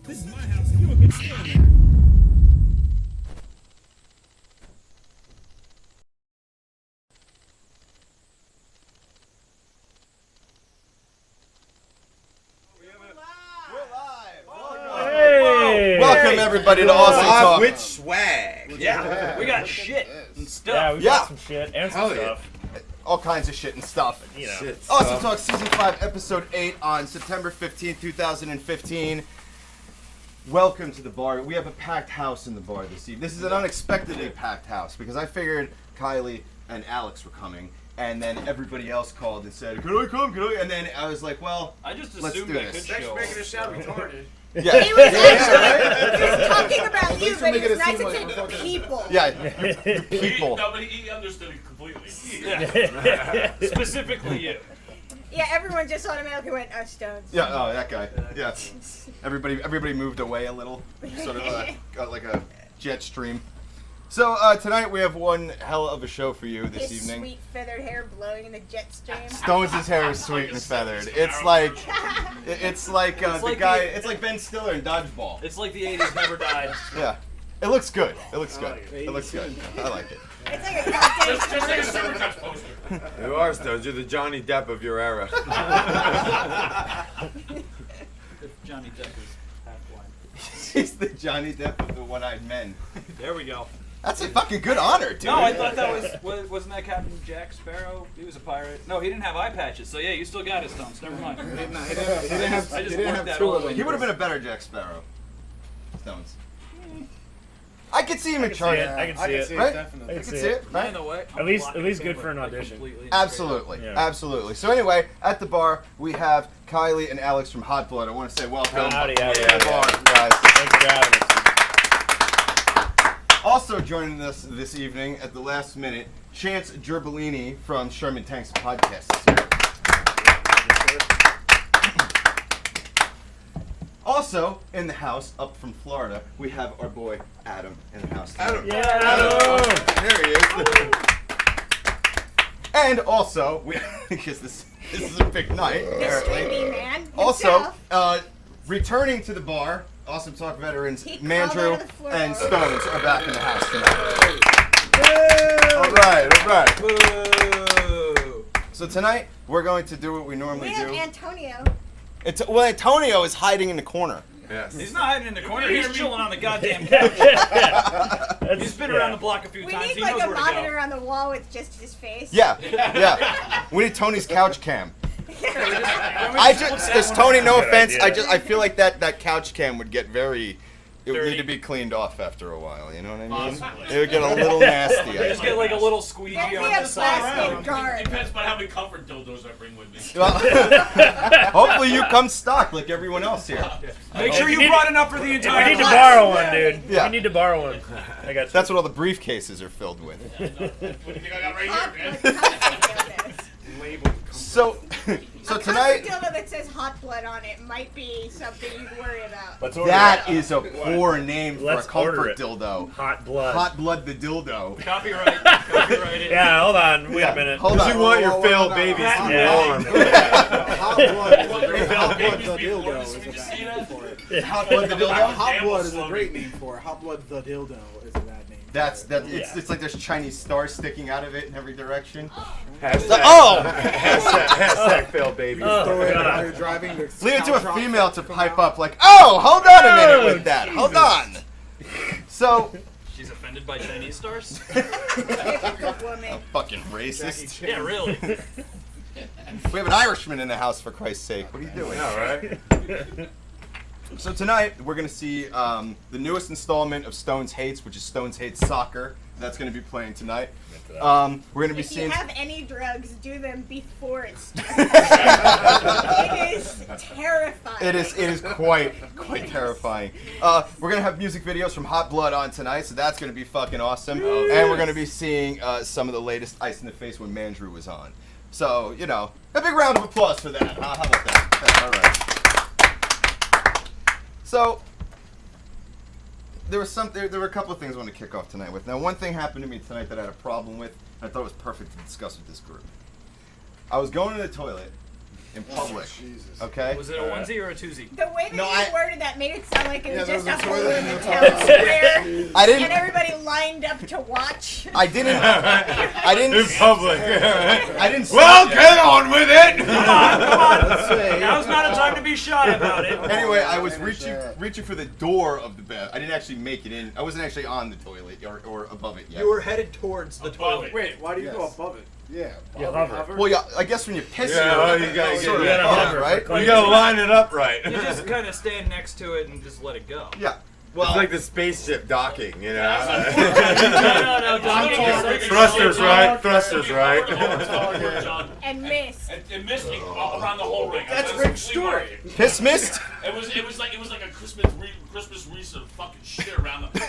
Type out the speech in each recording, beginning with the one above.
This is my house, and you have been staying there. Hey! Welcome everybody to Awesome Talk. With swag. Yeah, we got shit and stuff. Yeah, we got some shit and some stuff. All kinds of shit and stuff. You know. Awesome Talk Season 5, Episode 8 on September 15th, 2015. Welcome to the bar. We have a packed house in the bar this evening. This is an unexpectedly packed house because I figured Kylie and Alex were coming, and then everybody else called and said, "Can I come? Can I?" And then I was like, "Well, I just let's assumed do I this." could show. Making it sound retarded. Yeah. He was actually he was talking about you, but he was nice and said people. Yeah. People. No, but he understood it completely. Yeah. Specifically you. Yeah, everyone just automatically went, "Oh, Stonz." Yeah. Oh, that guy. Yeah. Everybody moved away a little, sort of like a jet stream. So tonight we have one hell of a show for you this His evening. sweet feathered hair blowing in the jet stream. Stonz' hair is sweet and feathered. It's like the guy. It's like Ben Stiller in Dodgeball. It's like the 80s never died. Yeah. It looks good. It looks good. It looks good. I like it. It's like a goddamn. Just like a Supercuts poster. You are, Stonz. You're the Johnny Depp of your era. If Johnny Depp is half blind. He's the Johnny Depp of the One-Eyed Men. There we go. That's a fucking good honor, dude. No, I thought that wasn't that Captain Jack Sparrow? He was a pirate. No, he didn't have eye patches. So yeah, you still got it, Stonz. Never mind. He didn't have I just two worked that of all them. in. He would have been a better Jack Sparrow. Stones. I could see him in charge. I can see it. Right? Definitely. I could see it. Right? By the way, At least good for an audition. Absolutely, Yeah. absolutely. So anyway, at the bar we have Kylie and Alex from Hot Blood. I want to say welcome Howdy, to howdy, the howdy. bar, guys. Thanks for having us. Also joining us this evening at the last minute, Chanse Gerbolini from Sherman Tank's podcast. Also in the house, up from Florida, we have our boy Adam in the house. Adam. Yeah. There he is. And also, because this is a big night, The apparently. streaming man. Also, himself. returning to the bar, Awesome Talk veterans He crawled Mandrew out of the floor. and Stonz are back in the house tonight. All right. Boo. So tonight we're going to do what we normally we have do. Antonio. Well, Antonio is hiding in the corner. Yes. He's not hiding in the corner. He's chilling on the goddamn couch. He's been around the block a few We times. need He like knows a where to monitor go. on the wall with just his face. Yeah. We need Tony's couch cam. This Tony, no Good offense. idea. I feel like that couch cam would get very. It would Dirty. need to be cleaned off after a while. You know what I mean? Possibly. It would get a little nasty. I Just get like a little squeegee That'd be on a the side. plastic guard. Depends on how many comfort dildos I bring with me. Well, hopefully you come stocked like everyone else here. Make sure you brought enough for the If entire you need to class. borrow one, dude. Yeah. You need to borrow one. I got you. That's what all the briefcases are filled with. What do you think I got right Hot here, man? blood dildos. So tonight, A dildo that says hot blood on it might be something you'd worry about. Let's order that it. is a poor name for Let's a comfort order it. dildo. Hot blood. Hot blood the dildo. Copyright. Copyrighted. Yeah, hold on. Wait Yeah, a minute. hold on. You want your failed babies to be Yeah. warm. Hot blood is a great Hot Hot blood babies the be born dildo this is a week, you bad see name that? for it. Hot blood the dildo. Hot blood is a slogan. great name for it. Hot blood the dildo is a bad name. It's Yeah. like there's Chinese stars sticking out of it in every direction. Hashtag, Oh! hashtag failed babies. Oh, Throw it God. while you're driving. Leave it to a female to pipe up like, oh, hold on a minute with that. Hold on. So, She's offended by Chinese stars? Typical woman. fucking racist. Yeah, really. We have an Irishman in the house, for Christ's sake. What are you doing? All right. So tonight we're gonna see the newest installment of Stonz Hates, which is Stonz Hates Soccer. That's gonna be playing tonight. We're gonna be If you seeing. have any drugs, do them before it starts. It is terrifying. It is quite terrifying. We're gonna have music videos from Hot Blood on tonight, so that's gonna be fucking awesome. And we're gonna be seeing some of the latest Ice in the Face when Mandrew was on. So a big round of applause for that. How about that? That's all right. So there were a couple of things I want to kick off tonight with. Now, one thing happened to me tonight that I had a problem with, and I thought it was perfect to discuss with this group. I was going to the toilet, in public. Jesus. Okay? Was it a onesie or a twosie? The way that No, you I- worded that made it sound like it was Yeah, just there a was a hole toilet in the in the town toilet. square, I and didn't. everybody lined up to watch. I didn't. I In didn't. public. I didn't. Well, get on with it. Let's say. Now's not a time to be shy about it. Anyway, I was Finish that. reaching for the door of the bed. I didn't actually make it in. I wasn't actually on the toilet or above it yet. You were headed towards the Above toilet. it. Wait, why do you go Yes. above it? Yeah. Yeah, hover. Well, yeah. I guess when you piss, Yeah, well, you gotta sort get- of you gotta above, hover right? for You gotta line it up right. You just kind of stand next to it and just let it go. Yeah. It's Well, like the spaceship docking, you know? No, don't. Thrusters right, thrusters right. John. And missed. And missed it all around the whole ring. That's Rick's Rick's story. piss missed. It was like a Christmas wreath of fucking shit around the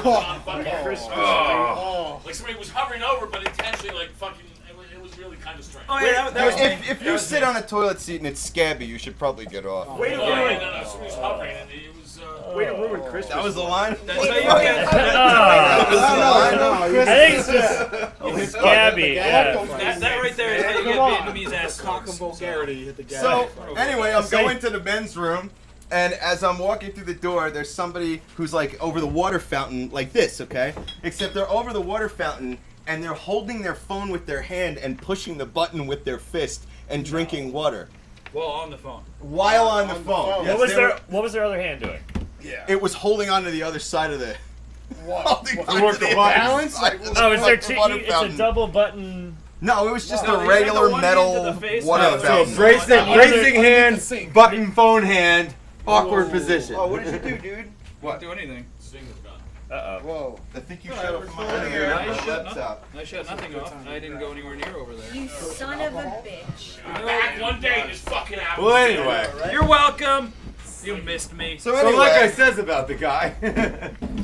John fucking Christmas. Oh. Like somebody was hovering over, but intentionally like fucking. It was really kind of strange. Oh yeah, that was me. If you sit on a toilet seat and it's scabby, you should probably get off. Wait a No, minute. no, somebody was hovering, and it was. Way to ruin Christmas. That was the line. That's how you Fuck. get. That was the line. No, I think it's just scabby. Yeah. That right there is how you get Vietnamese ass Cock and slugs. vulgarity hit the gas. So anyway, I'm going to the men's room, and as I'm walking through the door, there's somebody who's like over the water fountain, like this, okay? Except they're over the water fountain, and they're holding their phone with their hand and pushing the button with their fist and drinking water Well, on the phone. while on the phone. Yes, What was their other hand doing? It was holding onto the other side of the. Holding To onto work the the buttons? side of the Oh, is there two? water It's a fountain. double button. No, it was just No, a you regular had the one hand metal to the face, water no, So fountain. bracing hand, sink. button phone hand, awkward position. Oh, what did you do, dude? Didn't do anything. Sing was gone. Uh oh. Whoa. I think you No, shut I off was my fine. ear. I shut laptop. I shut nothing off. I didn't go anywhere near over there. You son of a bitch. I'm back one day and this fucking happened. Well, anyway. You're welcome. You missed me. So So anyway, like I says about the guy.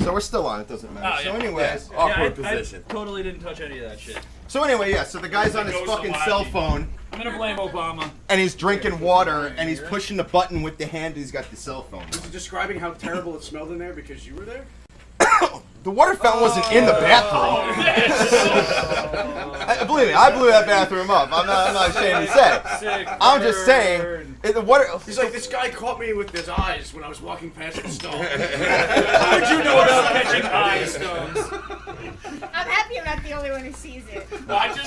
so we're still on. It doesn't matter. Oh, So yeah. anyways, Yeah. Awkward I position. totally didn't touch any of that shit. so anyway, yeah. So the guy's on his Goes fucking to cell Wacky. phone I'm gonna blame Obama. and he's drinking water and he's pushing the button with the hand. He's got the cell phone. Was he describing how terrible it smelled in there because you were there? The water fountain wasn't in the bathroom. Believe me, I blew that bathroom up. I'm not ashamed to say. Sick I'm just saying, burn. the water. He's like, this guy caught me with his eyes when I was walking past the stall. How would you know about catching eye stones? I'm happy I'm not the only one who sees it. Well, I hear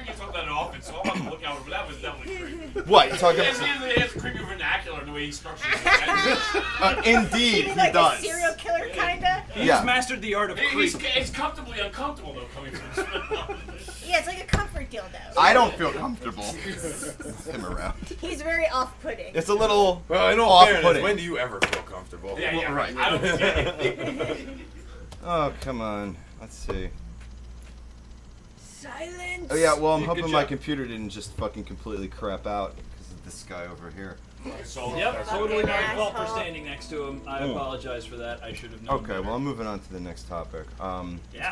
you talk about it often, so I'll have to look out. But that was definitely creepy. What you talking He about? has a creepy vernacular in the way he structures his sentences. Indeed, You he mean like a does. serial killer, kinda? He's Yeah. mastered the art of creep. It's comfortably uncomfortable though coming from him. Yeah, it's like a comfort dildo. I don't feel comfortable with him around. He's very off-putting. It's a little. Well, in all fairness, Off-putting. when do you ever feel comfortable? Yeah, Right. I don't Oh come on. Let's see. Silence. Oh yeah. Well, I'm Yeah, hoping good my job. computer didn't just fucking completely crap out because of this guy over here. Yep, totally my Fucking fault for asshole. standing next to him. I apologize for that. I should have known. Okay. Well, I'm moving on to the next topic. Yeah.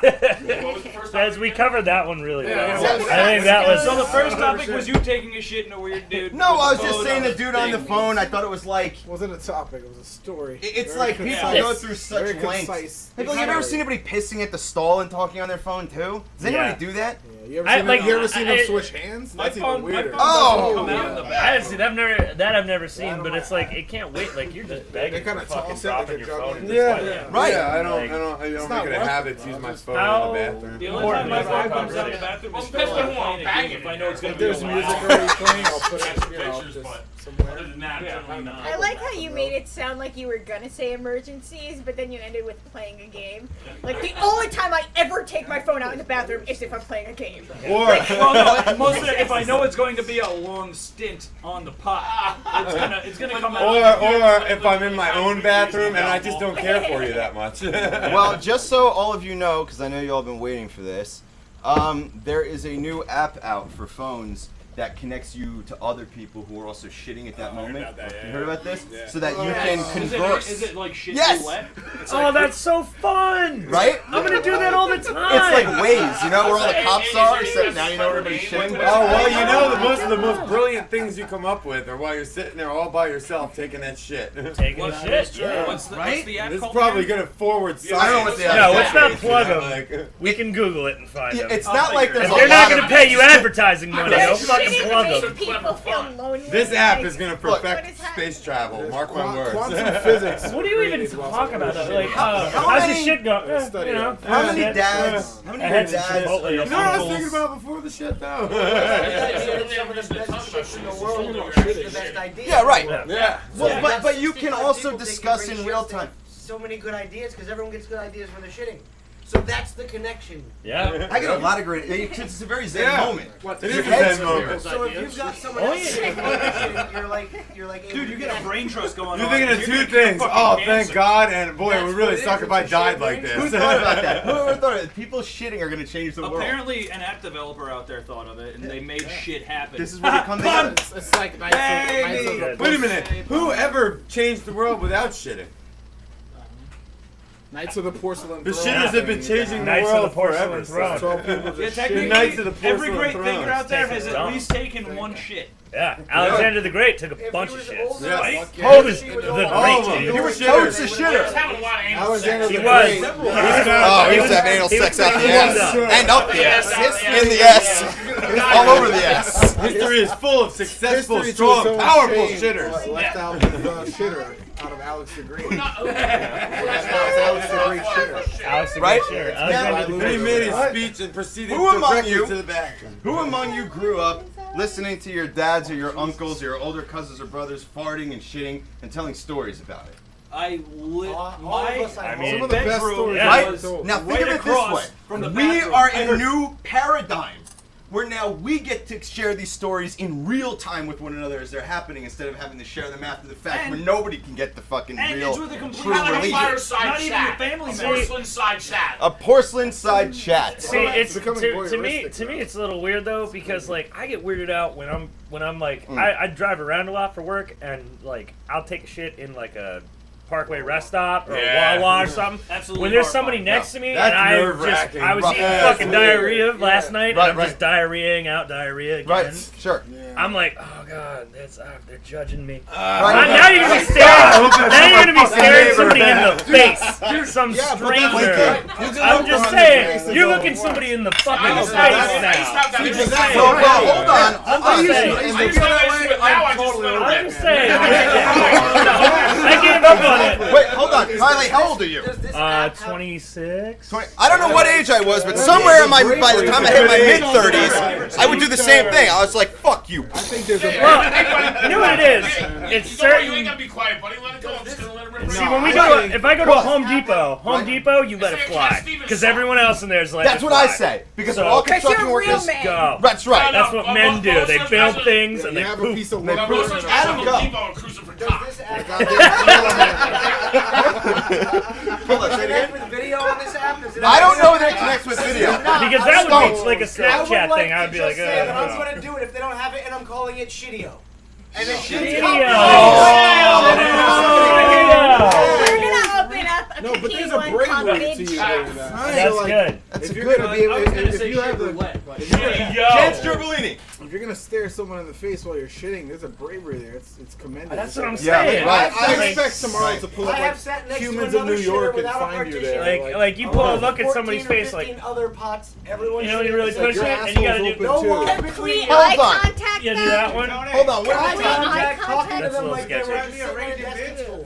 As we covered that one really well. Yeah, I think that was. So the first topic was you taking a shit in a weird dude. No, with I a was just phone saying on the dude on the thing. phone. I thought it was like. It wasn't a topic, it was a story. It's Very like people concise. go through such Very lengths. concise. Hey, look, you ever seen anybody pissing at the stall and talking on their phone too? Does anybody Yeah. do that? Yeah, you ever I- seen like, them, you ever seen them I- switch hands? My That's phone, even my weirder. phone Oh! doesn't come out in the I back. haven't seen. I've never seen, but it's like it can't wait. Like you're just begging kinda for fucking toss it like dropping a your phone. juggler. and just Yeah. like- Right. Yeah, I Like, don't not make it a worth habit it, to use though. my Just- phone How- in the bathroom. The only time my phone Important. comes out of the bathroom is Depends when on I'm who I'm playing a banging game. If I it. know it's gonna If be there's a music while. already playing, I'll put That's it, the you know, pictures, just but somewhere. other than that, Yeah, generally not. I like how you made it sound like you were gonna say emergencies, but then you ended with playing a game. Like the only time I ever take my phone out in the bathroom is if I'm playing a game. Or Well, no, most of it, if I know it's going to be a long stint on the pot, it's gonna come out. or if I'm in my own bathroom and I just don't care for you that much. Well, just so all of you know, because I know you all been waiting for this, there is a new app out for phones that connects you to other people who are also shitting at that moment. about that, yeah, You heard about this? yeah. So that you can converse. Is it like shit Yes! roulette? It's Oh, like, that's so fun! Right? I'm gonna do that all the time. It's like Waze, you know, where all the cops are, except now you know where everybody's shitting. Oh well, you know the most brilliant things you come up with are while you're sitting there all by yourself taking that shit. taking What a shit? shit. Yeah. What's the app It's called? probably again? gonna forward science. I don't know what the No, let's not you plug know, them. like, We can Google it and find Yeah, them. it's not like there's If a they're not lot gonna of pay you advertising money, no fucking shitting plug makes 'em. people feel lonely. This app like, is gonna what perfect is that? space travel. Mark my words. Quantum physics. What do you even created while talk they about? were Like, shitting. how's your many- shit going? Study You know, it. How many yeah. dads? How I many had some dads? Chipotle. You know what I was thinking about before the shit though? Some of the best shit in the world. The best idea. Yeah, right. Yeah. Well, Yeah. but you can 65 also people think discuss every in shit real thing. time. So many good ideas because everyone gets good ideas when they're shitting. So that's the connection. Yeah. I get a lot of great. It's a very zen Yeah. moment. What? It Your is a head's zen moment. So if you've got someone Oh, else yeah. sitting while you're shitting, you're like, Dude, you get a brain trust going You're on. thinking of You're two gonna cure things. fucking Oh, cancer. thank God, and boy, it That's would what really it suck is, if I it's a died shit like brain. this. Who thought about that? Who ever thought it? People shitting are going to change the world? Apparently, an app developer out there thought of it, and they made shit happen. This is where they come together. It's like Knights of the Wait a minute. Who ever changed the world without shitting? Knights of the Porcelain The Throne. shitters have been changing the Knights of world the Porcelain forever. Throne. 12 people Yeah, just technically, Knights of the every Porcelain great Throne. thinker out there Taking has it at down. least taken one shit. Yeah. Alexander the Great took a If bunch he of was shits. older, Yes. fuck Hope is He the was great older. Oh, dude. he was Toad's a shitters. He's shitter. having a lot of anal Alexander sex. He the was. Great. Oh, he used to have anal he was sex out the pretty ass. good. And up the ass. Yeah. In the ass. All over the ass. History is full of successful, History to strong, its own powerful shame shitters. Left out the shitter out of Alex the Great. Not- Alex the Great shitter. Alex the Right? Great shitter. Yeah. Alexander the Then he Great. made his speech and proceeded Who among directly you- to the bathroom. Who among you grew up listening to your dads or your uncles or your older cousins or brothers farting and shitting and telling stories about it? I lit All of my us, I I mean, Some of the best bedroom stories Yeah. Right? was Now think right of it across this way. from the We bathroom. are in a new paradigm where now we get to share these stories in real time with one another as they're happening instead of having to share them after the fact And- where nobody can get the fucking And real it's with a complete true Not a relief. fireside Not even chat. your family A members. porcelain side chat. A porcelain side chat. See, it's becoming to me. voyeuristic, To me, though. it's a little weird though because like I get weirded out when I'm like I drive around a lot for work and like I'll take a shit in like a Parkway rest stop or Yeah. a Wawa or something. Absolutely When there's somebody horrifying. next to me That's and I nerve-wracking. I was Right. eating Yeah, fucking it's weird. diarrhea last night Right, and I'm just diarrheaing out diarrhea again. Right, sure. I'm like, oh god, they're judging me. Right. Now you're gonna be staring. Now you're gonna be staring somebody in the face. Some stranger. I'm just saying, you're looking somebody in the fucking face now. So, hold on. I'm just saying. I used to do it, now I just let it I'm rip. just saying. I gave up on it. Wait, hold on. Kylie, how old are you? Does this app have- 26. I don't know what age I was, but somewhere in by the time I hit my mid-30s, I would do the same thing. I was like, fuck you. I think there's a Well, you know what it is? It's You know what? You ain't certain. gotta be quiet, buddy. Let it go. I'm just gonna let it rip. See, when we go, if I go to a Home Depot, you let it fly, because everyone else in there is like. That's what I say. Because So- all Because construction you're a real workers. man. Go. That's right. That's what men do. They build things and you they have a poof. piece of They wood. put- Adam, go. Cruising for Does cock. this app Hold on, say it connect again. with video on this app? Does it I don't know that it connects with video. Because that would be like a I Snapchat would thing. I would be like, say that I'm oh. going to do it if they don't have it, and I'm calling it Shitio. And then Video. We're gonna open up a No, but there's P1 a brave called way Mid to you Chat. doing that. That's So, like, good. That's If a you're good. gonna be, I was gonna if say you have shit the, roulette. Chance Gerbellini. if you're gonna stare someone in the face while you're shitting, there's a bravery there. It's commendable. That's what I'm Yeah, saying. right. I expect tomorrow Right. to pull I up have like sat next humans to in New another York shitter and without a find you partition. there. Like you pull a look at 14 somebody's or face 15 like, other pots. Everyone you know, you shitting really at the push same it, time. and you gotta do. open No too. one Complete Hold eye on. contact. You do that one. Hold on. What are we Complete talking eye Talking to contact. That's a them little like they were sketchy. sitting at a desk at school.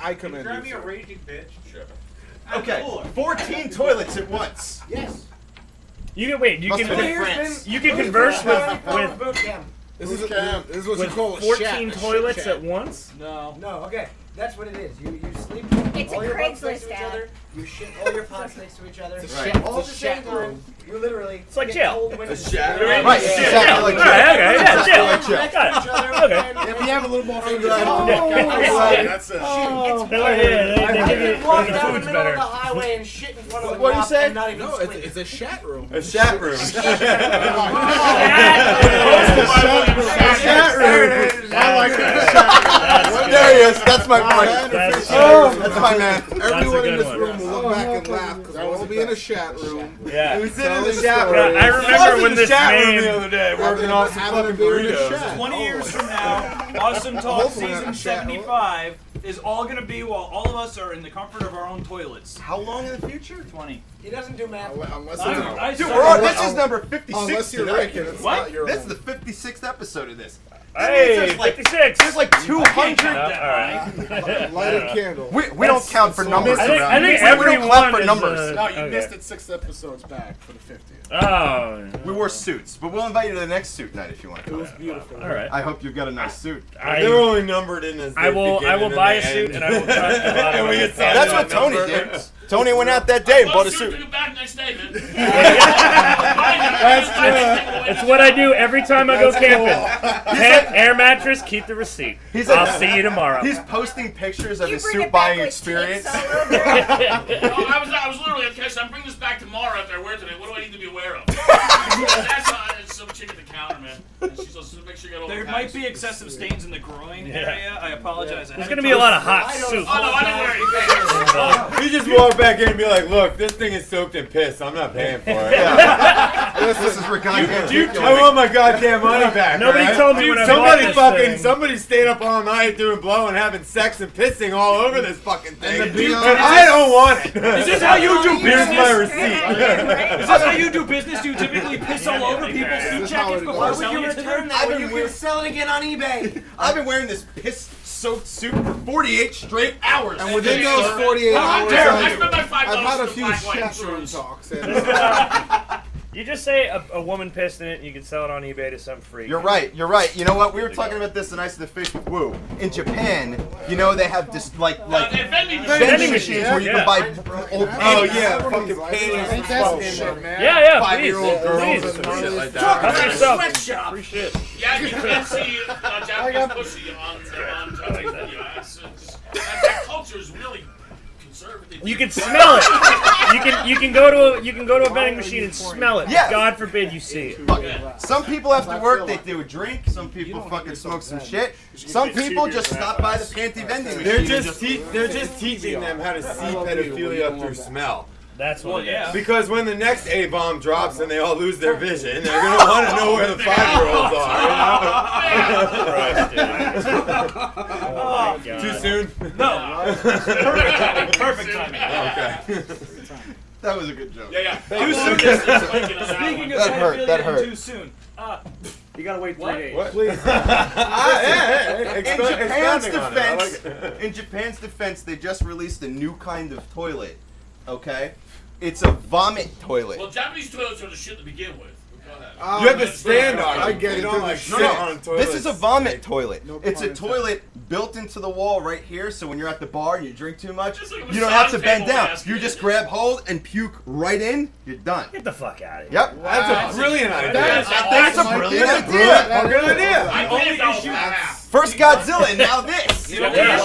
I commend you. Grab me a raging bitch. Sure. Okay. 14 toilets at once. Yes. You can wait. You Must can have been France. you can converse with boot camp. This is what you with call a 14 chat, toilets a shit at once. No. No, okay. That's what it is. You sleep It's all a your butts next Craigslist to each ad. other. You shit all your pots next to each other. It's a Right. chat- All at it's the a same chat time. room. You literally It's like get jail. told when A to shadow. sit. Right. Yeah. Exactly like Okay, that. okay, yeah, Exactly chill. like chill. Next to each other. Okay. and- If you have a little more food, That's it. Oh, they give you Walk the down the food's middle of better. the highway and shit in front of a What do you cop say? and not even no, squint. it's a chat room. A chat room. Chat room. I like that. There he is. That's my boy. That's my man. Everyone in good this one. room will look back and laugh because we'll all be in a chat room. Yeah. We sit in the Telling chat stories. room. I remember when the this chat room name- the other day, working on some Having a fucking beer in a burritos. chat. 20 years from now, Awesome Talk Hopefully not season a chat. 75, is all gonna be while all of us are in the comfort of our own toilets. How long in the future? 20. He doesn't do math. Unless I Dude, suck we're on. at- This is number 56 unless you're tonight. Rick and it's What? not your This own. is the 56th episode of this. Hey, there's like 56. There's like 200. Alright. Light a candle. We don't count for numbers I think, around I think here. We don't clap everyone for is, numbers. No, you okay. missed it 6 episodes back for the 50th. Oh. We wore suits, but we'll invite you to the next suit night if you want to It come. was beautiful. All right. I hope you've got a nice suit. They're only numbered in as I will buy a suit and I will cut the bottom And we of get it. signed That's on what Tony number. did. Tony went out that day and bought a Suit. suit. Pick it back next day, man. It's what I do every time I go camping. Tent, air mattress, keep the receipt. I'll see you tomorrow. He's posting pictures of You his bring suit it back buying with experience. tits all over it. No, I was literally okay. So I'm bringing this back tomorrow after I wear it today. What do I need to be aware of? That's some chick at the counter, man. And she's supposed to make sure you got all There the might packs. be excessive stains in the groin area. I apologize. There's gonna be a lot of hot soup. Oh no, I didn't wear any pants. You just walk back in and be like, look, this thing is soaked in piss. I'm not paying for it. This is ridiculous. I want my goddamn money back. Nobody alright? told me when I Somebody bought this thing. somebody stayed up all night doing blow and having sex and pissing all over this fucking thing. And the And BO I don't want it. Is this how you do Here's business? my receipt. Is this how you do business? Do you typically piss all over people's This seat is how jackets it before goes. selling it to them? I've Or been you wearing- can sell it again on eBay. I've been wearing this piss-soaked suit for 48 straight hours. And within those 48 How hours, dare I spent my $5 I've had a for few black light chaperone insurance. talks. And You just say a woman pissed in it and you can sell it on eBay to some freak. You're right. You're right. You know what? We were talking about this in Ice to the Face with Woo. In Japan, you know they have this like They're vending vending machines. machines where you can Yeah. buy old Oh panties. yeah, fucking panties. ain't that some shit, man? Yeah, please. 5-year-old girls Please. and some shit like Talk that. about a yourself. sweatshop. Free shit. Yeah, you can't see Japanese pussy on television. That culture is really conservative. You can smell it. You can go to a vending machine and smell it. Yeah. God forbid you see it. Look, some people after work they do a drink. Some people fucking smoke some shit. Some people just stop by the panty vending machine. They're and just they're just teaching them how to see pedophilia through smell. That's what Well, it yeah. is. Because when the next A-bomb drops and they all lose their vision, they're gonna want to know where the 5-year-olds are. Oh my God. Too soon? No. Perfect timing. Perfect timing. Okay. That was a good joke. Yeah. Too soon. Speaking of That hurt, pedophilia that and hurt. too soon. You gotta wait 3 What? days. What? Please. In Japan's defense, they just released a new kind of toilet. Okay, it's a vomit toilet. Well, Japanese toilets are the shit to begin with. Go ahead. You have to stand on it. I get it. You don't like No, sit on toilets. This is a vomit toilet. No It's a pun toilet built into the wall right here, so when you're at the bar and you drink too much, Just like a you don't have to massage bend table down. basket. You just grab hold and puke right in. You're done. Get the fuck out of here. Yep. That's a brilliant idea. That's a brilliant That's a idea. fucking good idea. I only can't tell issue- that. First Godzilla, now this. You know, They got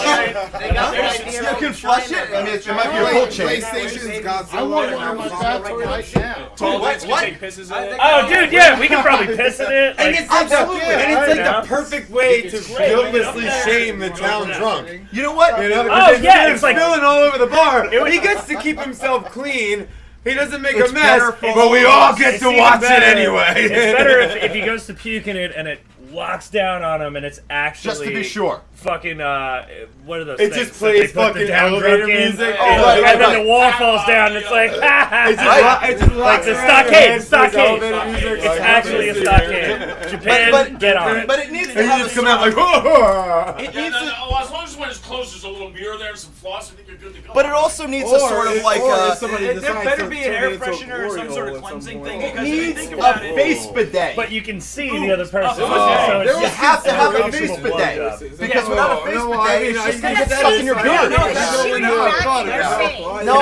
the idea You from can flush it. China, I mean, it though. might be a whole chain. PlayStation's Godzilla. I want and one of my Amazon bad right toilets now. now. What? You What? take pisses in it? Oh, dude, yeah, we can probably piss in it. And Like, it's like, Yeah. the perfect way to guiltlessly shame the town drunk. You know what? You know, Oh, because yeah, instead of it's like- spilling all over the bar. It was- He gets to keep himself clean. He doesn't make It's a mess, better for but we all get It's to even watch better. it anyway. It's better if he goes to puke in it and it locks down on him and it's actually Just to be sure. fucking what are those It things just that they plays put the fucking down elevator drunk in? music. Oh, and, right, and then right. the wall falls down and it's like It's just, Right. it's just like the locks around your head, stockade. plays elevator music, It's like, actually a yeah. stockade. Japan, get on it. But it needs to And you have just a come out like, whoa. It Yeah, needs to, no, as long as when it's closed, there's a little mirror there and some floss, I think you're good to go. but it also needs a sort of like if somebody There decides better to be an turn air it into a freshener or some glory sort hole of at some cleansing point. thing. it Because if you needs think a about it, face bidet. But you can see the other person. Oh, so it's You just have to have a actual face blowjob. bidet. Because without a face No, I bidet, mean, it's I just think gonna get that's stuck in your right. beard. No, I it's don't shooting know. back in their Yeah. face. No,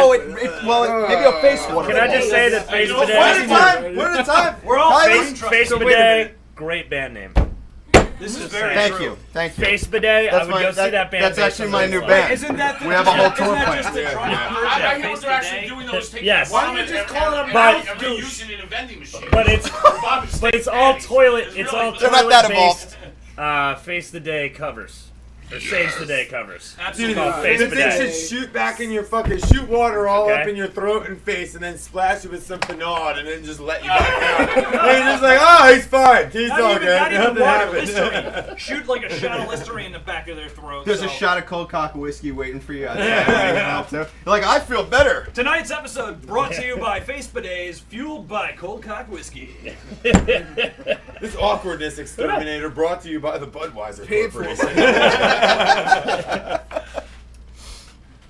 well, maybe a face one. Can I just say that face One at a bidet? time. One at a time. we're all Tyler? Face So wait a minute. bidet, great band name. this is very Thank true. you. Thank you. Face bidet, That's I would my- go see that band. that's based actually on my what new it's band. like. Isn't that the, We have a whole isn't tour that plan. just the Yeah, drunk yeah. version I of hear what face they're actually bidet? doing though is taking Yes. vomit Why don't you just and- call it a and- mouth and douche? reusing it in a vending machine. But it's Vomit but it's stinks all panties. toilet. It's It's really- all They're not that toilet based. Face the day covers. or saves the day covers. Absolutely. Called face The thing bidet. should shoot back in your fucking shoot water all Okay. up in your throat and face, and then splash you with some Pinard, and then just let you back out. And you're just like, oh, he's fine. He's all Not good. even Nothing water, happened. Listerine. Shoot like a shot of Listerine in the back of their throat. There's a shot of cold cock whiskey waiting for you outside. You're like, I feel better. Tonight's episode brought to you by Face Bidets, fueled by cold cock whiskey. This awkwardness exterminator brought to you by the Budweiser Paid for. Corporation.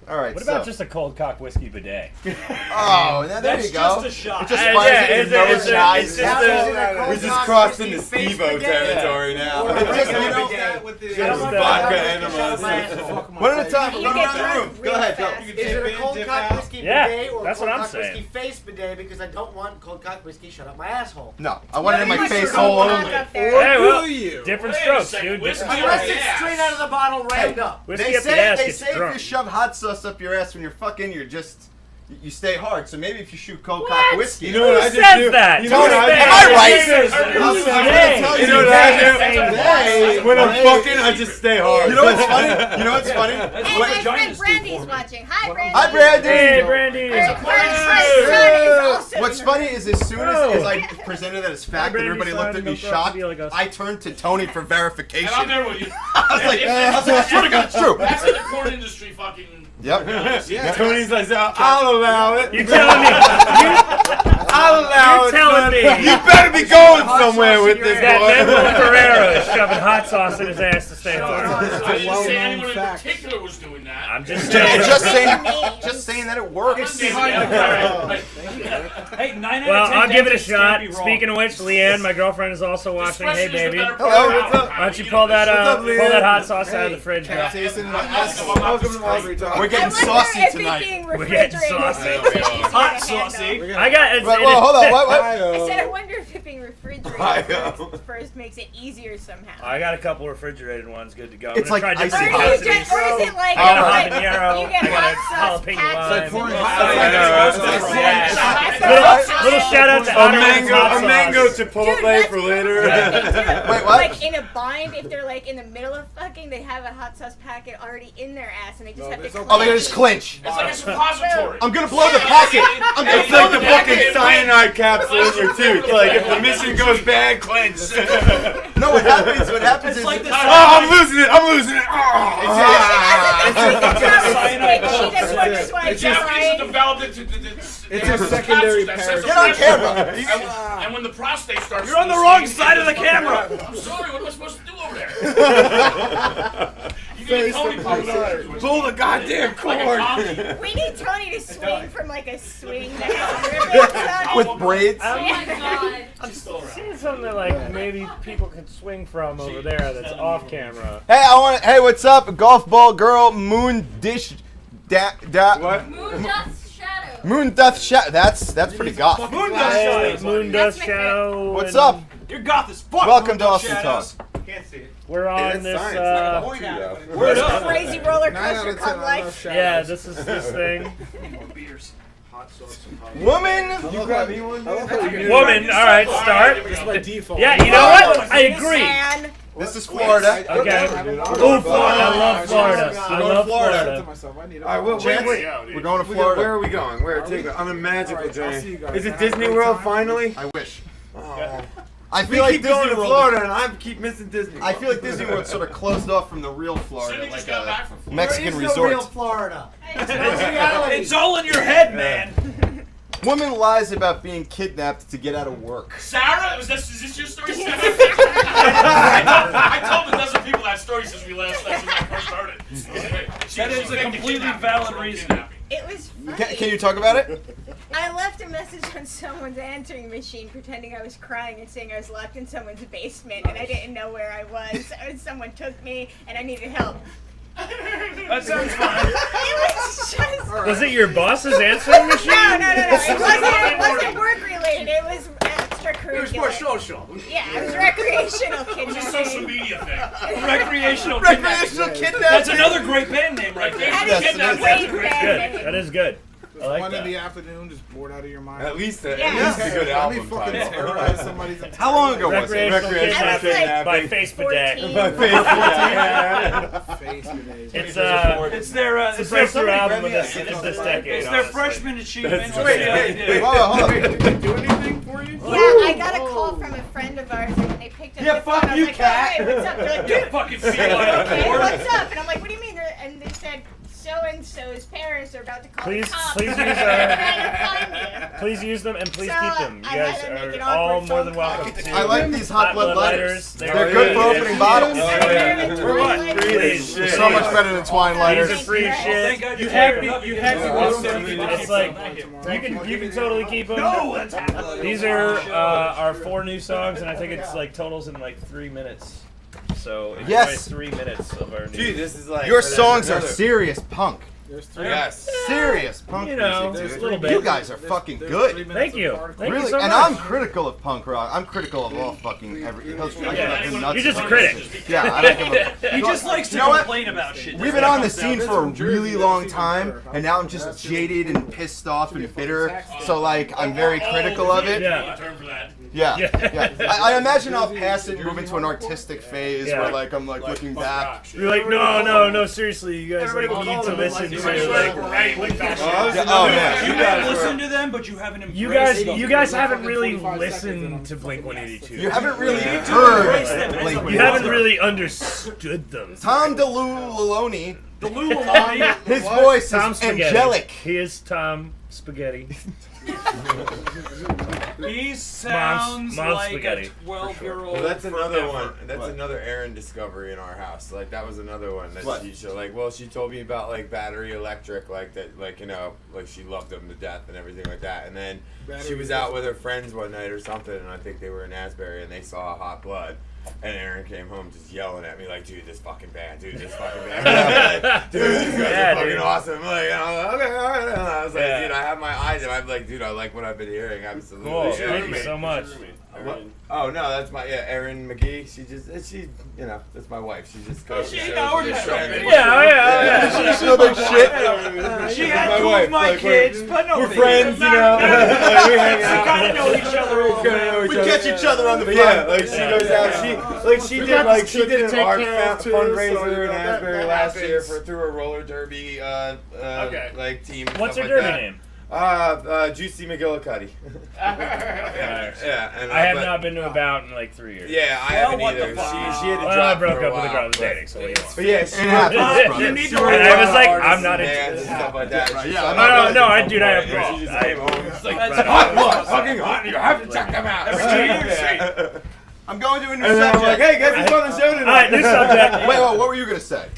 All right. What about just a cold cock whiskey bidet? Oh, now there That's you go. just a shot. It just Yeah, fires yeah, it in it's your a- nose it's a- and eyes. it's just a- We just crossed into Steve-O territory now. It's just, you know, Just vodka enemas. one at a time. You Run get around the drunk room. Go real ahead, go. fast. Is it a cold cock whiskey Yeah, bidet or a that's cold what I'm cock saying. whiskey face bidet? Because I don't want cold cock whiskey shut up my asshole. No, I want it in my You face put hole cold only. cock up there. Hey, well, you? different Wait a strokes, second, dude. whiskey Different up Unless strokes. it's Yeah. straight out of the bottle, rammed up. Whiskey They up the say, ass they gets say if drunk. you shove hot sauce up your ass when you're fucking, you stay hard. So maybe if you shoot cold cock What? whiskey. You know what I Who just says do? that? You know what I Who's do? Am I right? saying? I'm Who's gonna saying? tell You know what I do? Hey, When I'm hey. fucking, I just stay hard. You know what's funny? You know what's funny? And what my vaginas friend do Brandy's for me. watching. Hi, Brandy. Hi, Brandy. Hey, Brandy. Her friend's son is also. What's funny is as soon as I presented that as fact and Brandy everybody looked at me son, don't grow up to shocked, be like us. I turned to Tony for verification. And I'm there with you. I was like, I swear to God, it's true. That's in the porn industry fucking. Yep. Tony's like, I'll allow it. You're telling me. I'll allow You're it. telling son. me. You better be going somewhere with this That boy. Manuel Ferrero is shoving hot sauce in his ass to stay hard. I didn't say well-known anyone in fact. particular was doing that. I'm just saying. Just saying that it works. Hey, 9 out Well, of 10 I'll give it a dentists can't shot. be wrong. Speaking of which, Leanne, my girlfriend, is also watching. Hey, baby. Why Hello, what's up? don't you pull that pull that hot sauce out of the fridge, girl? Jason, my asshole. Welcome to every time. We're I getting wonder saucy if tonight. it being We're getting refrigerated saucy. makes it easier Hot to handle. saucy. I got it. Wait, hold on. What? I said, I wonder if it being refrigerated first makes it easier somehow. I got a couple refrigerated ones good to go. It's I'm like gonna try icy different Or, hot. you just, or is it like, I got a like habanero. you get I got a hot sauce jalapeno packed lime. It's like pouring with hot sauce. sauce. Yes. That's Little shout out to A Otto's mango, hot a sauce. mango Dude, chipotle that's for what later. they do. Wait, what? Like in a bind, if they're like in the middle of fucking, they have a hot sauce packet already in their ass, and they just have to. there's no- Oh, they're gonna just clinch. It's like a suppository. I'm gonna blow the packet. I'm gonna It's like the fucking cyanide capsule in your tooth. Like if the mission goes bad, clench. No, what happens? What happens It's is like the I'm losing it. I'm losing it. That's why The Japanese Brian. developed it to. It's a secondary That says Get on the camera. And when the prostate starts. You're on the wrong side of the camera. I'm sorry. What am I supposed to do over there? You need Tony Poe. Pull the goddamn Like a cord. donkey. We need Tony to swing from like a swing down with braids. I'm seeing something that like maybe people can swing from over there that's off camera. Hey, Hey, what's up? Golf ball girl, moon dish, What? Moon Death Shadow. That's pretty goth. Moon dust Hey, shadows. Moon That's Dust my Shadow. What's and up? You're goth as fuck. Welcome Moon to dust Austin shadows. Talk. We're on this. Word up. Crazy roller 9 out coaster of 10 called I love life. shadows. Yeah, this is this thing. Woman. You got me one? Woman. All right, start. That's by default. Yeah, you know what? I agree. Man. This is Florida. Okay. Oh, Florida. I love Florida. I love Florida. Alright, wait. We're going to Where Florida. are we going? Where? Take it. I'm a magical Alright, I'll see journey. you guys. Is it Have a Disney great World time. finally? I wish. Oh. I We feel like keep going Disney to World. Florida and I keep missing Disney. I feel like Disney World sort of closed off from the real Florida, Sydney like just got back a from Florida. Mexican There is no real resort. Florida. It's reality. It's all in your head, man. Woman lies about being kidnapped to get out of work. Sarah, is this your story, Sarah? I told a dozen people that story since we last since I first started. That is a completely valid reason. It was funny. Can you talk about it? I left a message on someone's answering machine pretending I was crying and saying I was locked in someone's basement and I didn't know where I was. And someone took me and I needed help. That sounds fun. It was just... Was it your boss's answering machine? No. It wasn't work related. It was extracurricular. social. Yeah, it was recreational It's a social kidnapping. media thing. Recreational Recreational kidnapping. kidnapping. That's another great band name right there. That Yes, is it a is. great Good. band That name. is good. I like One that. in the afternoon, just bored out of your mind. At least a Yeah. good Let me album fucking title. terrorize somebody's entire How long ago was it? Recreational I was kidnapping by like Face 14. Bidet. face today. It's It's their it's a breakthrough album of this decade. It's their honestly. freshman achievement. That's Let's right. see how they do. Hold on. Did they do anything for you? Yeah, I got a call from a friend of ours, and when they picked up Yeah, the phone, fuck I was you, like, cat. "Oh, hey, what's up?" They're like, You "Dude, fucking feel okay, like what's up?" And I'm like, "What do you mean?" And they said, "So-and-so's parents are about to call Please- the cops. please use They're trying to find you." Please use them and please So, keep them. You I guys had to make an are all awkward more phone than call. welcome to. I like these hot blood lighters. They're They're good for really opening bottles. For what? They're Shit. so much better than twine These lighters. are free as Thank shit. God You you had have me- you had me It's like you can totally keep them. No, These are our 4 new songs, and I think it's like totals in like 3 minutes. So enjoy Yes. 3 minutes of our new. Dude, this is like Your for that- songs are another- serious punk. There's three. Yes. Serious punk You know, music, just dude. a little bit. You guys are fucking good. Thank you. Thank Really, you so and much. I'm critical of punk rock. I'm critical of all fucking everything. You're just a critic. Yeah, I don't give a. He just likes to You know what? complain about shit. We've been on the scene for a really long time, and now I'm just jaded and pissed off and bitter. So like, I'm very critical of it. Yeah. Term for that. Yeah, Yeah. yeah. I imagine I'll pass it and move into an artistic phase Yeah. where like I'm like looking back. You're like, no, seriously, you guys like need to listen to like. Oh man. You may listen to them, but you haven't embraced You guys haven't really listened to Blink-182. You haven't really heard Blink. You haven't really understood them. Tom DeLucci, the Lululemon. his voice Tom is Spaghetti. angelic. He is Tom Spaghetti. He sounds Mom's like spaghetti, a 12-year-old. Well, that's another forever. one. That's another Aaron discovery in our house. Like that was another one that What? she showed. Like, well, she told me about like battery electric, like that, like like she loved them to death and everything like that. And then she was out with her friends one night or something, and I think they were in Asbury, and they saw Hot Blood. And Aaron came home just yelling at me like, dude, this fucking band, dude, this fucking band. Like, dude, these guys are fucking awesome. I'm like, okay, all right. And I was like, dude, I have my eyes, and I'm like, dude, I like what I've been hearing. Absolutely. Cool. Yeah. Thank you so much. Oh no, that's my Erin McGee. She that's my wife. She just goes. She- to no, shows we're and just gets joking. friends. Yeah. She's no big shit. She had my two wife, of my like, kids, but no We're big friends, you deal. know. Like, we hang out. We kind of know each other. a little bit. We catch each other on the But front. yeah, like she goes out. She did an art fundraiser in Asbury last year through a roller derby like team. and What's her stuff derby like that. name? Juicy McGillicuddy. Yeah, and I have not been to a bout in like 3 years. Yeah, I Well, haven't what the either. fuck? She had to Well, I drop broke for a up with a girl I while, was dating, so what do you want? But yeah, she It happens, brother. You need to And work I was on like, artists I'm not and into bands this. and stuff like that. Right, She's yeah, like, I'm No, I dude, I have She problems. just I came home. It's like, That's hot blood, fucking hot. You have to check them out. I'm going to a new And then I'm like, subject. hey, guess who's on the show tonight? All right, new subject. Wait, what were you gonna say?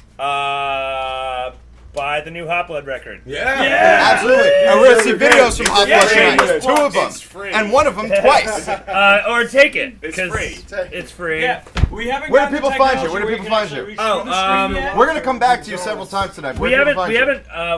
Buy the new Hot Blood record. Yeah. Absolutely. And we're gonna see videos from Hot Blood Yeah, tonight. it's 2 of them, It's free. and one of them twice. Or take it. It's 'cause free. It's free. Yeah, we haven't. Where do gotten people the find you? technology Where do where people can find actually you? reach Oh, through the screen yet. We're gonna come back to you several times tonight. Where We do people find you?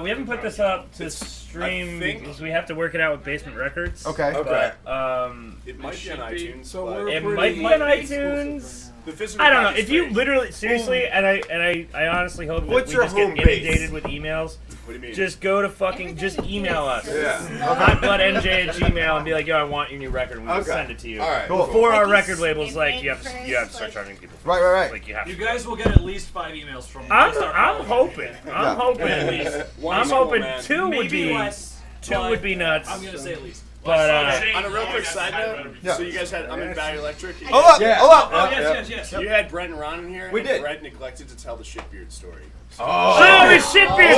we haven't put this up to stream because we have to work it out with Basement Records. Okay. Okay. But It might be on iTunes. So but we're it pretty- might be on iTunes. the physical I don't know. copy's If you free. literally, seriously, and I honestly hope that What's we your just get home base? inundated with emails. What do you mean? Just go to fucking, just email us. Yeah. hotbloodnj@gmail and be like, yo, I want your new record, and we'll Okay. send it to you. All right. Cool. Before our Like record you label's skip like, it you have to first, start like- charging people. Right. Like you have You to. guys will get at least 5 emails from me. I'm Start hoping. Yeah. I'm hoping at least. One I'm is cool, hoping man. 2 would Maybe be less. 2 but would be nuts. I'm gonna say at least. But On a real quick side note, Yeah. so you guys had, I'm in Battery Electric. Hold up. Yeah. Hold up. Oh yes. You had Brett and Ron in here. We and did. Brett neglected to tell the shitbeard story. oh, it's shitbeard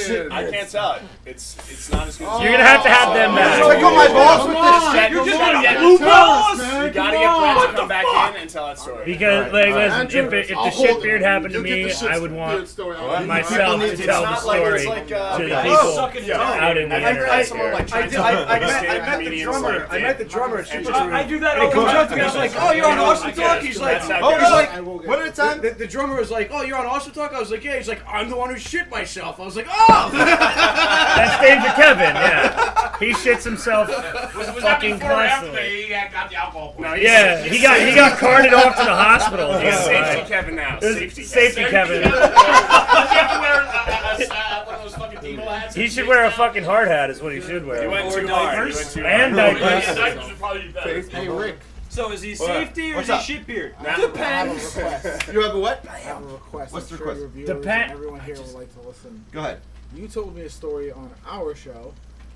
story. I can't tell it. It's not as good as You're gonna have to have them back. So I got my balls with this shit. You just gotta got get- blue balls. You gotta get Brett to come back in and tell that story. Because, like, listen, Andrew, if the I'll hold shitbeard it. happened to You get me, the shit I would want beard story. I'll myself to It's tell the not like- story it's like, to the okay. people Sucking Yeah. out in the I've heard internet. someone like I trying did. to I met the comedians drummer. like I met the drummer at and Super just- True. I do that And all he the comes time. up to me. I was like, "Oh, you're on Awesome Talk." He's like, That's how Oh, it he's goes. like, I will get one at a time. the drummer was like, "Oh, you're on Awesome Talk." I was like, "Yeah." He's like, "I'm the one who shit myself." I was like, "Oh." That's Danger Kevin, yeah. He shits himself Was that fucking before or after constantly. he got the alcohol No, poisoning? Yeah, he got carted off to the hospital. He's Yeah, safety right. Kevin now. There's Safety. Safety Kevin. Does he have to wear one of those fucking Eagle hats. He should wear a fucking hard hat. Is what he should He wear. went Or too hard. diapers. He went too And hard. diapers. Diapers would probably be better. Hey, Rick. So is he safety or What's is up? he shitbeard? I have a request. You have a what? I have a request. What's the I'm sure request? your viewers Depend- and everyone here would like to listen. Go ahead. You told me a story on our show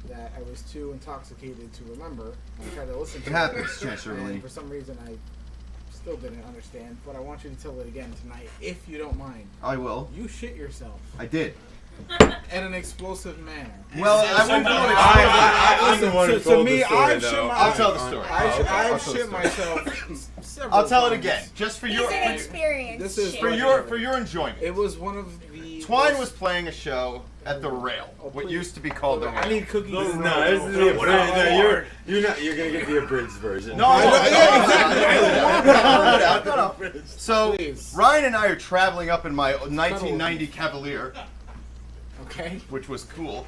that I was too intoxicated to remember. I tried to listen to It happens, Chance and Sherman. for some reason I still didn't understand. But I want you to tell it again tonight, if you don't mind. I will. You shit yourself I did. in an explosive manner. Well, I won't do it. I'm the one who To told me, the story, I've though. shit my- I'll tell the story. I've I'll tell the shit story. myself several I'll tell it times. again, just for He's your an experienced This is shit. for your enjoyment. It was one of the. Twine was playing a show at the Rail, what used to be called the I Rail. need cookies. No, this is the abridged. No, you're gonna get the abridged version. No, exactly. So Please. Ryan and I are traveling up in my 1990 Cavalier, Okay. which was cool.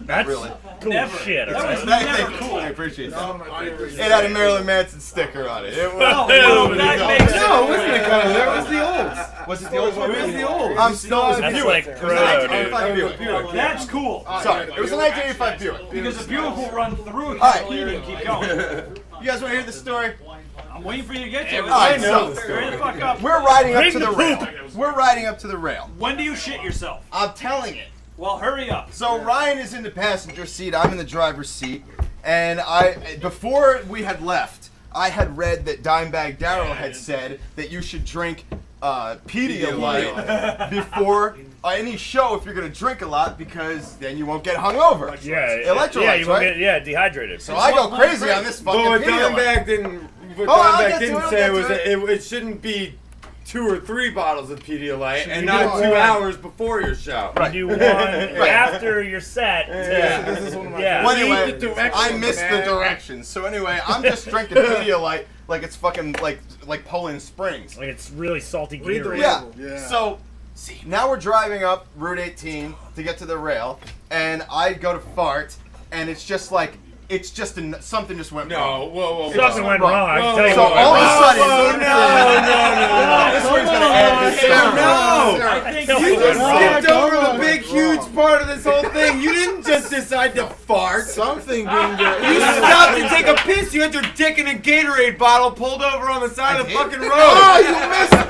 That's Really. cool Never. shit. That alright? was Thank you. I appreciate That's one that. of my favorites. It had a Marilyn Manson sticker on it. It was, Oh, well, that makes sense. No, it wasn't a color. That was the old. was it the old one? It was the old. I'm still That's Buick. like It was a pro, 1985 dude. Buick. That's cool. Sorry, it was a 1985 Buick. Because the Buick will run through a right. Cavalier and keep going. You guys want to hear the story? I'm waiting for you to get to it. I know the Hurry the fuck up. We're riding up Bring to the the rail. poop. We're riding up to the rail. When do you shit yourself? I'm telling it. Well, hurry up. So Ryan is in the passenger seat. I'm in the driver's seat. And before we had left, I had read that Dimebag Darrell had said that you should drink Pedialyte before any show if you're gonna drink a lot because then you won't get hungover. Yeah, Electrolytes, yeah, you won't right? get dehydrated. So I go crazy on this fucking But what Pedialyte. Dimebag didn't. What Oh, I'll Dimebag get to didn't it, I'll say get was to that it shouldn't be 2 or 3 bottles of Pedialyte and be not one. 2 hours before your show. Right. You do one after you're set. Yeah. This is one of my Yeah. Well, favorites. anyway, the directions, I missed the man. directions. So anyway, I'm just drinking Pedialyte like it's fucking like Poland Springs. Like it's really salty Read the Gatorade. Yeah. Yeah. So now we're driving up Route 18 to get to the rail, and I go to fart, and it's just like something just went wrong. No, whoa. Something went wrong. I can tell you So what went all of a wrong. sudden, no. this one's gonna add this stuff. No! I think You You just wrong. skipped over the big, huge part of this whole thing. You didn't just decide to fart. Something being good. You stopped to take a piss. You had your dick in a Gatorade bottle pulled over on the side of the fucking road. Oh, you missed it!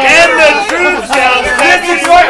And the truth shall set This is you what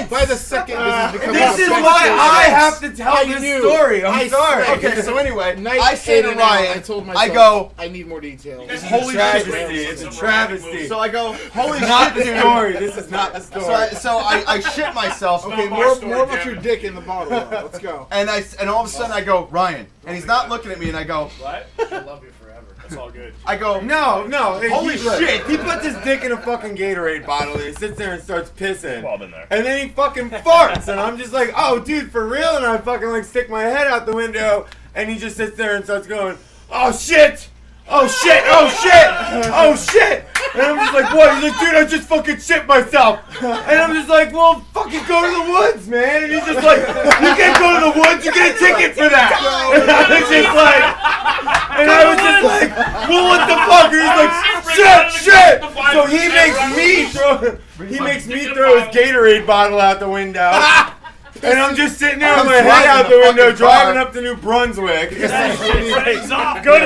By the second, this is becoming This a is sex why show. I have to tell I this knew. story. I'm I sorry. said- Okay, so anyway, Night I say to in and out, Ryan, I told myself, I go, I need more details. holy Travesty. shit. It's a travesty. So I go, holy Not shit, the dude. story. This is not the story. So I shit myself. Okay, my more story, about damn your it. dick in the bottle. Though. Let's go. And all of a sudden I go, Ryan, and he's not looking at me, and I go, What? I love you forever. That's all good. I go, No. Holy shit. He puts his dick in a fucking Gatorade bottle and he sits there and starts pissing. Well, been there. And then he fucking farts. And I'm just like, oh, dude, for real? And I fucking like stick my head out the window and he just sits there and starts going, oh shit! Oh shit! Oh shit! Oh shit! And I'm just like, what? He's like, dude, I just fucking shit myself. And I'm just like, well, fucking go to the woods, man. And he's just like, you can't go to the woods, you get a ticket for that. And I was just like, well, what the fuck? And he's like, shit! So he makes me throw his Gatorade bottle out the window. And I'm just sitting there with my head out the window, driving up to New Brunswick. Go to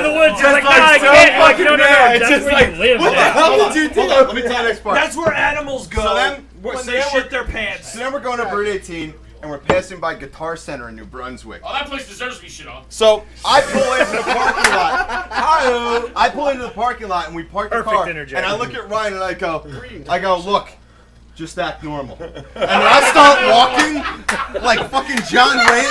the woods. You're like, Just no, I so can't. Like, fucking no. mad. That's Just where like, you live. what the man. hell did you do? hold on, let me tell you the next part. That's where animals go So then, when so they then shit their pants. So then we're going up Route 18, and we're passing by Guitar Center in New Brunswick. Oh, that place deserves to be shit on. So I pull into the parking lot. I pull into the parking lot, and we park the Perfect car. interjection. And I look at Ryan, and I go, look, just act normal. And then I start walking like fucking John Wayne.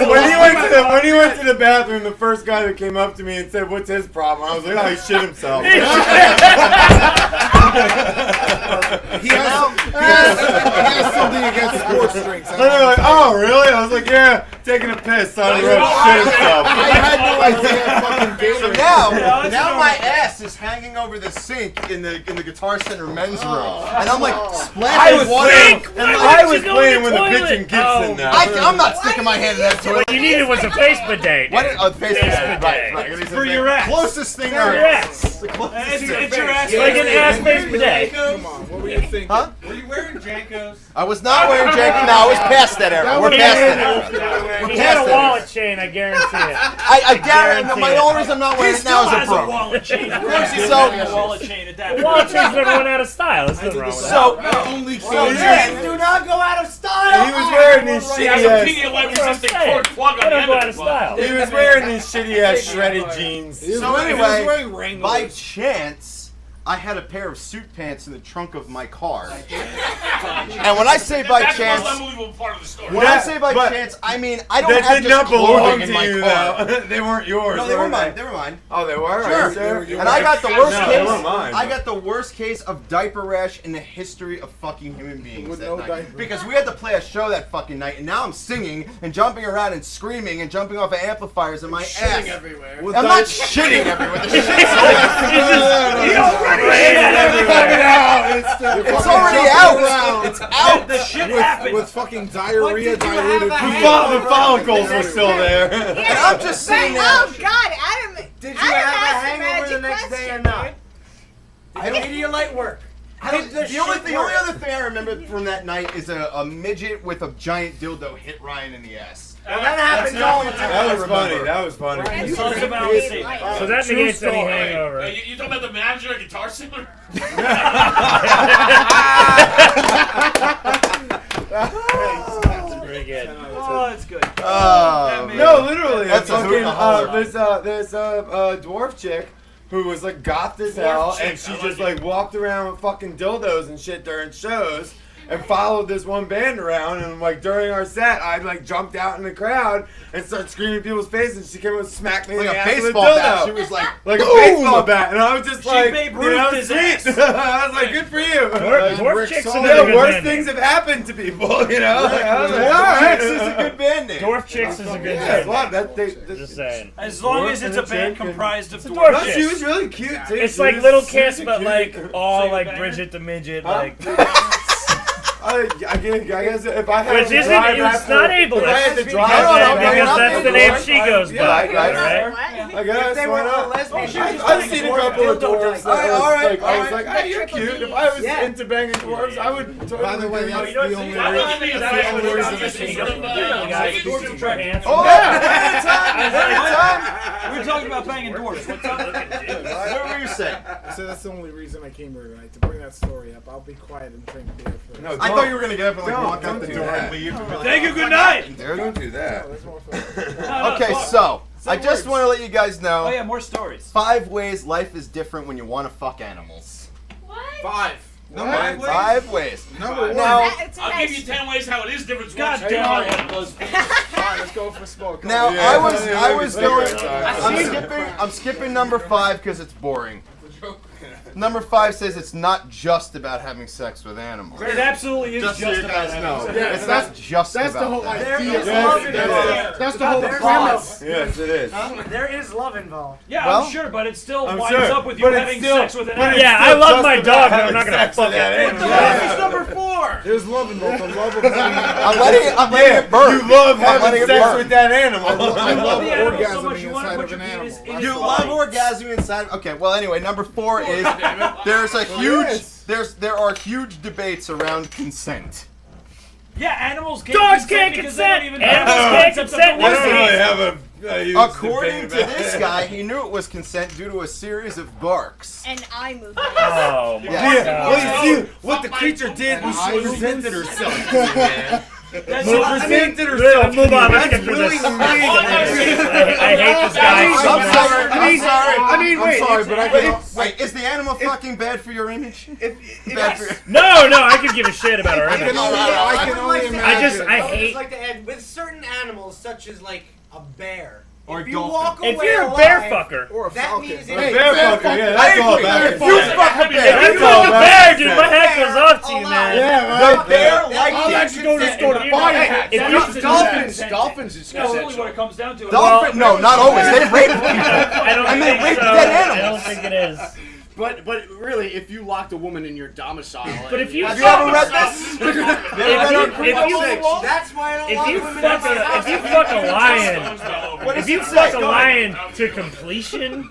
When he went to the bathroom, the first guy that came up to me and said, "What's his problem?" I was like, "Oh, he shit himself." He has something against sports drinks. And they're like, "Oh, really?" I was like, "Yeah, taking a piss on the road, shit himself. I had no idea fucking So Gatorade. now my ass is hanging over the sink in the Guitar Center men's room, and I'm like splashing water. I was playing with a bitch in Gibson now. I'm not sticking my hand in that toilet. What you needed was a face bidet. What? A face bidet. bidet. Right. For your ass. Closest thing For your ass. It's your ass. Like an ass face bidet. Come on, what were you thinking? Huh? Were you wearing Jankos? I was not wearing Jankos. No, I was past that era. We're past that era. We're He had past a that wallet era. chain, I guarantee it. I guarantee. My only reason I'm not wearing He it now still is has a a pro. wallet chain. Of course he's So- wearing a wallet chain at that The wallet point. chain's never went out of style. There's nothing wrong with that. So Only then- Do not go out of style. He was wearing his He has shitty a ass. Pedialyte That's what I'm resistant saying. cord plug They on the don't end go of out it. of style. He was wearing his shitty ass shredded jeans. So He was anyway, wearing Wranglers. by chance, I had a pair of suit pants in the trunk of my car. And when I say by That's the chance, most unbelievable part of the story. when I That- say by but chance, I mean I don't That have did just not belong clothing to in my you, car. though. They weren't yours. No, they were were mine. They were mine. Oh, they were? Sure. Sure. And I got the worst No, case. they were mine. I got the worst case of diaper rash in the history of fucking human beings With that no night. diaper. Because we had to play a show that fucking night, and now I'm singing and jumping around and screaming and jumping off of amplifiers in my ass. everywhere. With I'm that- not shitting everywhere. The shit's it's already out. It's out. The shit with, happened. with fucking diarrhea did you diluted. have a The follicles were still there. And I'm just sitting there. Oh God, Adam! Did you Adam have a asked hangover the magic next day or question, not? dude. Did the Pedialyte work? How did the The only shit work? other thing I remember from that night is a midget with a giant dildo hit Ryan in the ass. Well, that happens all the time. That was funny. That was funny. That's You talked a about great it. life. So that True negates any story. hangover. You talking about the manager at Guitar Center? That's pretty good. Oh, that's good. Oh, No, literally. That's a fucking, hoot and a holler. there's a dwarf chick who was like goth as hell, and she just like walked around with fucking dildos and shit during shows, and followed this one band around. And like during our set, I like jumped out in the crowd and started screaming in people's faces. And she came and smacked me like in a the ass with a baseball dildo. bat. She was like, Like a "Boom!" baseball bat, and I was just like, Babe you know, Ruthed his ass. sweet. I was like, good for you. Dwarf Rick Chicks is Solid. another Yeah, good worse band things name. have happened to people, you know. Like, I was like, Dwarf all right. Chicks is a good band name. Dwarf Chicks is a good Yeah, band. well, that Just saying. As long as it's a Dwarf band and a chick comprised of a dwarf dwarf No, she was really cute too. It's She like was Little super Kiss, but cute. like all Sing like banger? Bridget the Midget, Huh? like. I guess if I had Which to isn't, drive it's after, not if I had to ableist. drive No, no, no, Because no, that's the no, name no, she goes yeah, by, right, right? What? I guess If they why were all not? lesbians, I've seen a couple of dwarves that Alright, was alright, like, I was alright. like, hey, you're Triple cute. Ds. If I was Yeah. into banging dwarves, I would totally. By the way, do that's that. You know, the see, only I reason. don't think That's that's the the only reason reason she it's doesn't sort of, do the guys singing who track. pants. Oh, We were talking about banging dwarves. What's up? what were you saying? So that's the only reason I came here tonight, to bring that story up. I'll be quiet and drink beer first. No, I thought you were gonna get up and like Don't- walk out don't the do door that. and leave. Thank you. Good night. Don't do that. No, there's more fun. Okay, so I just want to let you guys Oh know yeah, more stories. 5 ways life is different when you want to fuck animals. What? 5. Okay, 5 ways. Number one. Now, It's a I'll nice- give you 10 ways how it is different. God once damn you it. get those Fine, let's go for smoke. now Yeah, I was yeah, going. yeah. I'm skipping number 5 because it's boring. Number 5 says it's not just about having sex with animals. It absolutely is Just so just you about guys know, that. it's not just That's the about whole that. There idea. is Yes, love yes, involved. That's the whole There's premise. Yes, it is. There is love involved. Yeah, Well, I'm sure, but it still I'm winds sure, up with you but it's having still- sex with an but animal. it's Yeah, I still love just my about dog, but I'm having not gonna sex fuck with that it. animal. That's number 4. There's love involved. The love of I'm letting Yeah, it burn. you love I'm letting having it sex burn. with that animal. I love The animal so much orgasming you want to inside put of your an penis animal. in You its love body. orgasming inside. Okay, well anyway, number 4 is there's a huge there are huge debates around consent. Yeah, animals can't Dogs consent can't because they don't consent. even know Animals the can't concept of consent. the I don't word. really have a huge According to debate about this it. guy, he knew it was consent due to a series of barks. And eye movement. Oh my Yeah. Yeah, god. well, you see what the creature did was she presented herself to me, man. She presented herself to move on, me. let's That's get through this. willing I hate this guy so I'm much. sorry. I'm sorry. I'm sorry, but I can. Wait, is the animal fucking bad for your image? Bad for your... No, I can give a shit about our I can image. only, I can would only like to imagine. I just- I would hate- like to add, with certain animals, such as like a bear, Or If a you dolphin. walk away If you're a alive, bear fucker, Or a that falcon. means Hey, it bear fucker, yeah, that's I all agree. back If and you forth. fuck a if bear, you fuck a bear, dude, my head goes off to you, man. Yeah, the bear That liked means it. Let's go to If body you- patch. if That you- means Dolphins. consent. Dolphins is That's really what consensual. it comes down to. Dolphin? No, not always. They rape people. I don't And they think rape so. dead I don't animals. think it is. But really, if you locked a woman in your domicile, But if you Have you ever read this? if you That's why I don't if want you women fuck in my house. if you fuck a lion, What if is you it fuck say? a lion to completion,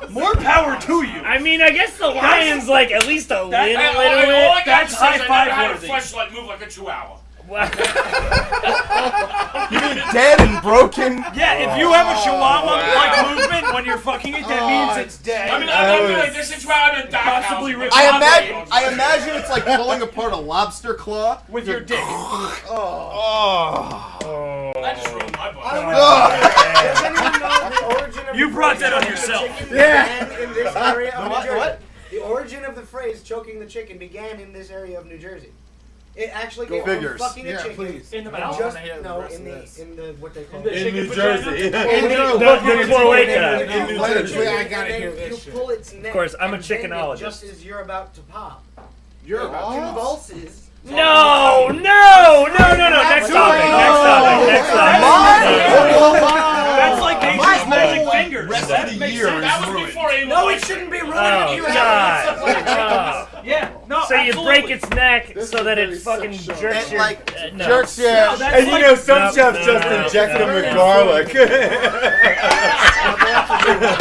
More power to you. I mean, I guess the lion's like at least a little Hey, all I bit. got to That's say is I high-five never had a worthy. fleshlight move like a chihuahua. You mean dead and broken? Yeah, if you have a chihuahua-like movement when you're fucking it, that means it's dead. I mean, I don't feel like this is chihuahua in a doghouse. Possibly rip I imagine it's like pulling apart a lobster claw with your dick. That just ruined my butt. Does anyone know the origin of You the brought phrase that on choking the yourself. chicken began in this area of What? New Jersey? What? The origin of the phrase choking the chicken began in this area of New Jersey. It actually came figures. from fucking a Yeah, chicken. please. In the And mouth? just I wanna hear the no, rest in of this. the what they call In the it. In New vagina? Jersey. The cloaca. In New Pull it Jersey. I gotta and hear then this you shit. pull its neck. Of course, I'm a and bend it chickenologist. Just as you're about to pop. You're It convulses. No, no, no, no, no. Next topic. Next topic. Next topic. That's like nature's magic fingers. Rest That of the makes year sense. That was before Amy. No, it shouldn't be ruined Oh if you have stuff like God. Yeah, no, So you absolutely. break its neck This so is that very it fucking sexual. jerks It your like no. jerks your. No, that's And you like, know, some No, chefs no, just no, inject no. them with garlic.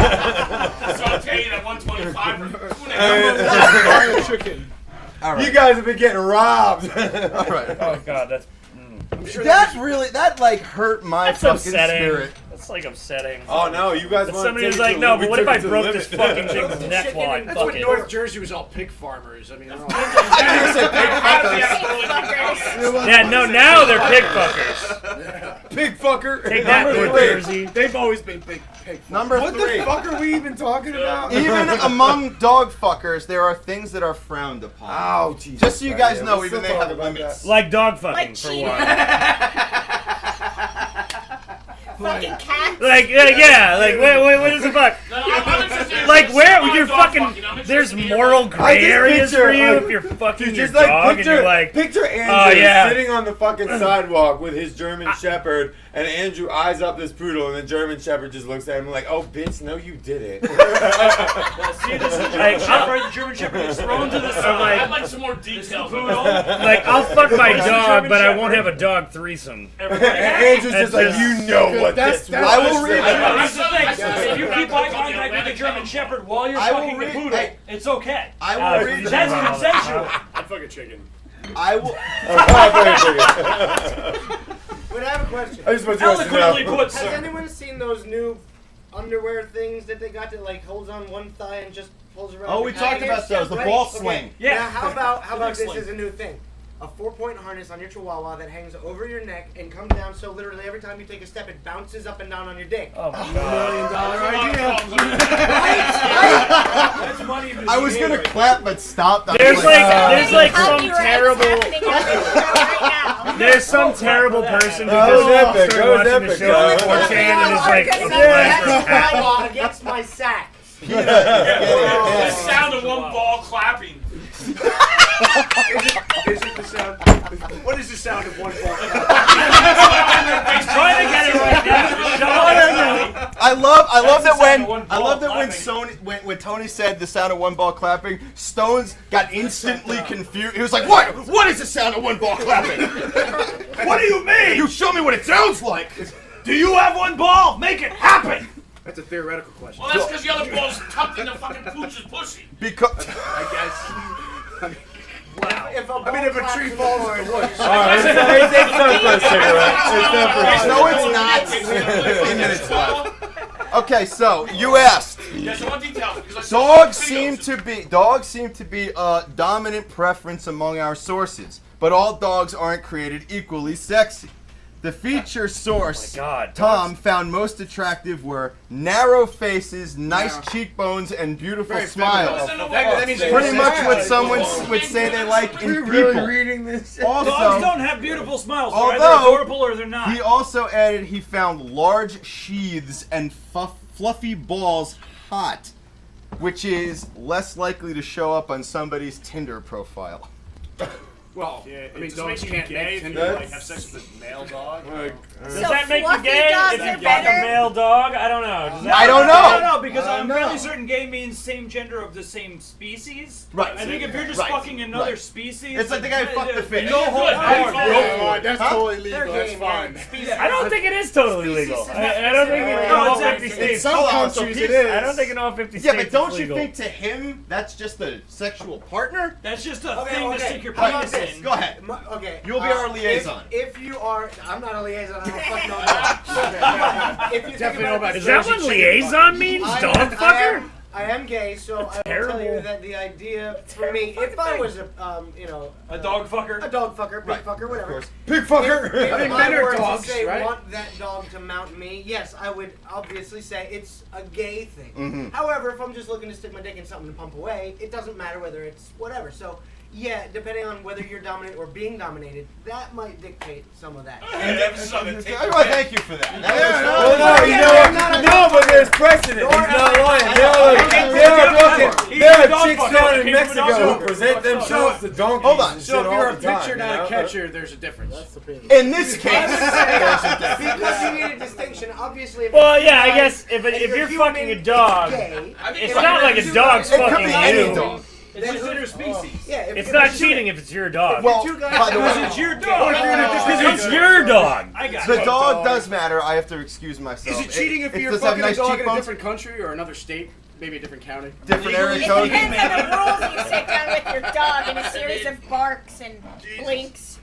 Sauteed at 125. Fire chicken. All right. You guys have been getting robbed. All right. Oh god, that's That really, that like hurt my that's fucking upsetting. spirit. That's like upsetting. Oh no, you guys But want somebody to was take like, it no, to- but what we if I took it to broke the this limit." fucking chicken's neck while I That's fuck when it? North Jersey was all pig farmers. I mean, they're all Yeah, no, now they're pig fuckers. Pig fucker. Take that, North Jersey. they've always been big pig. Number What three. the fuck are we even talking about? Even among dog fuckers, there are things that are frowned upon. Oh, Jesus. Just so you guys Christ. know, We even still they have talk about limits. Like dog fucking, Like for cheating. one. Fucking cats. Like, yeah, like, wait, what is the fuck? Like, where you're fucking, there's moral I gray just areas picture, for you like, if you're fucking your Just like dog picture, and you're like, picture Andrew oh, yeah. sitting on the fucking sidewalk with his German Shepherd, and Andrew eyes up this poodle, and the German Shepherd just looks at him like, "Oh, bitch, no, you didn't." See, this is the Like, German Shepherd. The German Shepherd gets thrown to the I'm side. I'd like some more details. Poodle. like, I'll fuck my German dog, but I won't Shepherd. have a dog threesome. And Andrew's just like, "You know what this was." I will read Here's the thing. Yeah. If you keep eye contact with the German Shepherd while you're I will fucking the read- poodle, hey. it's okay. I will Uh, read. That's consensual. I'd fuck a chicken. I will. But I have a question. I just want you guys to Eloquently know. put, Has sir. anyone seen those new underwear things that they got that like holds on one thigh and just pulls around? Oh, your we talked ankles? about those. The Right. ball Okay. sling. Yeah. Now, how about Physics this sling. is a new thing? A 4-point harness on your chihuahua that hangs over your neck and comes down so literally every time you take a step it bounces up and down on your dick. Oh my god. That's money. I was gonna clap but stopped. I was There's like some Copyright terrible, happening on this show right now. there's some terrible person who That was just epic. started watching That the was show epic. on 4chan and is like, Yeah. applying for a patent. Chihuahua against my sack. The sound of one ball clapping. Is it the sound? What is the sound of one ball? He's trying to get it right now. Shut up. I love That's that the sound when of one I ball love that when clapping. when Tony said the sound of one ball clapping, Stonz got instantly confused. He was like, "What? What is the sound of one ball clapping? What do you mean? You show me what it sounds like." Do you have one ball? Make it happen. That's a theoretical question. Well, that's because the other ball's tucked in the fucking pooch's pussy. Because I guess. If a I mean, if a tree falls in the woods. Alright, it's time for a cigarette. It's time for a no, cigarette. it's not. We have 15 minutes left. Okay, so you asked. Yes, I want details because I saw Dogs videos. seem to be a dominant preference among our sources, but all dogs aren't created equally sexy. The feature source God, Tom found most attractive were narrow faces, nice cheekbones, and beautiful Very smiles. feminine. That means Pretty much what someone would say they like in people. reading this? Dogs Also, don't have beautiful smiles. They're either although adorable or they're not. he also added he found large sheaths and fluffy balls hot, which is less likely to show up on somebody's Tinder profile. Well, Yeah, I mean, does dogs it make you can't gay make if you Tinder. like have sex with a male dog? Does So that make you fluffy gay dogs if are you fuck a better? male dog? I don't know. Does that I don't No, know. no, because I I'm don't fairly know. certain gay means same gender of the same species. Right. I think if you're just Right. fucking another Right. species, It's like the guy who fucked the fish. No whole Good. hard. Oh, that's Huh? totally They're legal. That's gay, fine. man. I don't think it is totally legal. Species is I not don't think specific. in No, all exactly. 50 In states. some Hold on, so countries he's- it is. I don't think in all 50 states. Yeah, but don't it's you legal. think to him that's just a sexual partner? That's just a Okay, thing to okay. stick your How about penis this? in. Go ahead. Okay. You'll be our liaison. If you are, I'm not a liaison. I don't fuck no dog. If you think Definitely know about about it Is this that way, what liaison means? Dog fucker? I am gay, so I will tell terrible. you that the idea for me, if I was a, A dog fucker. a dog fucker, pig Right, fucker, whatever. Pig If I mean, men I are were dogs, to say right? want that dog to mount me, yes, I would obviously say it's a gay thing. Mhm. However, if I'm just looking to stick my dick in something to pump away, it doesn't matter whether it's whatever. So, yeah, depending on whether you're dominant or being dominated, that might dictate some of that. And episode of Take I Your want to Pick. thank you for that. Well, no, you know what? No, but there's precedent. He's not lying. There are chicks down in Mexico who present themselves to donkeys Hold on. and So shit if you're all a the time, pitcher, you not know? a catcher, there's a difference. That's the penis. In this case, there's a difference. Because you need a distinction. Obviously, if Well, it's yeah, I guy guess and if you're human, fucking a it's dog, gay, I think it's if not I- like a dog's It could fucking be any you. dog. It's just interspecies. yeah, if It's if not it's cheating if it's your dog. Well, two guys- by the Because way, it's your Or if dog. you're in a Because it's your dog. I got the it. dog does matter. I have to excuse myself. Is it cheating if you're does have fucking nice a dog in a cheekbones, different country or another state? Maybe a different county? different area It code? depends on the rules you set down with your dog in a series of barks and blinks.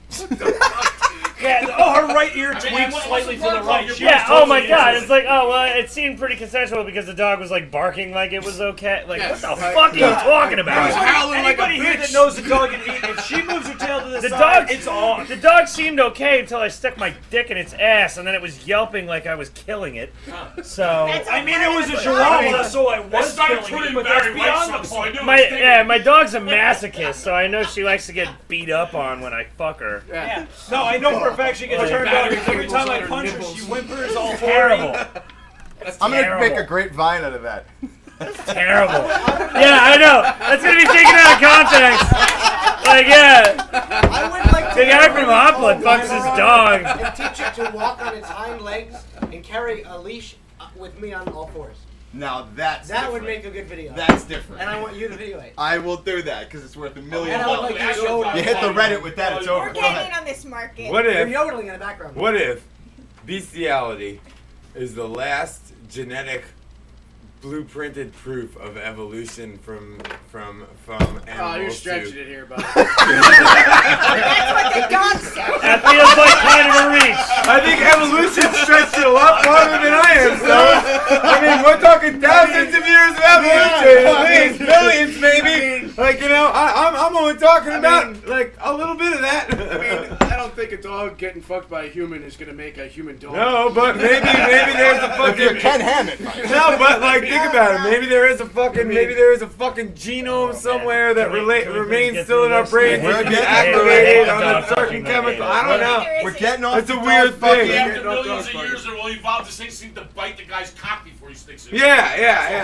Yeah, oh, her right ear I mean, tweaks what's slightly the to the protocol? right. Your She Yeah, was oh my totally god, innocent. it's like, oh, well, it seemed pretty consensual because the dog was like barking like it was okay. Like, Yes. what the fuck are you talking about? howling like a Anybody here bitch. that knows a dog can eat, if she moves her tail to the The side, dog, it's on. the dog seemed okay until I stuck my dick in its ass, and then it was yelping like I was killing it. So, That's I mean, it was a part of the Chihuahua, dog. so I That was started killing turning it, but that's very white beyond some the point. point. my dog's a masochist, so I know she likes to get beat up on when I fuck her. Yeah. No, I know for a fact she gets turned on because every time I punch her, she whimpers all Terrible. horrible. I'm gonna terrible. make a great vine out of that. Terrible. Yeah, I know. That's gonna be taken out of context. Like, yeah. I would like to The guy have from a really Hoplet tall fucks his Weimaraner dog. and teach it to walk on its hind legs and carry a leash with me on all fours. Now that's That would different. make a good video. That's different. And I want you to video it. I will do that because it's worth $1 million. And I would like you to show You hit the Reddit with that, it's over. We're Go getting ahead. in on this market. What You're if? yodeling in the background. What if bestiality is the last genetic blueprinted proof of evolution from animals Oh, you're to stretching it here, bud. That's what the dog said. That feels like kind of a reach. I think evolution stretched it a lot farther than I am, so I mean, we're talking thousands of years of evolution, at least millions, maybe. Like, you know, I'm only talking about like a little bit of that. I mean, I don't think a dog getting fucked by a human is gonna make a human dog. No, but maybe there's a If you're fucking Ken Hammett. no, but like think about it. Maybe there is a fucking genome somewhere that remains still in our brains We're that can be getting- activated on Dog a certain fucking chemical. man. I don't know. We're getting off It's a the weird dog fucking- thing. After no millions dogs of fucking. years, it will evolve. This thing seems to bite the guy's cock before he sticks it. Yeah.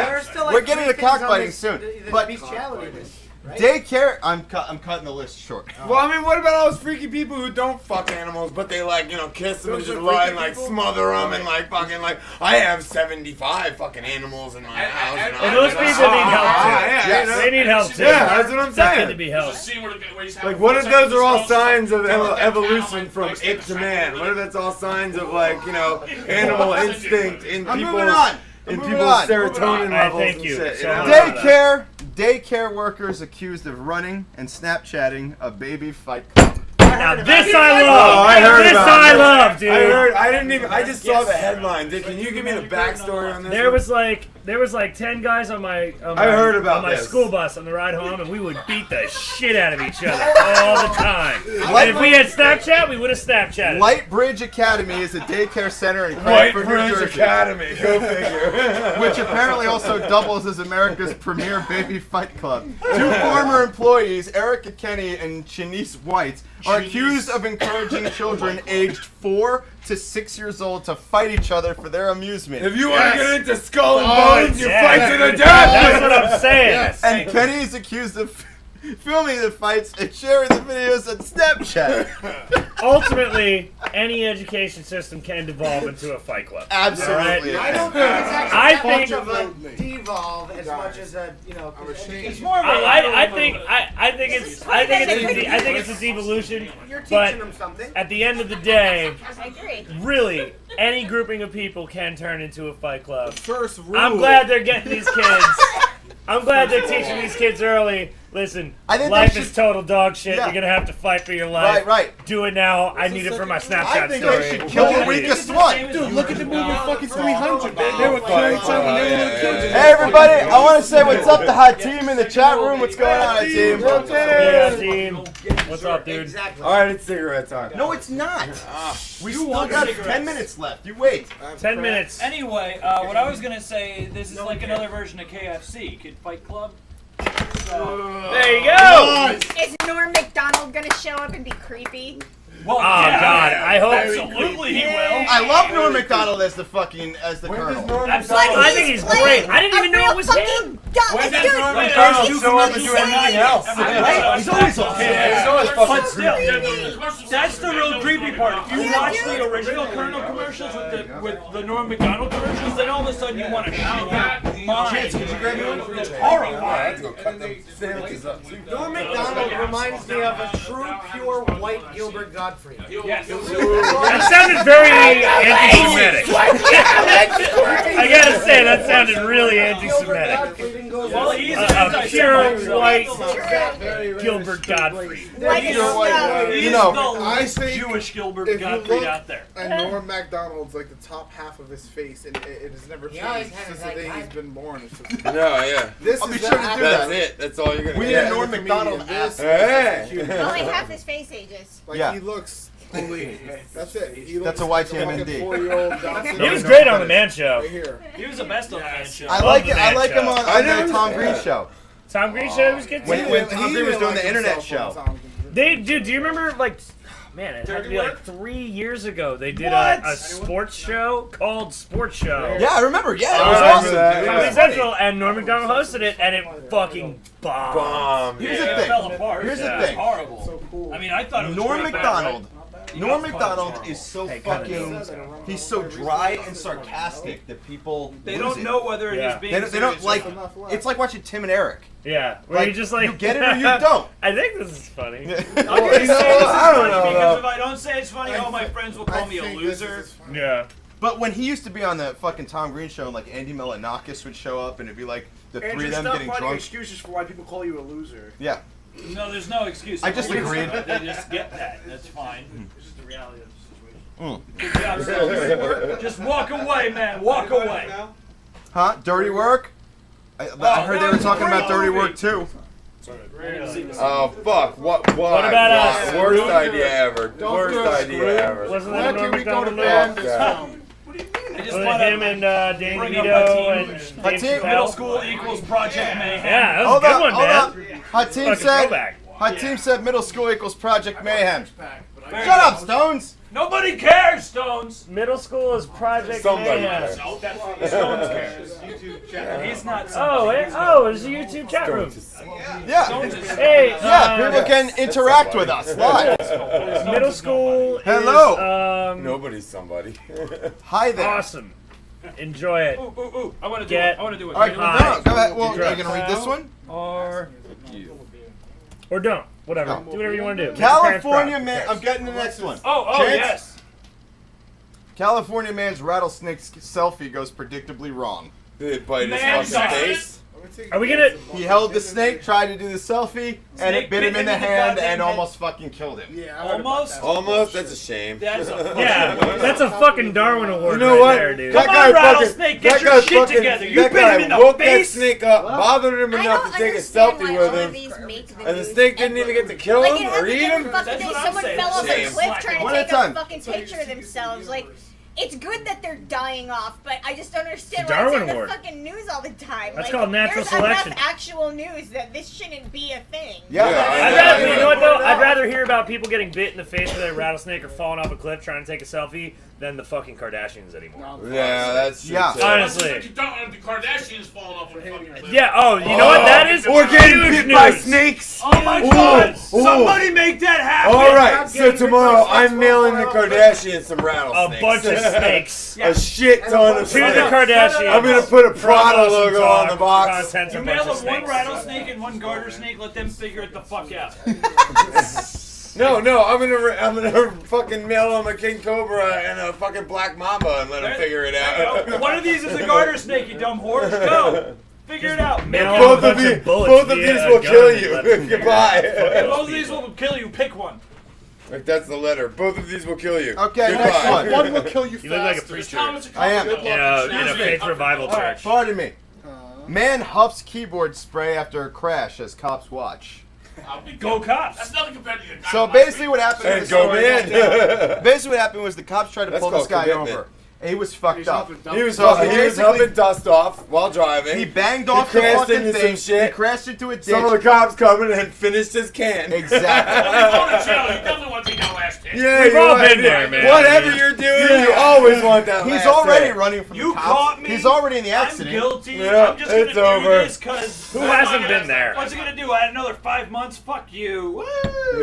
There are still like We're getting three to things on cockfighting this- soon, the but- bestiality of this, right? Daycare. I'm cutting the list short. Well, I mean, what about all those freaky people who don't fuck animals, but they like, you know, kiss them and Those just are lie freaky and like people? smother them and like fucking like, I have 75 fucking animals in my house. and- Well, those people need help too. Yeah, Yes. you know? They need help too. Yeah, that's what I'm That's good saying. to be There's a helped. scene where he's having Like, what if sex those with are all his girlfriend, signs of telling that evolution cow, from like, ape to stay man? beside What if him. that's all signs of like, you know, animal instinct in I'm moving people's on. in Moving people's on. serotonin Alright, levels thank and you. shit? So You know? much. Daycare workers accused of running and Snapchatting a baby fight club. Now this I love. Oh, I heard this about I this. love, dude. I didn't even. I just saw the headline. Can you give me the backstory on this? There was like 10 guys on my heard about on my this. school bus on the ride home, and we would beat the shit out of each other all the time. And if we had Snapchat, we would have Snapchatted. Lightbridge Academy is a daycare center in White Frankfort, New Bridge Jersey, Academy. Go figure. which apparently also doubles as America's premier baby fight club. Two former employees, Eric Kenny and Shanice White, are accused of encouraging children aged 4 to 6 years old to fight each other for their amusement. If you want to get into skull and bones, you yeah. fight to the death. That's what I'm saying. And Kenny is accused of filming the fights and sharing the videos on Snapchat. Ultimately, any education system can devolve into a fight club. Absolutely. I don't think it's actually I that think- much of a devolve as much as a, It's more of a I think it's a devolution. you're But teaching them something. at the end of the day, I agree. really, any grouping of people can turn into a fight club. First rule. I'm glad they're getting these kids. I'm glad they're teaching these kids early. Listen, I think life they is should- total dog shit. Yeah. You're gonna have to fight for your life. Right. Do it now. I need it for my I Snapchat think story. they should kill the weakest one. Dude, look at the movie fucking 300, man. They were killing someone. They were little kids. Hey everybody, I want to say what's up to Hot Team in the chat room. What's going on, Hot Team? Yeah, team. What's up, dude? Exactly. All right, it's cigarette time. No, it's not. We still want got cigarettes. 10 minutes left. You wait. 10 minutes. Anyway, what I was gonna say, this is like another version of KFC, Kid Fight Club. There you go. Is Norm Macdonald gonna show up and be creepy? Well, Oh God, I hope. absolutely he will. I love Norm Macdonald as the colonel. I think he's great. I didn't even know it was him. When did Norm Macdonald show up and do anything else? He's always awesome. But still, that's the real creepy part. If you watch the original Colonel commercials with the Norm Macdonald commercials, then all of a sudden you want to shout that. Chance, could you grab me one? It's horrifying. Norm Macdonald reminds me of a true, pure white Gilbert Gottfried. Yes. That sounded very anti-Semitic. I gotta say, that sounded really anti-Semitic. Well, he's A pure white Gilbert Gottfried. White as snow. He's You know, the I least think Jewish Gilbert if you Gottfried look out there. And Norm Macdonald's like the top half of his face, and it has never Yeah, changed he's kinda since the like day that. he's been born. It's just, No, yeah. this I'll is be the sure to do actor- that. That's it. That's all you're gonna We get. need a Norm the comedian. Macdonald This app. Hey. is Only half his face ages. Like Yeah. he looks. That's it. He That's looks a like YTMND. 4-year-old Dawson. He was great on the Man Show. Right here. He was the best on that show. I like it. the I Man like him Show. on the Tom Green show. Tom Green Show was good too. When Tom Green was doing the internet show. Dude, do you remember like? Man, it had to be like 3 years ago. They did a sports show called Sports Show. Yeah, I remember. Yeah, it I was remember awesome. that. Comedy Central, and Norm Macdonald hosted it, and it fucking bombed. Bomb. Here's Yeah, the it fell thing. apart. Here's the Yeah, it was thing. horrible. So cool. I mean, I thought it was Norm pretty bad, Macdonald. right? Norm Macdonald is so kinda fucking. He's so dry and sarcastic that people. They lose don't it. know whether Yeah. he's being They don't serious like. or not. It's like watching Tim and Eric. Yeah, where Like, you just like you get it or you don't. I think this is funny. I'm gonna Well, say this is I don't funny know, because though. if I don't say it's funny, all my friends will call me a think this loser. is funny. Yeah. But when he used to be on the fucking Tom Green show, and like Andy Milonakis would show up, and it'd be like the three Andrew, of them stop getting finding drunk. excuses for why people call you a loser. Yeah. No, there's no excuse. I just agreed. They just get that. That's fine. It's just the reality of the situation. Good job, Stonz. Just walk away, man. Walk away. Huh? Dirty work? I heard they were talking about dirty work too. Oh fuck! What? What about us? Worst idea ever. Worst idea ever. Wasn't that a Norm Can we go to Macdonald bed? movie? Yeah. I just Wasn't want it him to and Danny bring up DeVito and Hakeem. Dave Hakeem, middle Chappelle? school equals Project Mayhem. Yeah, that was Hold a good up, one, hold man. up. Hot team Fucking said. throwback. Hot team said middle school equals Project Mayhem. Shut up, Stones. Nobody cares, Stones. Middle school is Project Somebody Mayhem. cares. Stones cares. He's not. Oh, there's a YouTube chat room. Yeah. Hey, Yeah, people can interact with us live. middle school Hello. is Nobody's somebody. Hi there. awesome. Enjoy it. Ooh! I want to do Get- it. I want to do it. All right, Hi. no, go ahead. Well, are you gonna read this one? Or don't. Whatever. No. Do whatever you want to do. Make your parents California proud. man. I'm getting the next one. Oh, Chance? yes. California man's rattlesnake selfie goes predictably wrong. Did it bite his Man fucking size. face? Are we gonna? He held the snake, tried to do the selfie, and Snake it bit him in the the hand goddamn and head. almost fucking killed him. Yeah, I heard about Almost? that. Almost. That's a shame. That's a Yeah, that's a fucking Darwin Award You know right what? there, dude. Come on, Rattlesnake, get your shit together. You that bit guy him in the woke face. that snake up, bothered him I enough don't to take a understand selfie why with all of him, these make the and the news snake didn't ever. even get to kill Like, him it or happened eat every him. fucking That's day. what I'm Someone saying. fell off a Shame. cliff trying to One at take a time. a fucking picture of themselves. Like, it's good that they're dying off, but I just don't understand The why it's Darwin in the Award. fucking news all the time. That's like, called natural there's selection. enough actual news that this shouldn't be a thing. Yeah. I'd rather, you know what though? I'd rather hear about people getting bit in the face with a rattlesnake or falling off a cliff trying to take a selfie than the fucking Kardashians anymore. Yeah, that's true. Yeah. too. Honestly. The Kardashians falling off a fucking cliff. Yeah. Oh, you know what? That is Or getting huge bit by news. snakes. Oh my Ooh, God! ooh. Somebody make that happen! All right, so tomorrow I'm mailing the Kardashians some A rattlesnakes. bunch of snakes. A shit ton of To the snakes. Kardashians. I'm gonna put a Prada From Awesome logo on the Talk, box. content's a You bunch mail of them one snakes. rattlesnake and one garter snake. Let them figure it the fuck out. No, I'm gonna fucking mail them a king cobra and a fucking black mamba and let them figure it out. One of these is a garter snake, you dumb horse. Go! Figure it out. Make Mail it. them a Both bunch of you, of bullets both of via these a will gun kill and you. let them figure it out. Goodbye. Both of these will kill you. Pick one. Like that's the letter. Both of these will kill you. Okay, Goodbye. next one. One will kill you You look like a faster. preacher. I am. In a faith revival church. Pardon me. Man huffs keyboard spray after a crash as cops watch. Go cops. That's nothing compared to the So basically what happened And was go man. basically what happened was the cops tried to That's pull this called guy commitment. over. And he was fucked up. He was So he was basically- helping dust off while driving. He banged off the crashed fucking into thing. some shit. He crashed into a ditch. Some of the cops coming and finished his can. Exactly. You're going to jail. You definitely want to take that last hit. Yeah, We've you all want- been there, man. Whatever you're doing, you always want that. He's last already hit. running from You the cops. caught me. He's already in the I'm accident. guilty. Yeah, I'm just gonna it's do over. this because Who hasn't been there? What's it gonna do? Add another 5 months? Fuck you. Woo!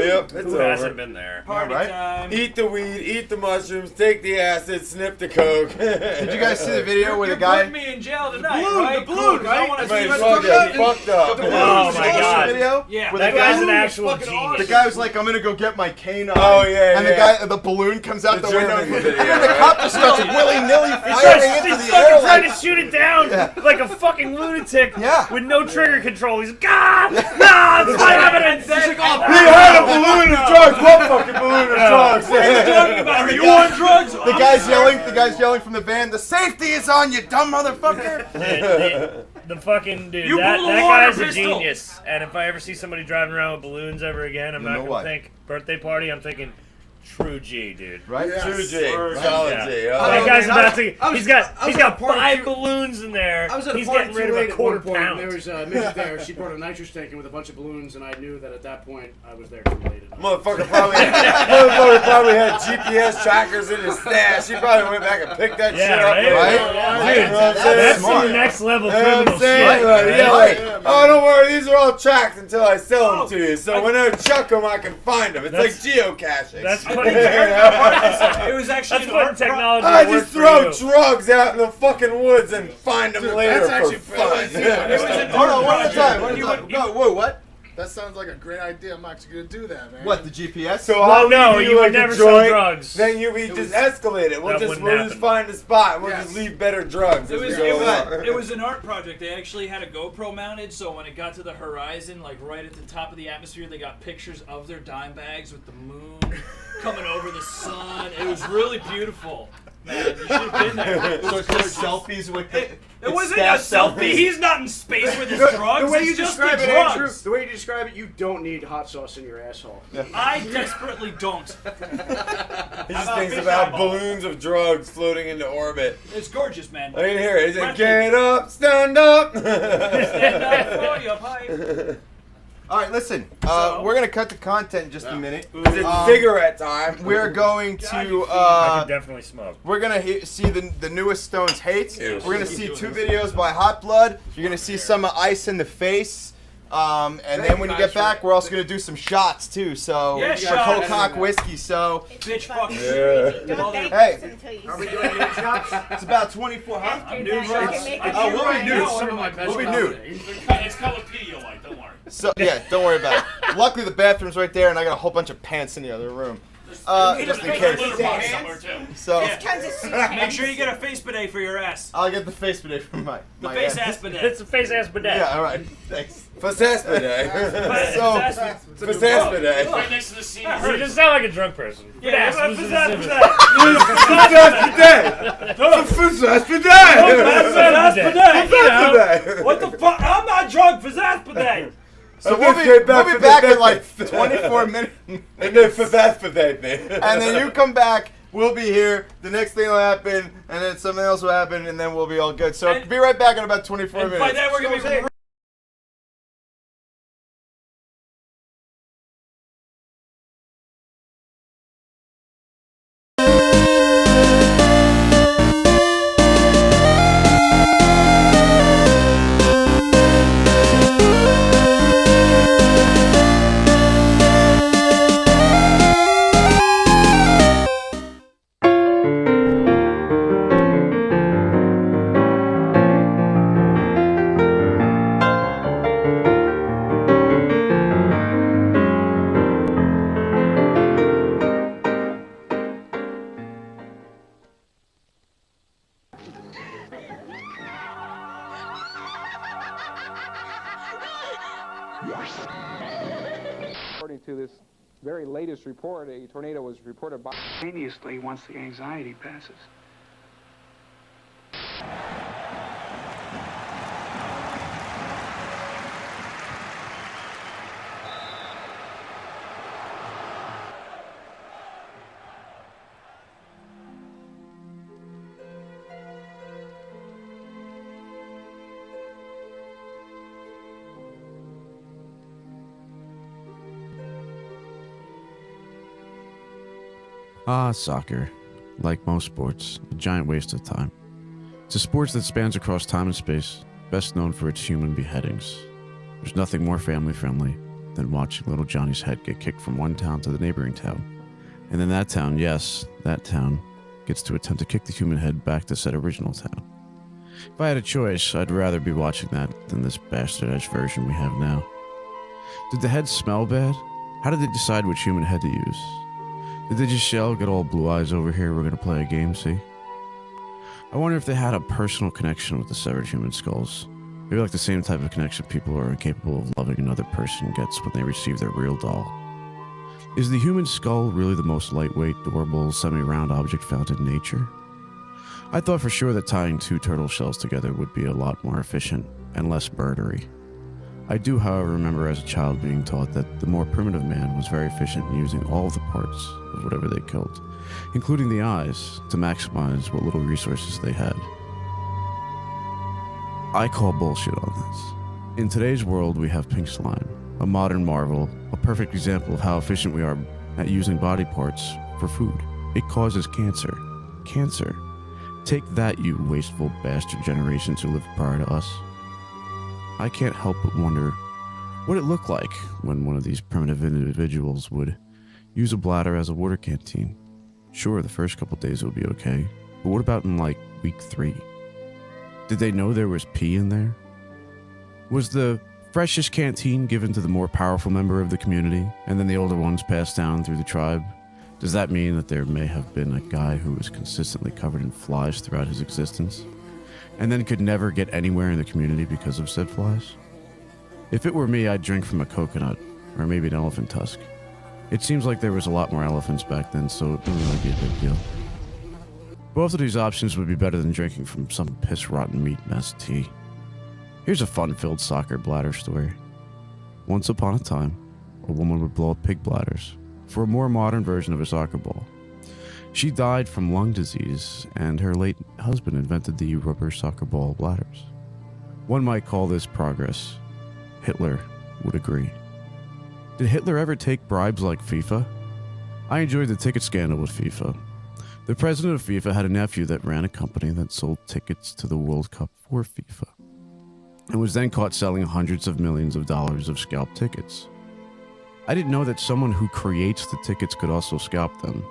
Yep, it's Who over. hasn't been there? Party Alright. time. Eat the weed, eat the mushrooms, take the acid, sniff the coke. Did you guys see the video where You're the guy? putting me in jail tonight, balloon, right? the balloon, Cool, 'cause I right? wanna That's see what what's you fucking going on. fucked up. Oh my god. Video? Yeah, Where That the guy's guy, an actual fucking genius. the guy was like, "I'm gonna go get my canine." Oh, yeah, And yeah. the balloon comes out The the window, German and video, then the right? cop just starts willy nilly He's firing into the air. fucking trying Like, to shoot it down Yeah. like a fucking lunatic Yeah. with no trigger control. He's like, God! No, it's my evidence! He had a balloon of drugs. What fucking balloon of drugs? Talking about, are you on drugs? the guy's yelling from the van. The safety is on, you dumb motherfucker. The fucking dude, You that pulled a guy's water a pistol. genius. And if I ever see somebody driving around with balloons ever again, I'm You not know gonna what? think birthday party. I'm thinking true G, dude. Right? True G. Solid Yeah. G. That guy's about to. He's got I was at a party 5 too- balloons in there. I was at a He's party getting too rid of late a at one quarter point, and pound. there was a midget there. She brought a nitrous tank in with a bunch of balloons, and I knew that at that point I was there too late. Motherfucker probably had GPS trackers in his stash. He probably went back and picked that Yeah, shit up. right? Right? You know what I'm saying? That's smart. some next level You know what criminal I'm saying? shit. Like, right? yeah, like, Right. oh, don't worry, these are all tracked until I sell them to you. So when I chuck them, I can find them. It's like geocaching. That's I putting, think it was actually that's an art putting technology I to work just for throw you. drugs out in the fucking woods and find them later that's for actually fun. It was an Hold on, art one at a time. project. One at a You time. would- Go, whoa, what? That sounds like a great idea. I'm actually gonna do that, man. What, the GPS? So Well, how no, we do you would like never a sell joint, drugs. Then we just escalate it. We'll That just wouldn't happen. find a spot. And we'll Yes. just leave better drugs. It as we was, go it, along. was, it was an art project. They actually had a GoPro mounted, so when it got to the horizon, like right at the top of the atmosphere, they got pictures of their dime bags with the moon coming over the sun. It was really beautiful. Man, you should have been there. So it's just selfies with the. It wasn't a selfie. He's not in space with his drugs. The way you It's just describe the it, Andrew, drugs. the way you describe it, you don't need hot sauce in your asshole. I desperately don't. He just about thinks fish about eyeball? balloons of drugs floating into orbit. It's gorgeous, man. I can hear it. He said, Breathtaking. "Get up, stand up." Stand up for your pipe. All right, listen. So? We're gonna cut the content in just a minute. It's cigarette time. We're going God, to. you I could definitely smoke. We're gonna see the newest Stonz Hates. Ew. We're gonna see 2 videos by Hot Blood. You're gonna see some of Ice in the Face. And then when you get back, we're also gonna do some shots too. So Yeah, for shots. Cold Cock Whiskey. So Bitch, fuck. Yeah. Don't thank Hey. us until you Are we see doing it. nude shots? it's about 24. Huh? After I'm that, nude you shots. can make I- a Oh, new we'll be one. nude. Some of my best We'll be comedy. nude. It's color Pedialyte, don't worry. So yeah, don't worry about it. Luckily the bathroom's right there, and I got a whole bunch of pants in the other room. just in There's a case. litter box somewhere too. So Tons of sushi. Make sure you get a face bidet for your ass. I'll get the face bidet from my Face ass. ass bidet. It's a face ass bidet. Yeah, all right. Thanks. Fasaspiday. So Fasaspiday. Right next to the scene. You just sound like a drunk person. Yeah, Fasaspidet. What the fuck? I'm not drunk. Fasaspiday. So we'll be back in like 24 minutes. And then Fasaspiday me. And then you come back, we'll be here, the next thing will happen, and then something else will happen, and then we'll be all good. So be right back in about 24 minutes. By then we're gonna be. According to this very latest report, a tornado was reported spontaneously once the anxiety passes. Soccer. Like most sports, a giant waste of time. It's a sport that spans across time and space, best known for its human beheadings. There's nothing more family-friendly than watching little Johnny's head get kicked from one town to the neighboring town. And then that town, yes, that town, gets to attempt to kick the human head back to said original town. If I had a choice, I'd rather be watching that than this bastardized version we have now. Did the head smell bad? How did they decide which human head to use? Did they just yell, "Get all blue eyes over here, we're gonna play a game, see?" I wonder if they had a personal connection with the severed human skulls. Maybe like the same type of connection people who are incapable of loving another person gets when they receive their real doll. Is the human skull really the most lightweight, durable, semi-round object found in nature? I thought for sure that tying two turtle shells together would be a lot more efficient and less birdery. I do, however, remember as a child being taught that the more primitive man was very efficient in using all of the parts of whatever they killed, including the eyes, to maximize what little resources they had. I call bullshit on this. In today's world, we have pink slime, a modern marvel, a perfect example of how efficient we are at using body parts for food. It causes cancer. Cancer. Take that, you wasteful bastard generations who lived prior to us. I can't help but wonder what it looked like when one of these primitive individuals would use a bladder as a water canteen. Sure, the first couple days it would be okay, but what about in like week 3? Did they know there was pee in there? Was the freshest canteen given to the more powerful member of the community, and then the older ones passed down through the tribe? Does that mean that there may have been a guy who was consistently covered in flies throughout his existence, and then could never get anywhere in the community because of said flies? If it were me, I'd drink from a coconut, or maybe an elephant tusk. It seems like there was a lot more elephants back then, so it wouldn't really be a big deal. Both of these options would be better than drinking from some piss-rotten meat mess tea. Here's a fun-filled soccer bladder story. Once upon a time, a woman would blow up pig bladders for a more modern version of a soccer ball. She died from lung disease, and her late husband invented the rubber soccer ball bladders. One might call this progress. Hitler would agree. Did Hitler ever take bribes like FIFA? I enjoyed the ticket scandal with FIFA. The president of FIFA had a nephew that ran a company that sold tickets to the World Cup for FIFA, and was then caught selling hundreds of millions of dollars of scalped tickets. I didn't know that someone who creates the tickets could also scalp them.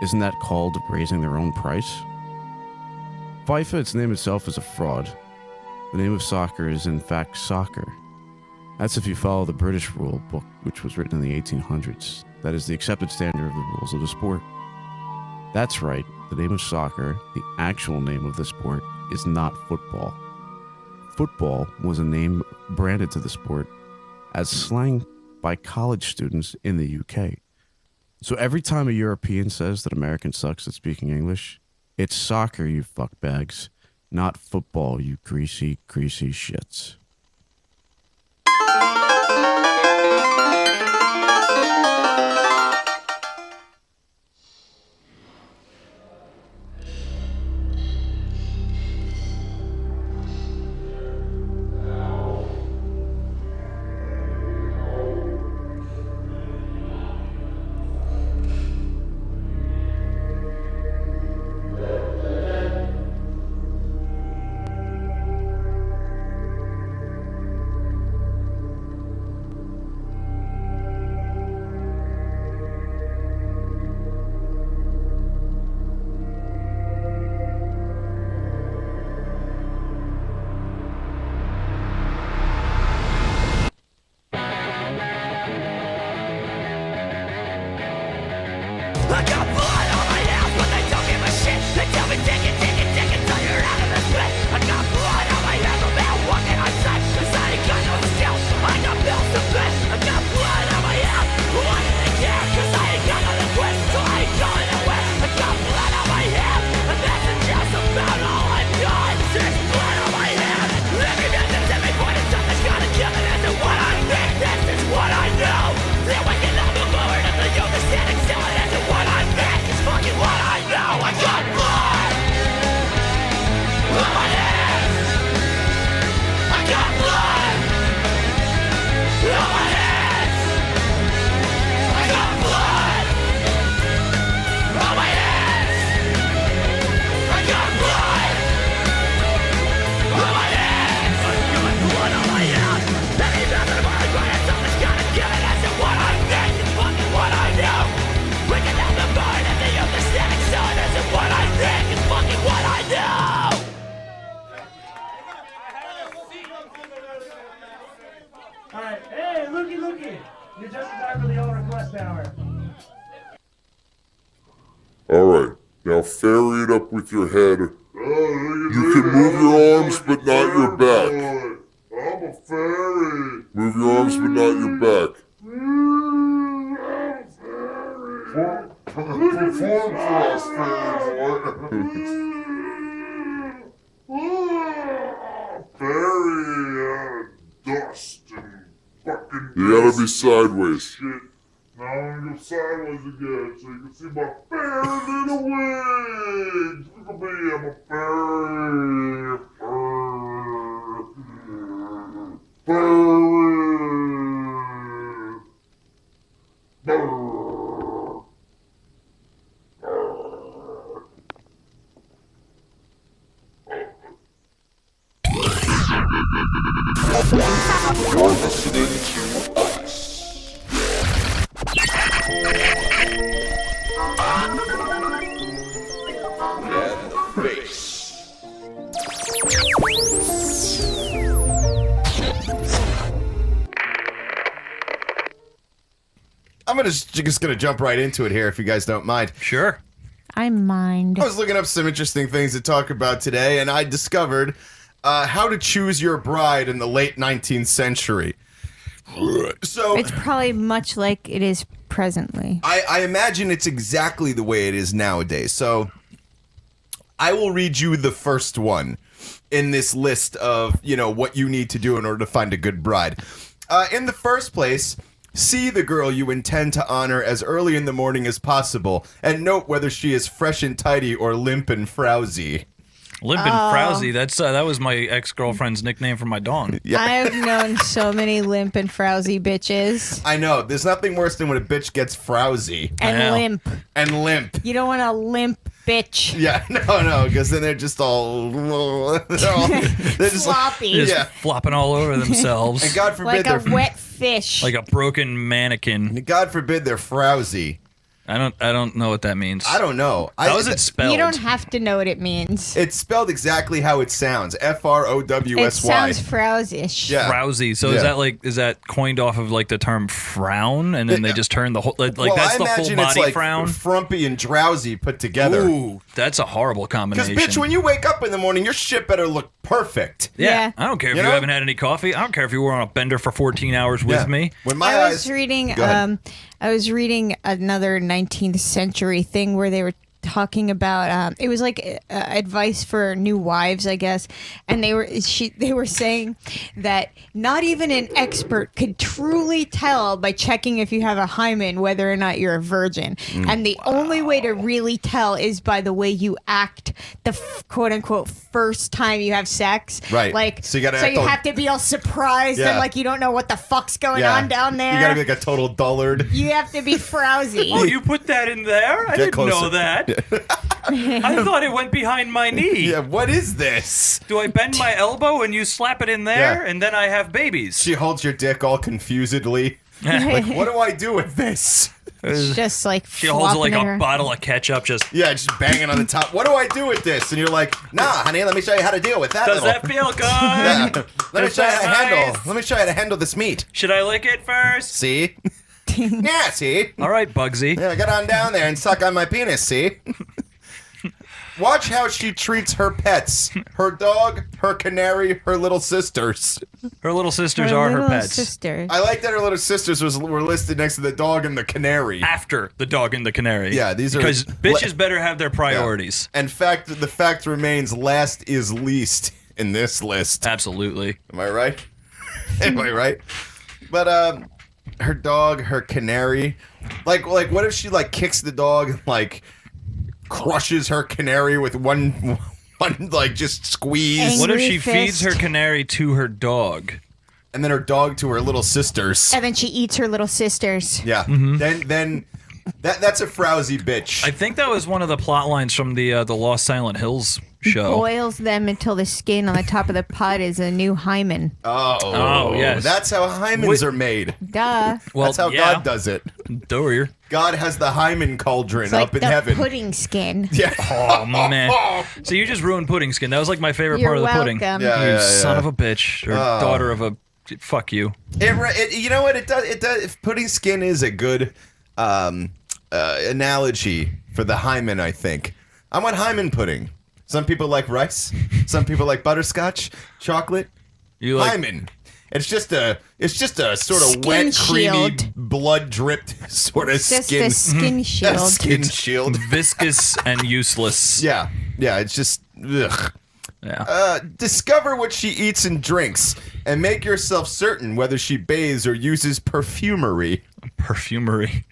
Isn't that called raising their own price? FIFA, its name itself, is a fraud. The name of soccer is in fact soccer. That's if you follow the British rule book, which was written in the 1800s. that is the accepted standard of the rules of the sport. That's right, the name of soccer, the actual name of the sport, is not football. Football was a name branded to the sport as slang by college students in the UK. So every time a European says that American sucks at speaking English, it's soccer, you fuckbags, not football, you greasy, greasy shits. Alright, hey, looky! You're just in time for the all request hour. Alright, now ferry it up with your head. You can move your arms but not your back. I'm a fairy. Move your arms but not your back. Perform for us, fairy boy. Fairy dust and fucking. You gotta be sideways. Shit. Now I'm gonna go sideways again so you can see my fairy little wings. Look at me, I'm a fairy. You're listening to us. And the face. I'm just gonna jump right into it here if you guys don't mind. Sure. I mind. I was looking up some interesting things to talk about today, and I discovered how to choose your bride in the late 19th century. So It's probably much like it is presently. I imagine it's exactly the way it is nowadays. So I will read you the first one in this list of, what you need to do in order to find a good bride. In the first place, see the girl you intend to honor as early in the morning as possible, and note whether she is fresh and tidy or limp and frowsy. Limp and frowsy. That was my ex-girlfriend's nickname for my dog. Yeah. I've known so many limp and frowsy bitches. I know. There's nothing worse than when a bitch gets frowsy. And limp. And limp. You don't want a limp bitch. Yeah, no, because then they're just all... they're just floppy. Just flopping all over themselves. And God forbid like a wet fish. Like a broken mannequin. God forbid they're frowsy. I don't know what that means. I don't know. How is it spelled? You don't have to know what it means. It's spelled exactly how it sounds. Frowsy. It sounds frowsish. Yeah. Frowsy. So is that coined off of like the term frown, and then they just turn the whole that's well, the I full imagine body it's like frown. frumpy and drowsy put together. Ooh, that's a horrible Because combination. bitch, when you wake up in the morning, your shit better look perfect. Yeah. I don't care if you haven't had any coffee. I don't care if you were on a bender for 14 hours with me. When I was reading another 19th century thing where they were talking about it was like advice for new wives, I guess, and they were saying that not even an expert could truly tell by checking if you have a hymen whether or not you're a virgin, and the only way to really tell is by the way you act the quote unquote first time you have sex, right? Like so you have to be all surprised and like you don't know what the fuck's going on down there. You gotta be like a total dullard. You have to be frowsy. Oh, you put that in there? I didn't know that. I thought it went behind my knee. Yeah, what is this? Do I bend my elbow and you slap it in there, and then I have babies? She holds your dick all confusedly. Like, what do I do with this? It's just like she holds it like flopping a bottle of ketchup, just just banging on the top. What do I do with this? And you're like, nah, honey, let me show you how to deal with that. Does that feel good? Yeah. Let me show you how to handle. Nice? Let me show you how to handle this meat. Should I lick it first? See? Yeah, see? All right, Bugsy. Yeah, get on down there and suck on my penis, see? Watch how she treats her pets. Her dog, her canary, her little sisters. Her little sisters are her pets. Sisters. I like that her little sisters were listed next to the dog and the canary. After the dog and the canary. Yeah, these are... Because bitches better have their priorities. Yeah. And the fact remains last is least in this list. Absolutely. Am I right? Am I right? But, her dog, her canary... Like, what if she, like, kicks the dog and, like... crushes her canary with one like just squeeze. What if she feeds her canary to her dog, and then her dog to her little sisters, and then she eats her little sisters? Yeah. Then that's a frowsy bitch. I think that was one of the plot lines from the Lost Silent Hills show. Boils them until the skin on the top of the pot is a new hymen. Oh, yes. That's how hymens are made. Duh. Well, that's how God does it. God has the hymen cauldron It's like up in the heaven. pudding skin. Yeah. Oh man. So you just ruined pudding skin. That was like my favorite part of the pudding. welcome. You son of a bitch or daughter of a fuck you. You know what? It does. Pudding skin is a good analogy for the hymen. I think I want hymen pudding. Some people like rice. Some people like butterscotch, chocolate. You like hymen. It's just a sort of Skin wet, shield. creamy, blood dripped sort of Just skin. a skin A shield. skin shield. viscous and useless. Yeah. It's just ugh. Yeah. Discover what she eats and drinks, and make yourself certain whether she bathes or uses perfumery. Perfumery.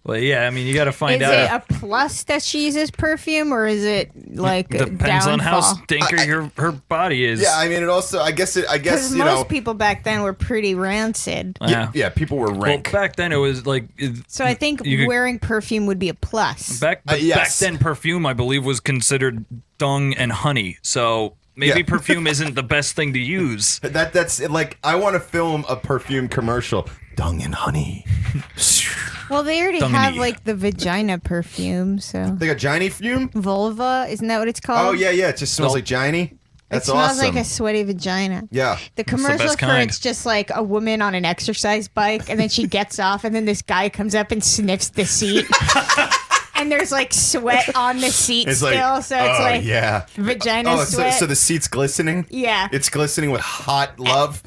Well, yeah, I mean, you got to find Is out. it a plus that she uses perfume, or is it like a Depends on how downfall? stinker her body is. Yeah, I mean, it also, I guess, Because you most know. people back then were pretty rancid. Yeah, people were rank. Well, back then it was like. So I think you could- wearing perfume would be a plus. Back then, perfume I believe was considered dung and honey. So maybe perfume isn't the best thing to use. That's like I want to film a perfume commercial. Dung and honey. Well, they already Dung have and like the vagina perfume, so. They got Giny fume? Vulva, isn't that what it's called? Oh yeah, it just smells like Giny. That's it smells awesome. like a sweaty vagina. Yeah. The commercial for it's just like a woman on an exercise bike, and then she gets off, and then this guy comes up and sniffs the seat. And there's like sweat on the seat It's still, like, so it's like vagina sweat. So the seat's glistening? Yeah. It's glistening with hot love.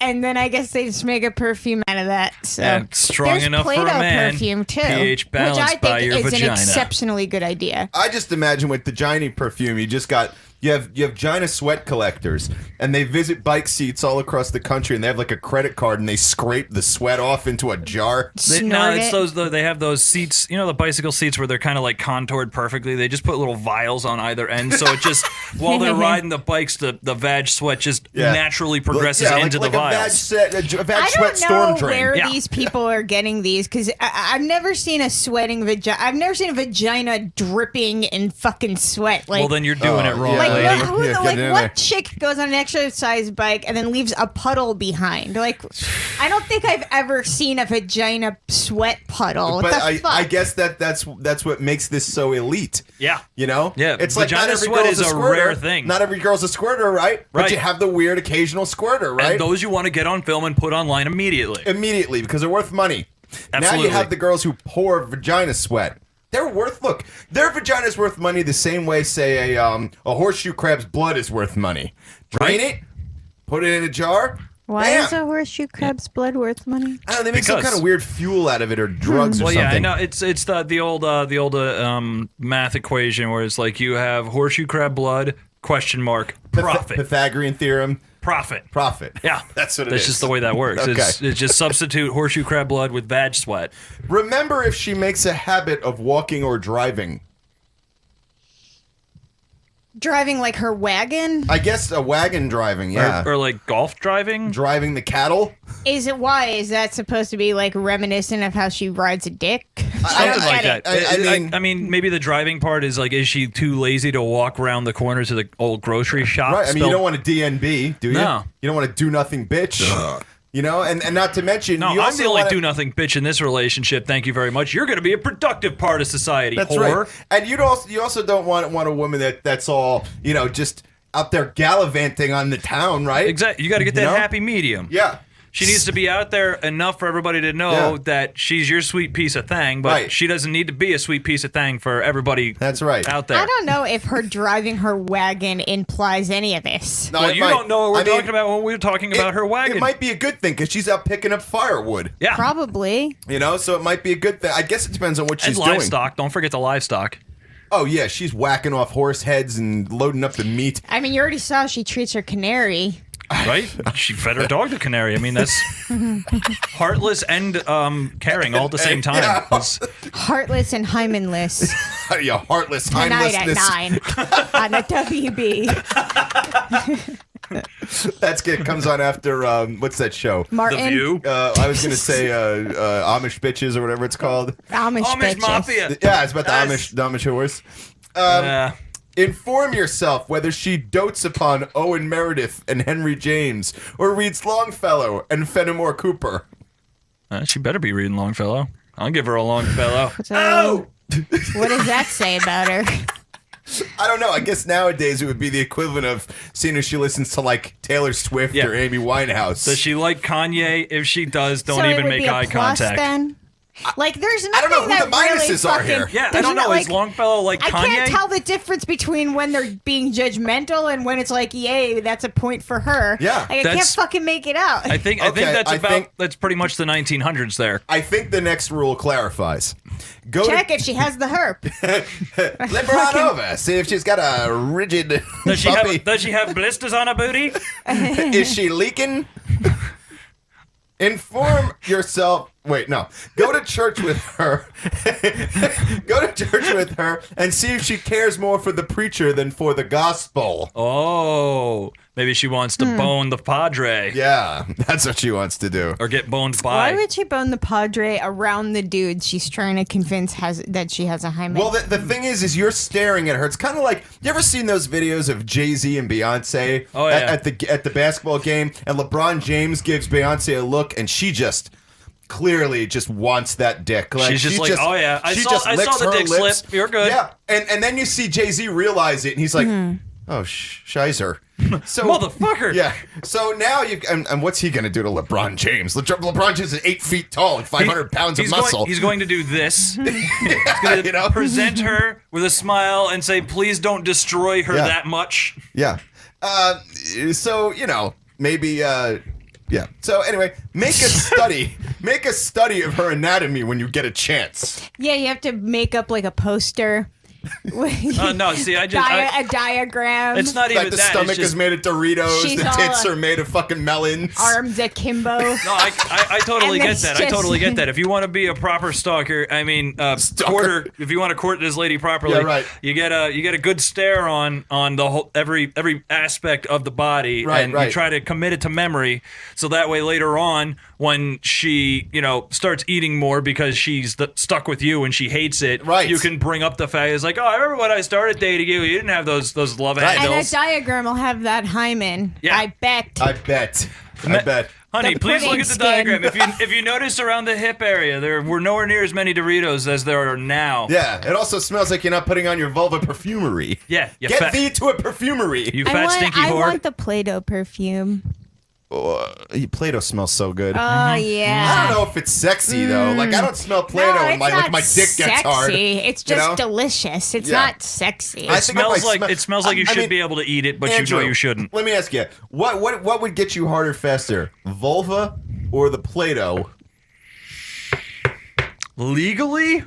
And then I guess they just make a perfume out of that. So And strong there's enough for a Play-Doh man. perfume too, pH which balanced I by think your is vagina. an exceptionally good idea. I just imagine with the Giny perfume, you have Gina sweat collectors, and they visit bike seats all across the country, and they have like a credit card, and they scrape the sweat off into a jar. They have those seats, you know, the bicycle seats where they're kind of like contoured perfectly. They just put little vials on either end, so it just while they're riding the bikes, the vag sweat just naturally progresses into the vials. A vag sweat I don't know storm drain. where these people are getting these, because I've never seen a sweating vagina. I've never seen a vagina dripping in fucking sweat. Like, Well, then you're doing it wrong. Like lady. What chick goes on an exercise bike and then leaves a puddle behind? Like, I don't think I've ever seen a vagina sweat puddle. But What the fuck? I guess that's what makes this so elite. Yeah. You know? Yeah, It's like not vagina every sweat girl's is a squirter. rare thing. Not every girl's a squirter, right? But Right. you have the weird occasional squirter, right? And those you want to get on film and put online immediately. Immediately, because they're worth money. Now Absolutely. you have the girls who pour vagina sweat. They're worth, look, their vagina's worth money the same way, say, a horseshoe crab's blood is worth money. Drain it, put it in a jar. Why bam. is a horseshoe crab's blood worth money? I don't know, they make some kind of weird fuel out of it or drugs or Well, something. yeah, I know. It's the old math equation where it's like you have horseshoe crab blood, question mark, profit. Pythagorean theorem. Profit. Yeah. That's what it is. That's just the way that works. Okay. It's just substitute horseshoe crab blood with vag sweat. Remember if she makes a habit of walking or driving. Driving like her wagon? I guess a wagon driving, yeah. Or like golf driving? Driving the cattle? Is it why? Is that supposed to be like reminiscent of how she rides a dick? Something like that. I I mean, maybe the driving part is like, is she too lazy to walk around the corner to the old grocery shop? Right, I mean, you don't want a DNB, do you? No. You don't want to do nothing, bitch. You know, and not to mention, No, you I'm also the only wanna- do nothing bitch in this relationship. Thank you very much. You're going to be a productive part of society. That's whore. right. And you also don't want a woman that's all, just out there gallivanting on the town, right? Exactly. You got to get that happy medium. Yeah. She needs to be out there enough for everybody to know that she's your sweet piece of thing, but she doesn't need to be a sweet piece of thing for everybody. That's right. Out there. I don't know if her driving her wagon implies any of this. No, Well, it you might. don't know what we're I mean, talking about when we're talking about her wagon. It might be a good thing because she's out picking up firewood. Yeah. Probably. So it might be a good thing. I guess it depends on what she's and doing. livestock. Don't forget the livestock. Oh, yeah, she's whacking off horse heads and loading up the meat. I mean, you already saw how she treats her canary. Right? She fed her dog the canary. I mean, that's heartless and caring all at the same time. Yeah. It's- Heartless and hymenless. You heartless Tonight at mindlessness. 9 on the WB. Comes on after what's that show? Martin. The View. I was gonna say Amish bitches or whatever it's called. Amish bitches. Mafia. Yeah, it's about the Yes. Amish horse. Inform yourself whether she dotes upon Owen Meredith and Henry James or reads Longfellow and Fenimore Cooper. She better be reading Longfellow. I'll give her a Longfellow. So, what does that say about her? I don't know. I guess nowadays it would be the equivalent of seeing if she listens to like Taylor Swift or Amy Winehouse. Does she like Kanye? If she does, don't So it even would make be a eye plus contact. Then? Like, there's nothing I don't know who that the really minuses are fucking, here. Yeah, I there's don't know. no, Is Longfellow like I Kanye? can't tell the difference between when they're being judgmental and when it's like, yay, that's a point for her. Yeah. Like, I can't That's- fucking make it out. I think that's pretty much the 1900s there. I think the next rule clarifies. Go Check if she has the herp. Flip her on over. See if she's got a rigid Does she puppy. have blisters on her booty? Is she leaking? Inform yourself. Wait, no. Go to church with her. Go to church with her and see if she cares more for the preacher than for the gospel. Oh, maybe she wants to bone the padre. Yeah, that's what she wants to do. Or get boned Why by. would she bone the padre around the dude she's trying to convince that she has a hymen? Well, the thing is you're staring at her. It's kind of like, you ever seen those videos of Jay-Z and Beyonce Oh, yeah. at the basketball game, and LeBron James gives Beyonce a look, and she just clearly just wants that dick. Like, She's just like, oh, yeah. I she saw- just I saw licks the her dick lips. slip. You're good. Yeah, and then you see Jay-Z realize it, and he's like, oh, shizer. So, motherfucker. Yeah. So now and what's he gonna do to LeBron James? LeBron James is 8 feet tall and 500 pounds of muscle. He's going to do this. He's going to present her with a smile and say, please don't destroy her Yeah. that much. Yeah. So, maybe, yeah. So anyway, make a study. Make a study of her anatomy when you get a chance. Yeah, you have to make up like a poster. No, see, I just... a diagram. It's not even Like the that. stomach it's just, is made of Doritos, She's the all, tits are made of fucking melons. Arms akimbo. No, I totally And get it's that. I just- totally get that. If you want to be a proper stalker, I mean, quarter. If you want to court this lady properly, Yeah, right. you get a good stare on the whole every aspect of the body, Right, and right. you try to commit it to memory, so that way later on, when she starts eating more because she's stuck with you and she hates it, Right. you can bring up the fact it's like, like, oh, I remember when I started dating you. You didn't have those love And handles. that diagram will have that hymen. Yeah. I bet. I bet. Honey, The please look pudding at the skin. diagram. If you notice around the hip area, there were nowhere near as many Doritos as there are now. Yeah, it also smells like you're not putting on your vulva perfumery. Yeah, you Get fat, thee to a perfumery. you fat stinky I whore. want the Play-Doh perfume. Play-Doh smells so good. Oh, I yeah. don't know if it's sexy though. Like I don't smell Play-Doh No, when it's my not dick sexy. gets hard. It's you just know? delicious. It's Yeah. not sexy. I It think if smells I like smell- it smells like you I should mean, be able to eat it, but Andrew, you know you shouldn't. Let me ask you, what would get you harder faster, vulva or the Play-Doh? Legally?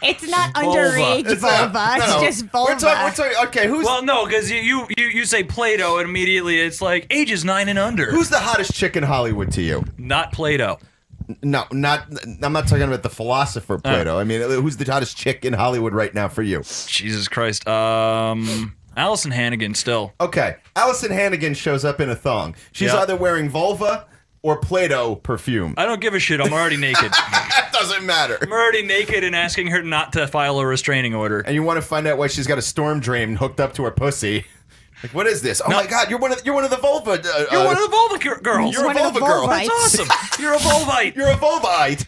It's not Vulva. underage It's vulva. not- It's no. just vulva. We're talking. Okay, who's Well, no, because you say Play-Doh and immediately it's like ages 9 and under. who's the hottest chick in Hollywood to you? Not Play-Doh? No, not. I'm not talking about the philosopher Play-Doh. I mean, who's the hottest chick in Hollywood right now for you? Jesus Christ. Allison Hannigan still. Okay, Allison Hannigan shows up in a thong. She's Yeah. either wearing vulva or Play-Doh perfume. I don't give a shit. I'm already naked. That doesn't matter. I'm already naked and asking her not to file a restraining order. And you want to find out why she's got a storm drain hooked up to her pussy? Like, what is this? Oh my God, you're one of the vulva. You're one of the vulva girls. You're a vulva girl. That's awesome. You're a vulvite. You're a vulvite.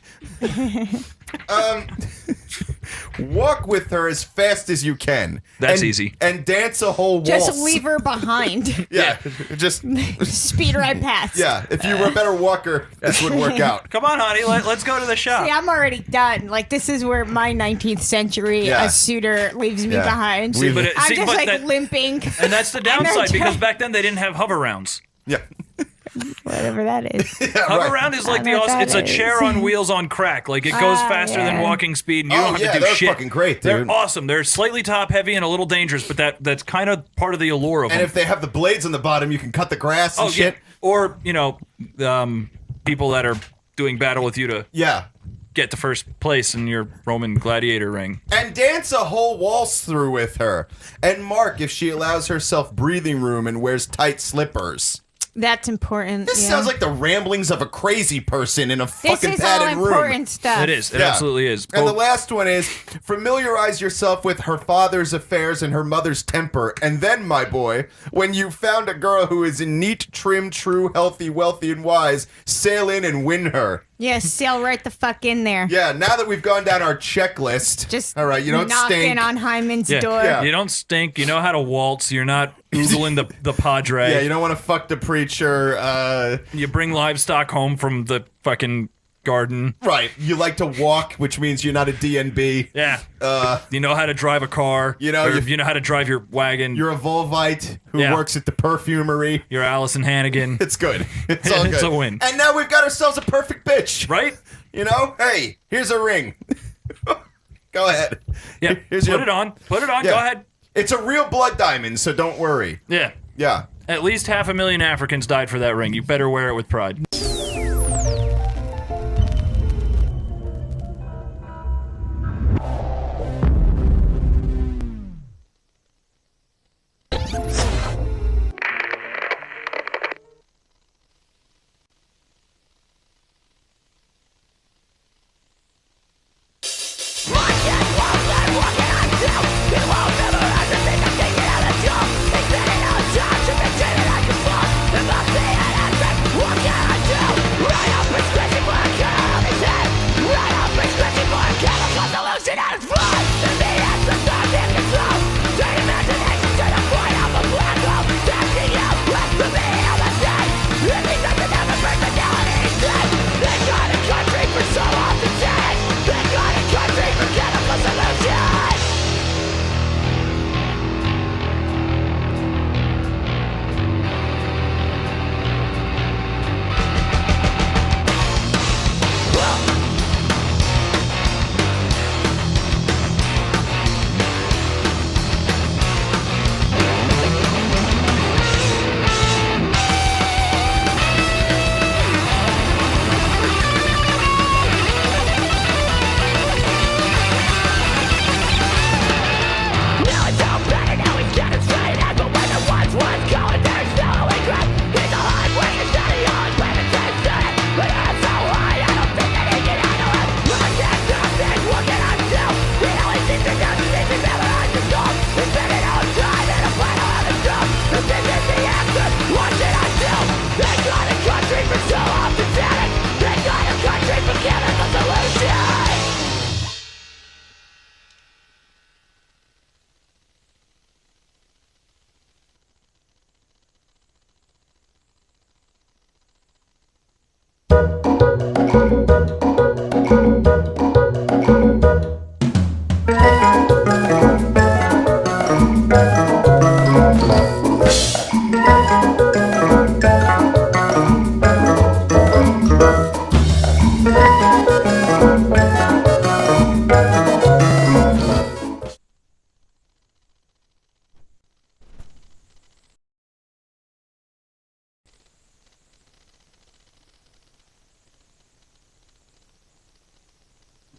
Walk with her as fast as you can. That's easy. And dance a whole waltz. Just leave her behind. Yeah, just Speed right past. yeah. If you were a better walker, this would work out. Come on, honey. Let's go to the shop. See, I'm already done. Like, this is where my 19th century Yeah. a suiter leaves me Yeah. behind. See, but I'm just like that- limping. And that's the downside they're because trying- back then they didn't have hover rounds. Yeah. Whatever that is. Hover round is like I know what it's that a chair is. on wheels on crack. Like it goes faster than yeah. walking speed, and you Oh, don't have yeah, to do they're shit. fucking great, They're dude. awesome. They're slightly top heavy and a little dangerous, but that's kind of part of the allure of And them. if they have the blades on the bottom, you can cut the grass and shit. Yeah. Or people that are doing battle with you to Yeah. get to first place in your Roman gladiator ring. And dance a whole waltz through with her. And mark if she allows herself breathing room and wears tight slippers. That's important. This yeah. sounds like the ramblings of a crazy person in a This fucking is all padded room. important stuff. It is. It Yeah. absolutely is. And the Both- last one is familiarize yourself with her father's affairs and her mother's temper. And then, my boy, when you found a girl who is in neat, trim, true, healthy, wealthy, and wise, sail in and win her. Yeah, sail right the fuck in there. Yeah, now that we've gone down our checklist. Just all right, you don't knocking stink. on Hyman's yeah. door. Yeah. You don't stink. You know how to waltz. You're not oogling the padre. Yeah, you don't want to fuck the preacher. You bring livestock home from the fucking garden. Right. You like to walk, which means you're not a DNB. Yeah. You know how to drive a car. You know, or you know how to drive your wagon. You're a vulvite who Yeah. works at the perfumery. You're Allison Hannigan. It's good. It's all good. It's a win. And now we've got ourselves a perfect bitch. Right? You know? Hey, here's a ring. Go ahead. Yeah. Here's Put it on. Put it on. Go Yeah. ahead. It's a real blood diamond, so don't worry. Yeah. Yeah. At least 500,000 Africans died for that ring. You better wear it with pride. What can I do?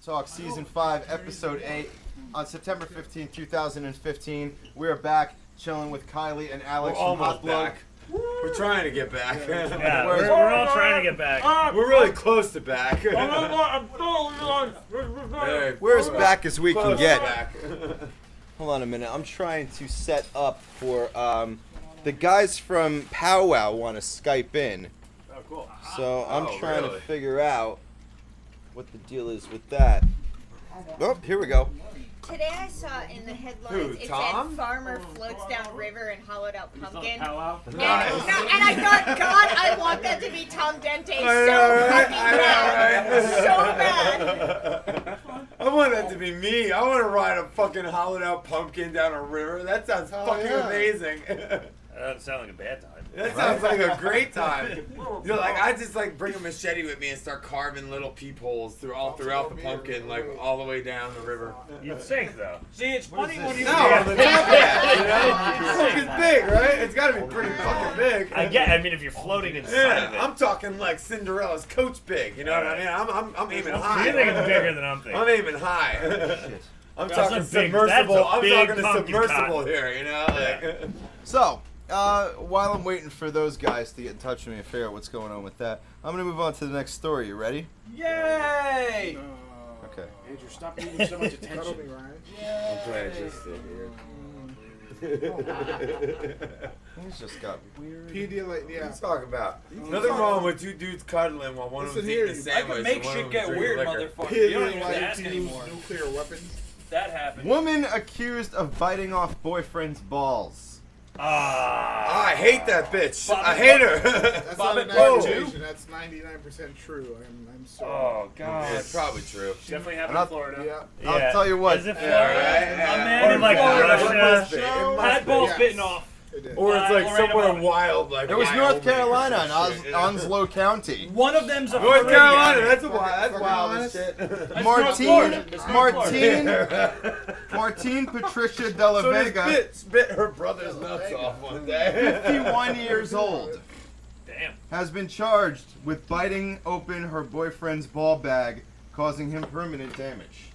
Talk Season 5, Episode 8. On September 15, 2015, we are back chilling with Kylie and Alex We're from Hot almost Blood. back. We're trying to get back. Yeah, we're all trying to get back. We're really close to back. We're as back as we can Close get. back. Hold on a minute. I'm trying to set up for the guys from Powwow want to Skype in. Oh, cool. So I'm trying really? to figure out what the deal is with that. Oh, here we go. Today I saw in the headlines Who, it Tom? said farmer floats down river and hollowed out pumpkin. Powwow? And, no, and I thought, God, I want that to be Tom Dente so fucking bad. So bad. I want that to be me. I want to ride a fucking hollowed out pumpkin down a river. That sounds fucking amazing. That doesn't sound like a bad time. That sounds like a great time. You're like, I just like bring a machete with me and start carving little peepholes throughout the pumpkin, like all the way down the river. You'd sink though. See, it's funny when you. No, on the top half, you know? It's fucking big, right? It's gotta be pretty fucking big. I mean, if you're floating inside of it. I'm talking like Cinderella's coach big. You know what I mean? I'm aiming high. You think it's bigger than I'm thinking. I'm aiming high. I'm That's talking a big- submersible. that's a I'm big talking a pumpkin submersible cotton. here. You know, like. So, while I'm waiting for those guys to get in touch with me and figure out what's going on with that, I'm going to move on to the next story. You ready? Yay! Okay. Andrew, stop giving so much attention. Cuddle me, Ryan. I'm playing just Things just got weird. Pedialyte, yeah. Let's talk about. Nothing wrong with two dudes cuddling while one of them's eating a I sandwich. can make and one shit of get them's weird, drinking liquor. motherfucker. You don't even have to Pedialyte ask to use anymore. nuclear weapons. That happened. Woman accused of biting off boyfriend's balls. I hate that bitch. I hate her. That's not an Whoa. accusation. That's 99% true. I'm sorry. Oh God. Yeah, it's probably true. Definitely happened in Florida. Yeah. I'll tell you what. Is it Florida? Yeah. A man in like Russia. Had balls Yes. bitten off. It did. Or it's like Lorena somewhere Bobbitt. wild, like It was Wyoming North Carolina or in some shit, yeah. Onslow County. One of them's a North Floridian. Carolina, that's Fucking wild as honest. shit. That's North Florida. That's North Florida. Martine Patricia De La So this Vega, bitch bit her brother's nuts off one day. 51 years old, Damn. has been charged with biting open her boyfriend's ball bag, causing him permanent damage.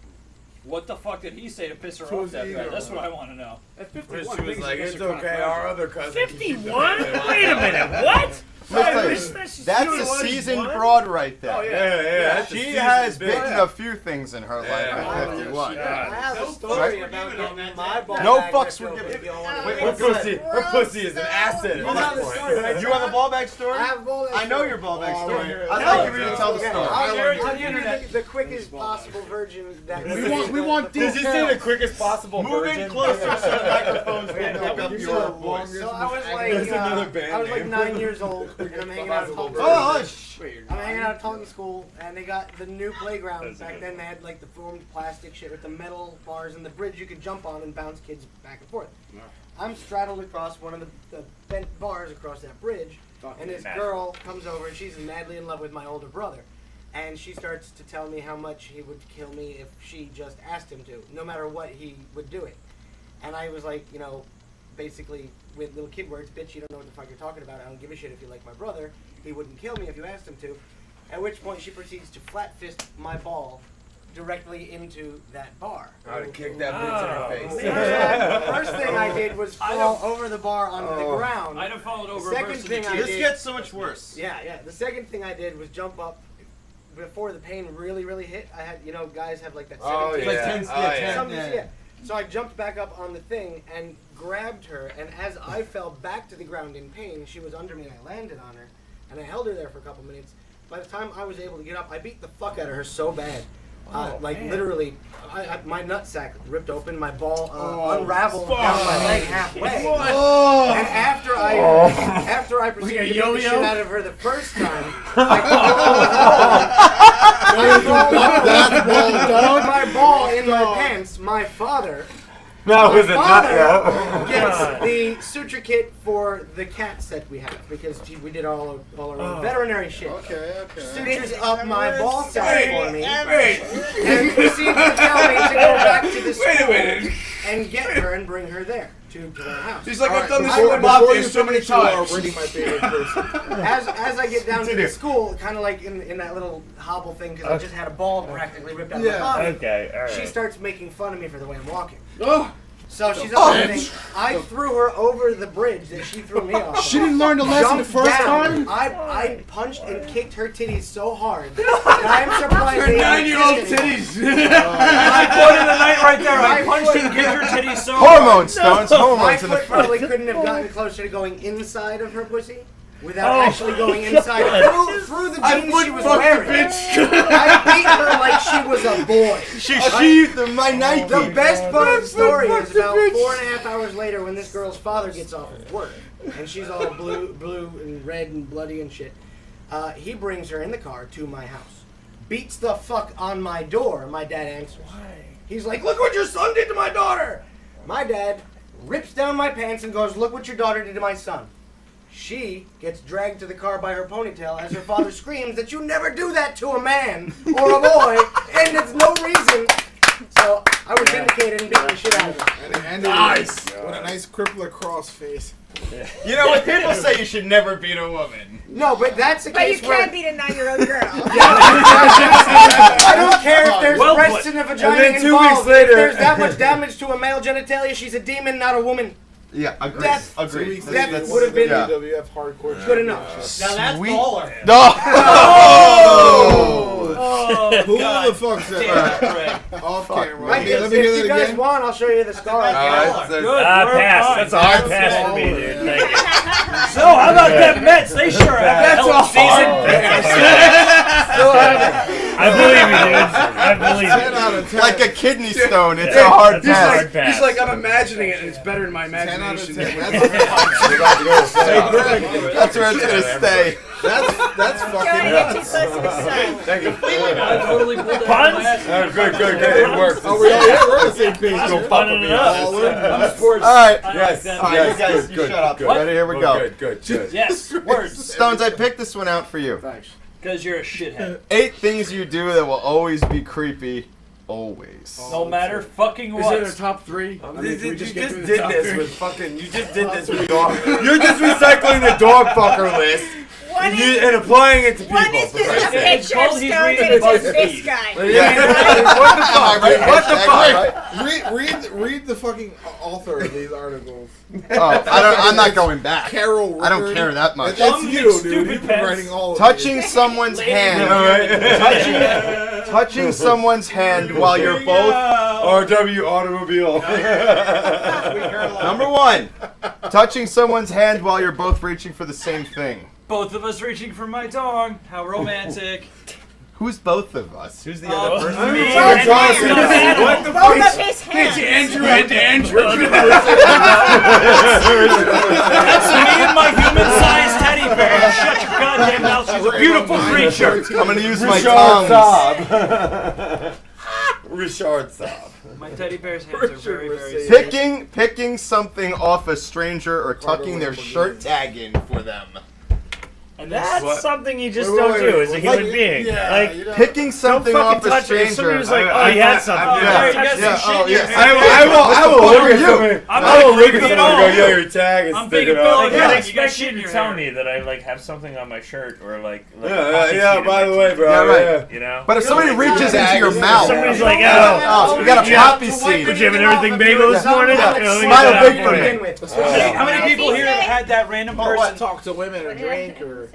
What the fuck did he say to piss her So off that is bad? he- That's what I want to know. At She 51, was like, things it's are okay, our other cousin. 51? Wait a minute. What? That's a seasoned broad right there. Oh, yeah. That's a She seasoned has bitch. bitten a few things in her life Yeah. at 51. I have a story Right? about getting my ball No bag fucks ripped were open given. if you all wanna Wait, know. Her pussy is an asset You at know the this story, right? point. You have a ball bag story? I have a ball bag I know story. your ball bag Oh, story. here- I'd like you to tell the Okay, story. I'll share it give on the you internet. the quickest possible version that We want Did you say the quickest possible Move in version? closer so the microphones will pick up These your are voice. So I was like, That's another band I was like name. 9 years old, and I'm hanging out at Taunton Oh, School. hush. I'm hanging out at Taunton School, and they got the new playground. Back then, they had like the formed plastic shit with the metal bars and the bridge you could jump on and bounce kids back and forth. I'm straddled across one of the bent bars across that bridge, and this girl comes over, and she's madly in love with my older brother. And she starts to tell me how much he would kill me if she just asked him to. No matter what, he would do it. And I was like, you know, basically with little kid words, bitch, you don't know what the fuck you're talking about. I don't give a shit if you like my brother. He wouldn't kill me if you asked him to. At which point she proceeds to flat fist my ball directly into that bar. I would have kicked that bitch in her face. The first thing I did was fall over the bar onto the ground. I'd have followed over. The second thing I This did, gets so much worse. yeah. The second thing I did was jump up before the pain really, really hit. I had, you know, guys have like that 17. Oh, yeah. Like 10, Oh, yeah. Something, yeah. So I jumped back up on the thing and grabbed her, and as I fell back to the ground in pain, she was under me and I landed on her, and I held her there for a couple minutes. By the time I was able to get up, I beat the fuck out of her so bad. Literally, my nutsack ripped open, my ball unraveled down my leg halfway. And after I proceeded to beat the shit out of her the first time, I throw my ball in my pants. My father gets the suture kit for the cat set we have because we did all our own veterinary shit. Okay. Sutures up my ball sack for me and proceeds to tell me to go back to the school and get her and bring her there. to our house. He's like, I've done this Before with Mafia you so many finish, you are times. already my favorite person. As I get down to the school, kind of like in that little hobble thing, because I just had a ball practically ripped out of my body. Okay, all right. She starts making fun of me for the way I'm walking. Oh. So she's upsetting. I threw her over the bridge that she threw me off. She didn't learn the lesson the Jumped first down. time? I punched and kicked her titties so hard that I'm surprised they 9-year-old exist anymore. titties. I quoted the night right there. I My punched foot- and kicked her titty so Hormones, Stones. My Hormones in the foot front. probably couldn't have gotten closer to going inside of her pussy without actually going inside through the I jeans she was foot-fucked wearing. the bitch. I beat her like she was a boy. She sheathed my Nike. The best part of the story is about 4.5 hours later when this girl's father gets off of work and she's all blue and red and bloody and shit. He brings her in the car to my house, beats the fuck on my door. My dad answers. Why? He's like, "Look what your son did to my daughter." My dad rips down my pants and goes, "Look what your daughter did to my son." She gets dragged to the car by her ponytail as her father screams that you never do that to a man or a boy, and it's no reason. So I was vindicated and beat the shit out of her. And it ended with a nice crippler cross face. You know what? People say you should never beat a woman. No, but that's a But you case where can't beat a 9-year-old girl. I don't care if there's Well breasts put. in a vagina And then 2 involved. weeks later- If there's that much damage to a male genitalia, she's a demon, not a woman. Yeah, agreed. Death. Agreed. That would have been WWF hardcore. good enough. Now that's Sweet. baller. No. Oh, Who God. the fuck's Damn that? it, Craig. Off camera. Right, Okay, let if me hear you that guys again. want, I'll show you the scar. Good. Pass. We're That's a fine. hard pass for me, dude. Thank you. So how about them Mets? They sure have That's hell of a season. I believe you, dude. I believe 10 you. out of 10. Like a kidney stone. It's a hard That's pass. hard pass. He's like, I'm imagining it, and it's better in my 10 out of imagination. 10. That's where it's gonna stay. That's fucking Don't get too nuts. close to the sun. Thank you. I totally pulled that out of my ass. Good. It works. Oh, we're on the same page. I'm here. punning it up. All in. I'm a sports. All right. Yes. All right, you guys, you shut up. Ready? Here we go. Good. Yes, words. Stones, I picked this one out for you. Thanks. Because you're a shithead. 8 things you do that will always be creepy. Always. No matter fucking Is what. it a top 3? I mean, You can we just get through the did top this 3? with fucking. You just did this with dog. You're just recycling the dog fucker list and applying it to people. One is for just a Christ's sake. picture of He's Stones reading and it says BuzzFeed. this guy. What the fuck? What the Read the fucking author of these articles. Oh, I'm not going back. Carol I don't Rickard. care that much. That's Dumb, you, dude. stupid You've been pants. writing all of Touching these. someone's hand. Touching someone's hand while you're both. RW automobile. Number 1. Touching someone's hand while you're both reaching for the same thing. Both of us reaching for my dog. How romantic. Who's both of us? Who's the other person? Me Both and hands. you. What the Both fuck? of his hands. Andrew and Andrew. That's me and my human-sized teddy bear. Shut your goddamn mouth. She's a beautiful creature. I'm gonna use my Richard tongue. Saab. Richard Saab. My teddy bear's hands are very, very small. Picking something off a stranger or tucking their shirt tag in for them. And That's something you just Wait, don't wait, do wait. as a Like, human being. yeah, Like, you know. Picking something don't off fucking a touch it. If stranger. somebody was like, "Oh, he had something," Yeah. you got some Yeah, shit oh, in your yes. hand. I will What look at are somebody. you? I'm I will not look at creepy at somebody and all. go, yo, your tag is I'm sticking being out. a Like, Yeah, I'd you got expect shit you in to your tell hair. me that I like have something on my shirt or like a Yeah, pocket yeah, seat in by my the way, t-shirt, bro. Yeah, right. Yeah. You know? But if somebody reaches into your mouth, Somebody's like, oh, you got a poppy seed. Did you have an everything bagel this morning? Yeah. You know, let me Smile get big that for you. me. How many people here have had that random person? Talk to women or drink or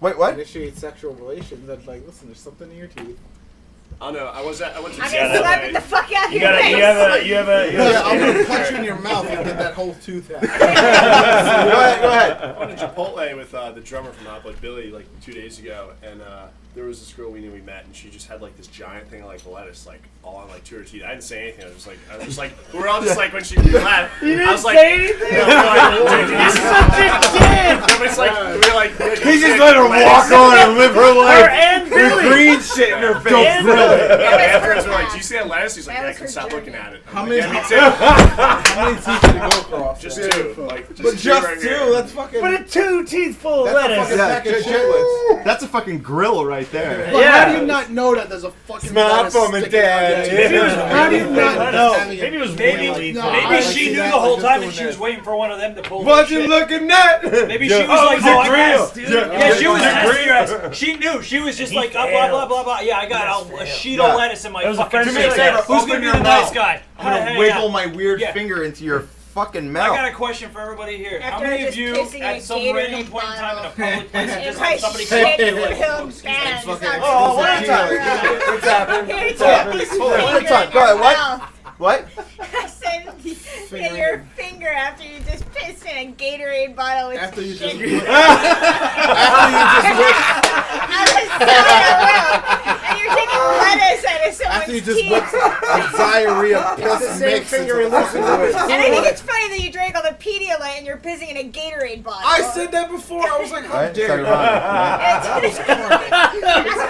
Wait, what? initiate sexual relations. That's like, listen, there's something in your teeth. I don't know. I went to I'm the gonna slap it the fuck out of You your gotta, face. you have a. Yeah, I'm gonna punch you in your mouth and get that whole tooth out. Go ahead. I went to Chipotle with the drummer from Hot Blood Billy like 2 days ago, and there was this girl we met, and she just had like this giant thing of like lettuce like all on like 2 of her teeth. I didn't say anything. I was just like, we were all just like when she laughed. You didn't I was like, say anything? No, we were like, You're such a dick! No, but it's like we were like He just let her walk on and live her Her life. and green shit in her face. Don't grill it. My parents were like, "Do you see that lettuce?" He's like, "Yeah, I can stop looking at it." How many? Yeah, me too. How many teeth did it go across? Just two. Like, But two just right two. here. That's fucking. But a 2 teeth full of That's a lettuce. fucking pack of Yeah, chitlets. that's a fucking grill right there. But Yeah. how do you not know that there's a fucking Smell lettuce from it, sticking out Dad. your teeth? How do you not know? Maybe it was Maybe, really No, maybe I she see knew that, the whole just time doing and she that. was waiting for one of them to pull What the you shit. looking at? Maybe she was Oh, like, it was a "Oh, I grill. got it." Yeah, Yeah, she was yeah. testing your ass. She knew. She was just like, blah, blah, blah, blah. Yeah, I got a sheet Yeah. of lettuce in my It was a fucking friendly face. favor. Who's Open gonna be your the nice mouth. guy? I'm gonna Hey, wiggle yeah. my weird Yeah. finger into your fucking I mouth. got a question for everybody here. How After many of just you, pissing in a at some Gatorade random point in time in a public place, If just I had somebody shit come up to you like, real bad, fucking it's Oh, one not time. What's happened? It's Hold on. his Hold on. One finger time. in Go ahead. your What? mouth. What? I said, get your finger after you just pissed in a Gatorade bottle with After you shit. just And you're taking lettuce out of someone's after you just teeth. whipped diarrhea It's the piss same mix finger into in fucking this liquid. And I think it's funny that you drank all the Pedialyte and you're pissing in a Gatorade bottle. I said that before. I was like, how Right? It's dare you? ironic,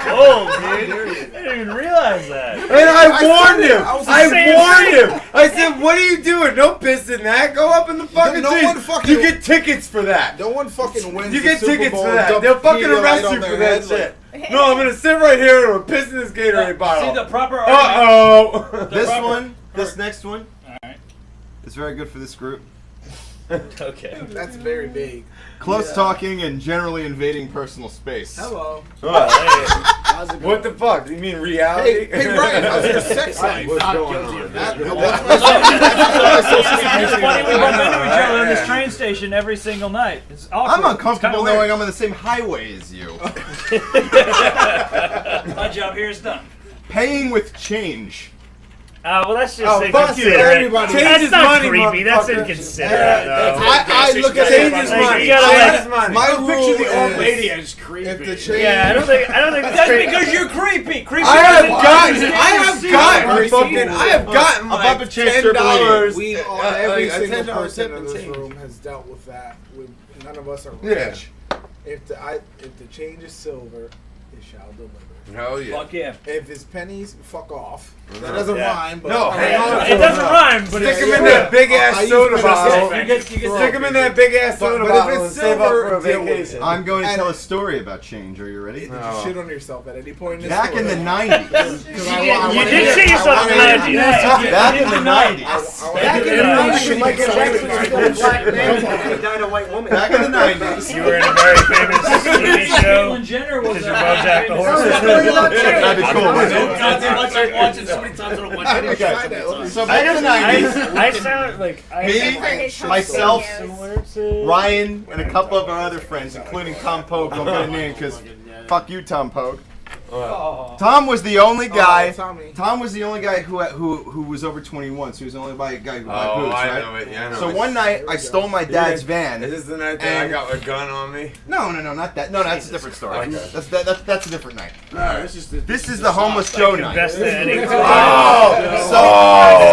Oh, dude. I didn't even realize that. And I warned him. I was I saying warned him. I said, "What are you doing? Don't piss in that. Go up in the fucking No seat. one fucking- You get tickets for that. No one fucking wins. You the get Super tickets Bowl for and that. dump They'll fucking Pedialyte arrest on you their for that head, shit. No, I'm gonna sit right here and I'm gonna piss in this Gatorade bottle. see, the proper argument. Uh-oh. This proper- one, this next one, Alright. is very good for this group. Okay. That's very big. Close talking and generally invading personal space. Hello. How's it going? What the fuck? Do you mean reality? Hey, Ryan, how's your sex life? What's Not going guilty on? of that. It's funny we bump into each other on this train station every single night. It's awkward. I'm uncomfortable It's kinda knowing I'm on the same highway as you. My job here is done. Paying with change. Well, that's just Oh, fuck inconsiderate. everybody. Change That's is not money, creepy. That's motherfucker. inconsiderate. though. I look at Change it. is Like, money. you gotta Change let- is money. My Picture rule the old is lady as creepy. if the change. Yeah, I don't think That's that's creepy. because you're creepy. Creepy. I have doesn't- gotten I have gotten A bump like and chase triple $10. We all, like every a single $10 person tip in and this change. room has dealt with that. None of us are Yeah. rich. If the change is silver, it shall deliver. Hell yeah. Fuck yeah. If it's pennies, fuck off. That No. doesn't Yeah. rhyme. But No, hang on to It doesn't rhyme, but Stick it's them in true. that big I ass use soda pennies bottle. to You get Stick them in that big ass soda But if bottle it's and save up silver, for a deal with it. vacation. I'm going to And- tell a story about change. Are you ready? Did you No. shit on yourself at any point in this Back in the story? 90s. You did see yourself in the 90s. Back in the 90s. Back in the 90s, when Michael Jackson was still a black man, he died a white woman. Back in the 90s. You were in a very famous TV show. Caitlyn Jenner was Because your Bojack the horse. That'd be cool, wouldn't it? Goddamn, much I've watched it so many times I don't watch it. Okay. So back in the 90s, I sound like me, myself, Ryan, and a couple of our other friends, including Tom Pogue, don't get a name because fuck you, Tom Pogue. Tom was the only guy. Tommy. Tom was the only guy who was over 21, so he was the only guy who had Oh, booze, I right? know it. Yeah, I know So it. one night I stole my dad's Is van. this the night that I And- got a gun on me? No, not that. No, that's a different story. Okay. That's a different night. This This is the homeless Joe night. Invest in any. So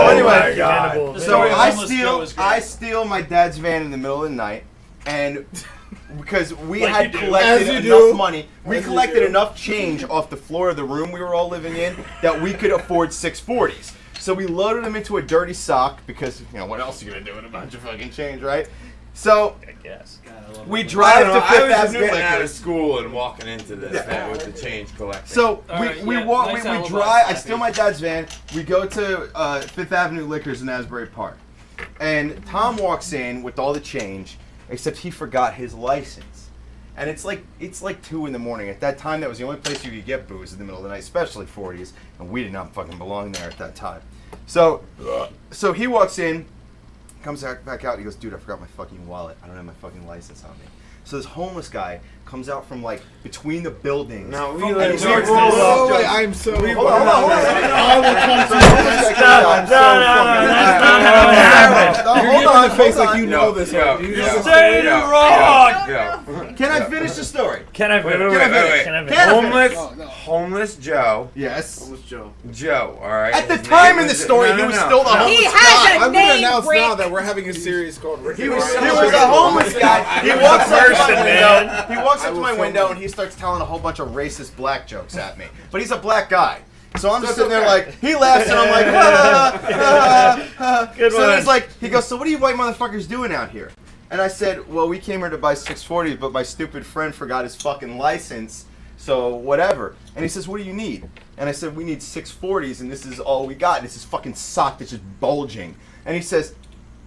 anyway, God. so I Homeless Joe is great. steal my dad's van in the middle of the night, and because we Like had you do. collected As you enough do. money, we As you collected do. enough change off the floor of the room we were all living in that we could afford 640s. So we loaded them into a dirty sock because what else are you gonna do with a bunch of fucking change, right? So I guess. we I drive don't to know, I Fifth was just Avenue getting out of Liquors. school and walking into this man, with the change collecting. So All right, we yeah, walk, nice we alibi, drive. I Snappy. steal my dad's van. We go to Fifth Avenue Liquors in Asbury Park, and Tom walks in with all the change, except he forgot his license. And it's like 2 in the morning. At that time, that was the only place you could get booze in the middle of the night, especially 40s, and we did not fucking belong there at that time. So he walks in, comes back out. He goes, "Dude, I forgot my fucking wallet. I don't have my fucking license on me." So this homeless guy comes out from like between the buildings. No, we and let he him starts roll to- up. Oh, wait, I'm so. Hold on. I will come to Hold on. face like you know this. Yo, You yo, know Say yo, it wrong. yo. Can I finish the story? Can I Wait, finish? wait, wait, finish? wait, Can I wait. finish? Homeless Joe. Yes. Joe. Joe, all right. At the His time name in the was- story, no, he no, was no. still the homeless He guy. has a I'm gonna name, announce now Rick. that we're having a series called Rick. He was a homeless guy. He walks up to my window. He walks up to my window and he starts telling a whole bunch of racist black jokes at me. But he's a black guy. So I'm just sitting there like, he laughs and I'm like, Good so one. he's like, he goes, so what are you white motherfuckers doing out here? And I said, well, we came here to buy 640s, but my stupid friend forgot his fucking license, so whatever. And he says, what do you need? And I said, we need 640s, and this is all we got. And it's this fucking sock that's just bulging. And he says,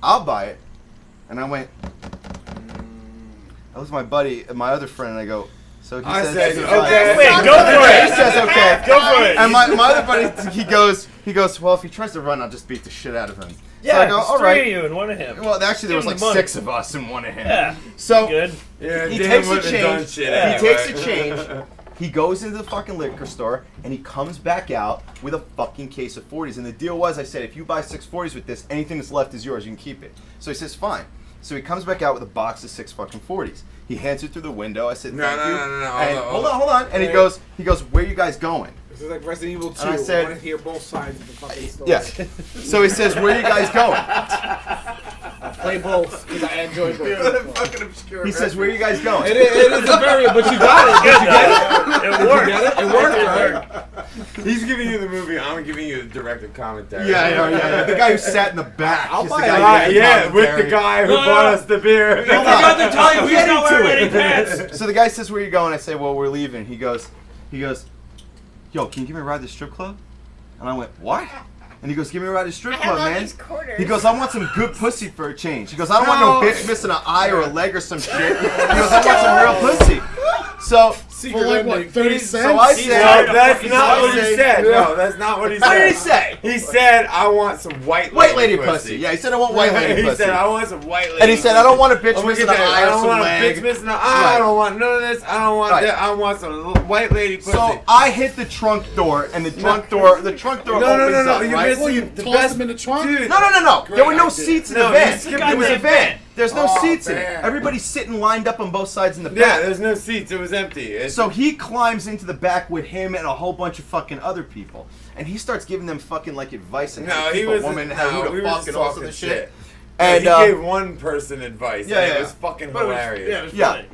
I'll buy it. And I went, that was my buddy, my other friend, and I go, so he says, okay. Wait, go for it. He says, okay. Go for it. And my other buddy, he goes, well, if he tries to run, I'll just beat the shit out of him. Yeah, so I go, all three right. of you and one of him. Well, actually, there was Give like him the money. 6 of us and one of him. Yeah. So Good. Yeah, he Dan takes a wouldn't have done change. shit He anyway. takes a change. He goes into the fucking liquor store and he comes back out with a fucking case of 40s. And the deal was, I said, if you buy 6 40s with this, anything that's left is yours. You can keep it. So he says, fine. So he comes back out with a box of 6 fucking 40s. He hands it through the window. I said, thank you. No. And hold on. And he goes, where you guys going? This is like Resident Evil 2. And I said- want to hear both sides of the fucking story. Yeah. So he says, where you guys going? Play both because I enjoy both. Fucking obscure. He says, where you guys going? It is a variant, but you got it. Did you get it? It worked. It worked, right? He's giving you the movie. I'm giving you the directed commentary. Yeah. The guy who sat in the back. I'll is buy the it. guy who did Yeah, with the commentary. guy who bought us the beer. I forgot to tell you, he's not wearing any it. pants. So the guy says, where are you going? I say, well, we're leaving. He goes, yo, can you give me a ride to the strip club? And I went, what? And he goes, give me a ride to the strip club, man. He goes, I want some good pussy for a change. He goes, I don't want no bitch missing an eye or a leg or some shit. He goes, I want some real pussy. So, For like what, 30 cents? so I No, said, that's not what he said. No, that's not what he said. What did he say? He said, I want some white lady pussy. Yeah, he said, I want white lady He pussy. said, I want some white lady And he said, I don't want a bitch I'm missing gonna an get that. eye I or don't some want a leg. bitch missing an eye. Right. I don't want none of this. I don't want Right. that. I want some white lady pussy. So I hit the trunk door, and the trunk door opens up, You're right? missing the toss best him in the trunk? Dude. No. There were no Great seats in idea. the No, you van. skipped It was the a van. There's no Oh, seats in it. man. Everybody's sitting lined up on both sides in the Yeah, back. there's no seats. It was empty. So he climbs into the back with him and a whole bunch of fucking other people, and he starts giving them fucking like advice and how to keep a woman, how we to were fuck and all talking sorts of shit. shit. And And he gave one person advice. Yeah, and yeah. It was fucking But it was- hilarious. Yeah, it was Yeah. funny.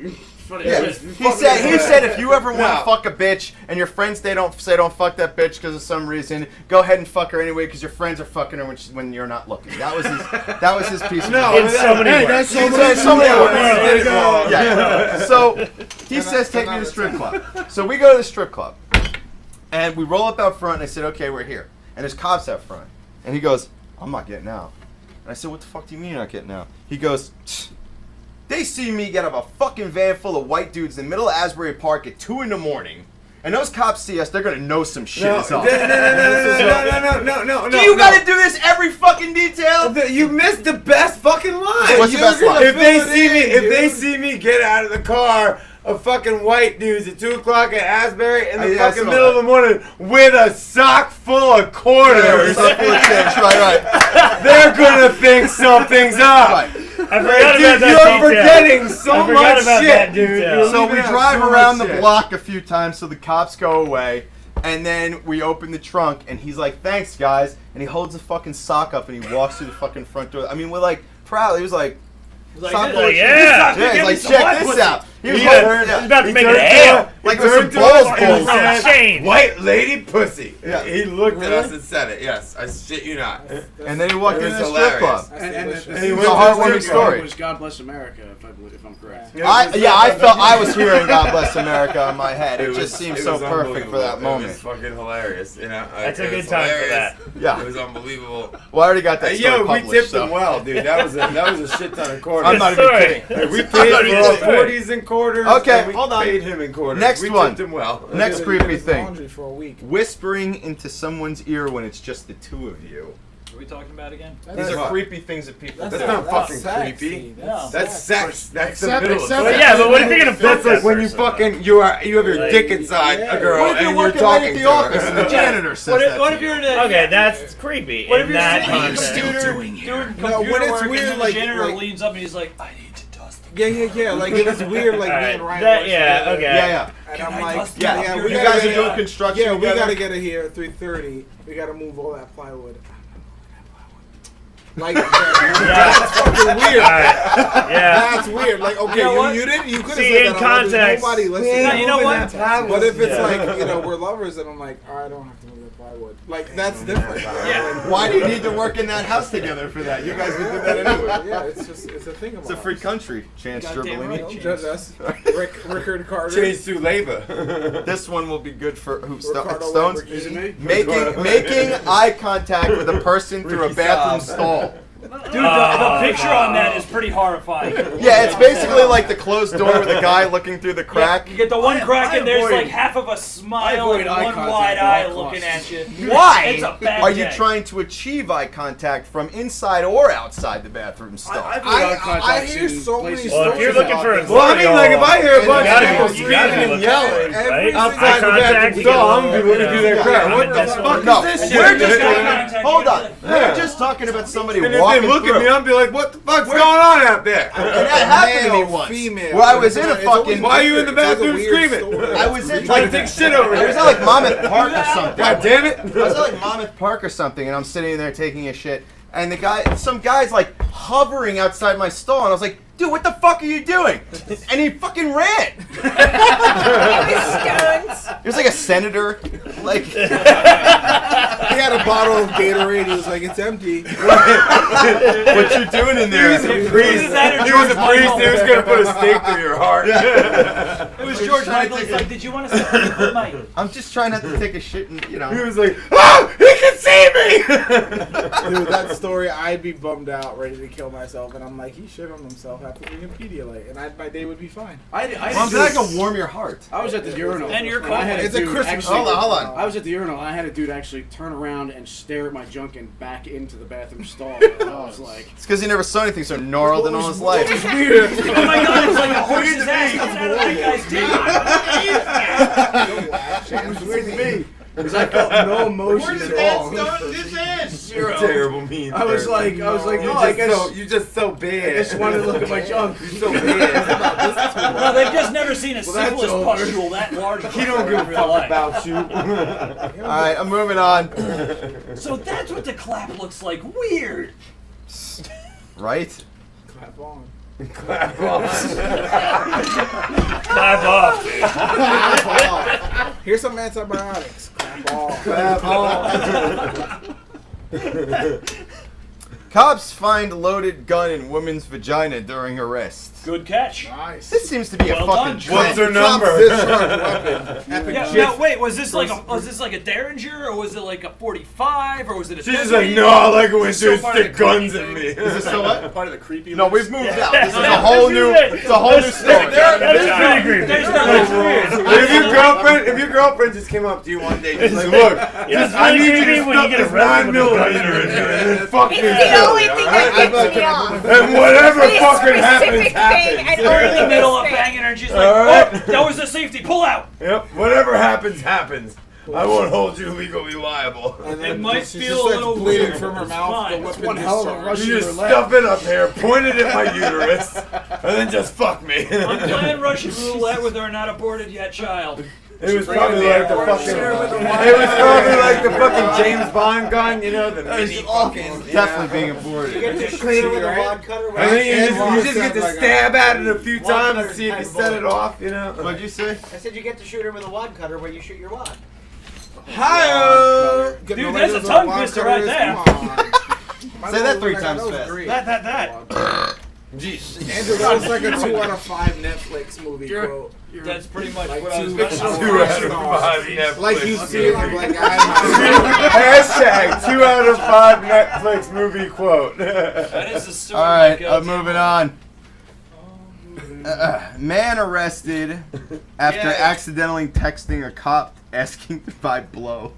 Funny. Yeah, It was he fucking said hilarious. if you ever want No. to fuck a bitch and your friends don't fuck that bitch because of some reason, go ahead and fuck her anyway because your friends are fucking her when you're not looking. That was his piece of No, advice. In so many words. So many words. There you go. Yeah. So he says, take me to the strip club. So we go to the strip club. And we roll up out front, and I said, okay, we're here. And there's cops out front. And he goes, I'm not getting out. And I said, what the fuck do you mean you're not getting out? He goes, they see me get out of a fucking van full of white dudes in the middle of Asbury Park at 2 in the morning. And those cops see us, they're going to know some shit No, is up. no. Do you got to do this every fucking detail? You missed the best fucking line. What's the best line? If they see me get out of the car of fucking white dudes at 2 o'clock at Asbury in the Yeah, I fucking saw middle of the morning with a sock full of quarters, they're gonna think something's up. Right. I forgot Dude, about that you're detail. forgetting so I forgot much about shit, that dude. detail. You're So we leaving out drive so around much the shit. block a few times so the cops go away. And then we open the trunk and he's like, thanks guys. And he holds the fucking sock up and he walks through the fucking front door. I mean, we're like proud. He was like, Like, sock yeah. full of shit. Yeah. Yeah, he's like, Some check white this pussy. out. He was He like, was yeah. about to He make turned an to ale. us Like with some balls. Yeah. Change. White lady pussy. Yeah. He looked at Really? us and said it. Yes, I shit you not. And then he walked It into was the strip hilarious. club. And It's the a scene heartwarming was story. was God Bless America, if I'm correct. I felt I was hearing God Bless America in my head. It was- just seemed it so was perfect for that unbelievable. It moment. was fucking hilarious. You know, That's a it good was time for hilarious. that. Yeah. It was unbelievable. Well, I already got that story Yo, we published. tipped so. him well, dude. That was a shit ton of quarters. I'm not even Sorry. kidding. Hey, we I'm not paid even for kidding. 40s and quarters. Okay, and we hold on. paid him in quarters. Next we one. tipped him well. Next creepy thing. Laundry for a week. Whispering into someone's ear when it's just the two of you. What are we talking about again? These are what? creepy things that people That's do. not fucking sex, creepy. see, No. That's sex. That's the Except- middle of except- sex. Yeah, but what if you're gonna fuck That's like that when you person, fucking you have your Like, dick inside a girl What if you're and you're working right talking at the to office her. and the janitor says What if, that what to if you? you're in a Okay, that's creepy. What if in you're that sitting at your context. computer doing computer when it's work weird, and then the like- janitor like- leans up and he's like, I need to dust the Yeah. Like it was weird, like me Alright, and Ryan. that- worked yeah, together. okay. Yeah. And I'm I like, dust Yeah, yeah, you we guys gotta are get- doing construction Yeah, we together? gotta get it here at 3:30. We gotta move all that plywood. Like, that's fucking weird. Yeah. That's weird. Like, okay, You know what? you didn't, you could have See, said in that. I'm like, there's context. nobody listening. Yeah, you know what? But if it's like, you know, we're lovers, and I'm like, I don't have to move the plywood. Like, that's different. Yeah. Why do you need to work in that house together for that? You guys would do that anyway. Yeah, it's just, it's a thing about It's a free country. Chance Goddamn right, Striblini. Chance. That's Rickard Carter. Change through labor. This one will be good for who? Ricardo Stones. Lamborghini. Is it me? Making eye contact with a person through a bathroom stall. Dude, the picture on that is pretty horrifying. Yeah, it's basically like the closed door with a guy looking through the crack. You get the one crack and there's avoid- like half of a smile avoid and eye one contact wide at eye all looking costs. at you. Why It's a bad are you day. trying to achieve eye contact from inside or outside the bathroom stall? I hear so many stories. Well, if you're looking for a Well, I mean, like, if I hear a bunch of people you gotta screaming be and yelling right? outside the bathroom stall, I'm gonna be looking through their crap. What the fuck No, is this shit? we're just hold on. We're just talking about somebody And if walking they look through. at me, I'll be like, what the fuck's going on out there? And that happened to me once. Female. Where I was in a It's always fucking. Why are you in the It's like a bathroom weird screaming? story. I was in Like, take shit over I here. was at like Monmouth Park or something. God damn it. I was at like Monmouth Park or something, and I'm sitting there taking a shit, and some guy's like hovering outside my stall, and I was like, dude, what the fuck are you doing? And he fucking ran. He was like a senator. Like He had a bottle of Gatorade. He was like, it's empty. what you doing in there? He was a priest. He was a priest. He was gonna put a stake through your heart. It was George Michael. He's like, did you want to sit with Mike? I'm just trying not to take a shit, and He was like, oh, he can see me. Dude, that story, I'd be bummed out, ready to kill myself, and I'm like, he shit on himself after being a Pedialyte, and my day would be fine. Well, that can warm your heart. I was at the urinal. And your I had It's a a dude Christmas. actually- Hold on. I was at the urinal. And I had a dude actually turn around and stare at my junk and back into the bathroom stall. And I was like, It's because he never saw anything so gnarled in all his life. It's weird. Oh my god, it's like a horse's ass coming out of that guy's dick. It was weird to me. Because I felt no emotion at all. This is You're a terrible mean. I was like, you're just so bad. I just wanted to look at my junk. You're so bad. No, they've just never seen a Well, that's syphilis over. pustule that large. He don't give a in real fuck life. about you. All right, I'm moving on. So that's what the clap looks like. Weird. Right? Clap on. Clap on. Clap off, dude. Clap off. Here's some antibiotics. Clap off. Clap off. Cops find loaded gun in woman's vagina during arrest. Good catch. Nice. This seems to be a Well fucking done. trend. What's her Top number? fish shark weapon. Epic Yeah, shit. now wait, was this like a Derringer or was it like a 45 or was it a? She's just 30? like, no, I like it when So dudes part of stick the guns creepy at thing. me. Is this still what? Part of the creepy No, list. we've moved Yeah. out. This is Yeah. a whole new. It's a whole new story. That's pretty creepy. If your girlfriend just came up to you one day, she's like, It's look, It's I really need you creepy to when you stuff get this arrested 9 with a gun. millimeter in here and then fuck me. It's the only thing that gets me off. And whatever This fucking specific happens, thing, happens. We're in the only middle of this thing. banging her and she's like, Alright. oh, that was a safety. Pull out. Yep, whatever happens, happens. I won't hold you legally liable. And It then might she feel just a starts little bleeding weird. from her It's mouth. fine. The It's weapon one hell of a discharge. rush. You just stuff it up here, point it at my uterus, and then just fuck me. I'm playing Russian roulette with our not aborted yet child. It was probably like the fucking. It was probably like the fucking James Bond gun, you know, the mini fucking. Definitely being aborted. You get to shoot her with a wad cutter. I think you right? just get to stab at it a few times and see if you set it off, you know. What'd you say? I said you get to shoot her with a wad cutter where you shoot your wad. Hi-oh! Dude, that's a tongue twister right there. Say that 3 times fast. That. Jeez. Andrew, that was like a 2 out of 5 Netflix movie quote. That's pretty much Like what I was 2 about to say. 2 out of 5 Netflix. Like you see it, I'm like, I'm Hashtag 2 out of 5 Netflix movie quote. That is the story. All right, that I'm moving on. Man arrested after accidentally texting a cop asking to buy blow.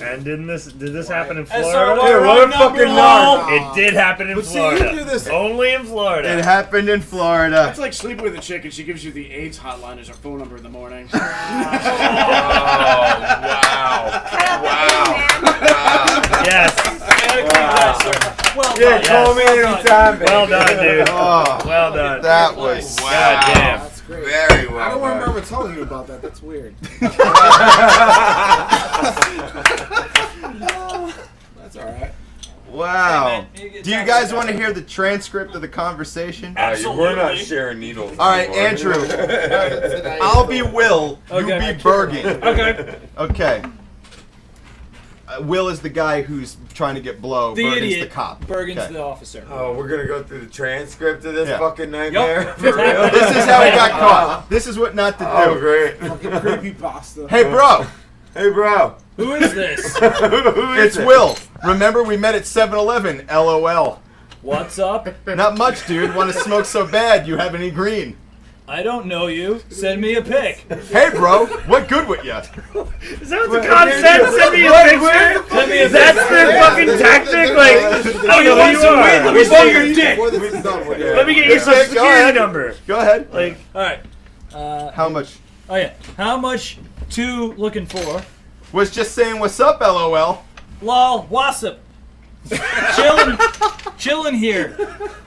And did this happen in SRY Florida? Dude, what a number fucking low. It did happen in But see, Florida. you do this- Only in Florida. It happened in Florida. That's like sleeping with a chick and she gives you the AIDS hotline as her phone number in the morning. Oh, wow. Yes. Well Yeah, done. call me anytime, baby. Well done, dude. Oh, Well done. that was God damn. That's great. Very well. I don't done. remember telling you about that. That's weird. That's alright. Wow. Hey, man, Do you guys want to hear the transcript of the conversation? We're not sharing needles. All right, anymore. Andrew. I'll be Will. You Okay. be Bergen. Okay. Okay. Will is the guy who's trying to get blow. The Bergen's idiot. the cop. Bergen's Okay. the officer. Oh, we're gonna go through the transcript of this Yeah. fucking nightmare. Yup. For real? This is how he got caught. This is what not to do. Oh, great. Fucking creepypasta. Hey, bro. Hey, bro. Who is this? It's Will. Remember we met at 7-Eleven. LOL. What's up? Not much, dude. Want to smoke so bad you have any green. I don't know you. Send me a pic. Hey, bro. What good with ya? Is that what the cop said? Send me a picture? Send me a That's picture. their fucking tactic? Like, Oh, you want some weed? Let me blow your dick. Let me get your social Go security ahead. number. Go ahead. Like, All right. How much? Oh yeah. How much to looking for? Was just saying what's up, LOL. Lol. Wassip. Chillin' here.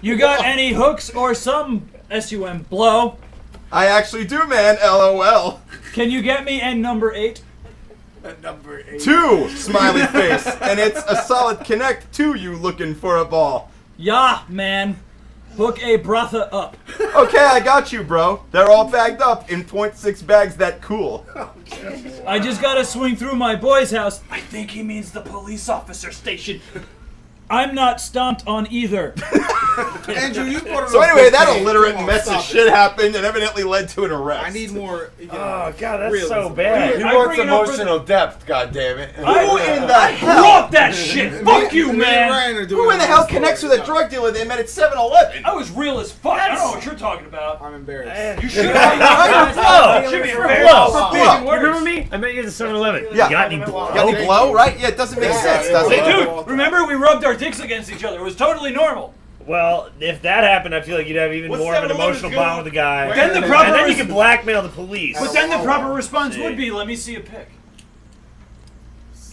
You got any hooks or some SUM blow? I actually do, man. LOL. Can you get me N number 8? Number 8. 2 smiley face, and it's a solid connect to you looking for a ball. Yeah, man. Hook a brother up. Okay, I got you, bro. They're all bagged up in .6 bags. That cool. I just gotta swing through my boy's house. I think he means the police officer station. I'm not stomped on either. Andrew, you put it So on anyway, that cocaine. illiterate Come on, mess of stop shit it. happened and evidently led to an arrest. I need more. You know, oh, God, that's realism. so bad. You I want bring some it up for emotional depth, goddammit. Who in the I hell? brought that shit. Fuck you, Me and man. Ryan are doing Who in the a hell story. connects with a drug dealer they met at 7-Eleven? I was real as fuck. I don't know what you're talking about. I'm embarrassed. You should Blow. Should be For embarrassed. blow. For Blow. big You words. remember me? I met you at the 7-Eleven. Yeah. You got any blow? Got any blow, right? Yeah, it doesn't make sense, does Hey, it? dude, remember we rubbed our dicks against each other. It was totally normal. Well, if that happened, I feel like you'd have even more of an emotional bond with the guy. But then the proper and then you res- could blackmail the police. But then the proper response would be, let me see a pic.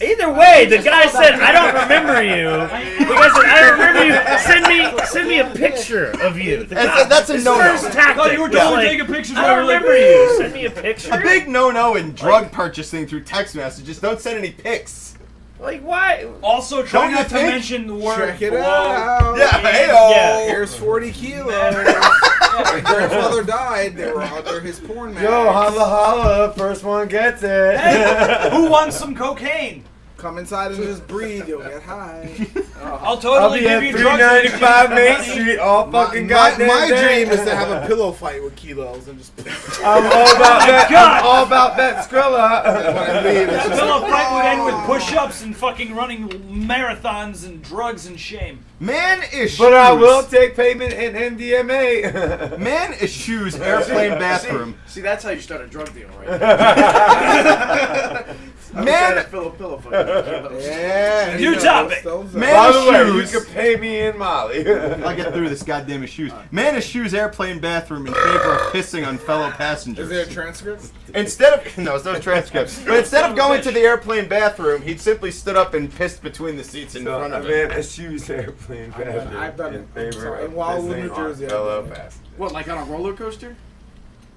Either way, the guy said, "I don't remember you." The guy said, "I don't remember you. Send me a picture of you." That's a His no-no. first tactic. Oh, you were was totally like, taking pictures I while don't we were like, remember you. Send me a picture. A big no-no in drug purchasing through text messages. Don't send any pics. Like why? Also, try Don't you not to think? mention the word Check it blow. out. Yeah, hey-o. Here's 40 kilos. My grandfather died. They were under his porn mask. Yo, holla holla, first one gets it. Hey, who wants some cocaine? Come inside and just breathe. You'll get high. I'll totally give you drugs. 395 Main Street, all fucking goddamn my day. dream is to have a pillow fight with kilos and just. I'm all about that. I'm all about that Skrilla. When I leave, it's That just pillow like, fight would end with push-ups and fucking running marathons and drugs and shame. Man is But I will take payment in MDMA. Man is shoes airplane bathroom. See, that's how you start a drug deal, right? Man, Pillow fight. Yeah. New topic. Man By is the way, you shoes. can pay me in Molly. I'll get through this goddamn shoes. Man is shoes airplane bathroom in favor of pissing on fellow Is passengers. there a transcript? Instead of there's no transcript, but instead of going to the airplane bathroom, he simply stood up and pissed between the seats in front of him. Man, a shoes airplane bathroom I've done in it. I'm favor sorry. of Wildwood, pissing New Jersey, on I've fellow done it. passengers. What, like on a roller coaster?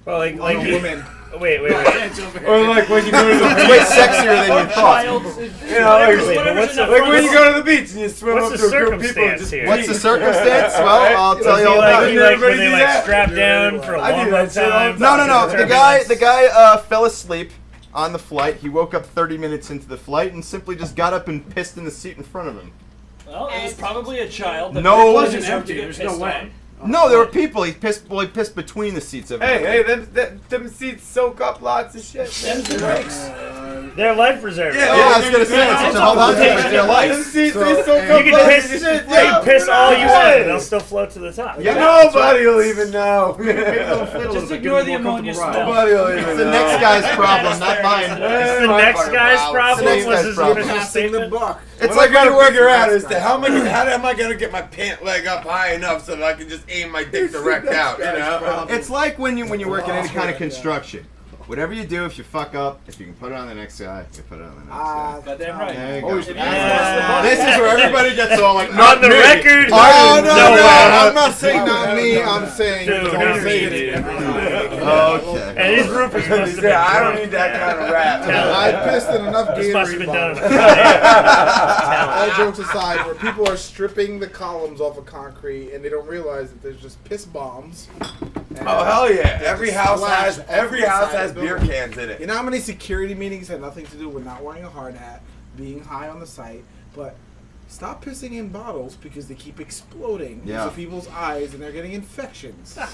Well, like women. Wait. Or like when you go to the It's way sexier than you thought. You know, like when you go to the beach and you swim What's up the to a group of people and circumstance just here? What's the circumstance? Well, I'll tell you all about it. Were they like strapped down for a I do long that shit all time? the time. No. The guy fell asleep on the flight. He woke up 30 minutes into the flight and simply just got up and pissed in the seat in front of him. Well, it was probably a child. No. It It wasn't wasn't empty. empty. There's There's no no way. No, there were people. He pissed between the seats of Hey, them seats soak up lots of shit. Them's the breaks. They're life preservers. Yeah, I was gonna say it's such a hold on to their Them life. seats, they soak You up can lots piss, of shit. you can piss all you want, and they'll still float to the top. Yeah. Nobody will even know. Just ignore the ammonia smell. Nobody will even know. It's the next guy's problem, not mine. It's the next guy's problem. It's the next Was guy's his problem. official Passing the statement? buck. It's What like I gotta when you figure work. out is how am I gonna get my pant leg up high enough so that I can just aim my dick direct out, you know? It's like when you work in any kind of construction. Whatever you do, if you fuck up, if you can put it on the next guy, you put it on the next guy. Goddamn right. There you go. Always- This is where everybody gets all like, On the record. No, I'm not saying not me. I'm saying Dude, don't say dude. it. Okay. And these roofers must have been I don't need that kind of rap. I pissed in enough This must have been done Gatorade on bottles. a All jokes aside, where people are stripping the columns off of concrete and they don't realize that there's just piss bombs. Oh hell yeah! They Every just house splash has off the side has of the beer building. cans in it. You know how many security meetings had nothing to do with not wearing a hard hat, being high on the site, but stop pissing in bottles because they keep exploding Yeah. into people's eyes and they're getting infections. Not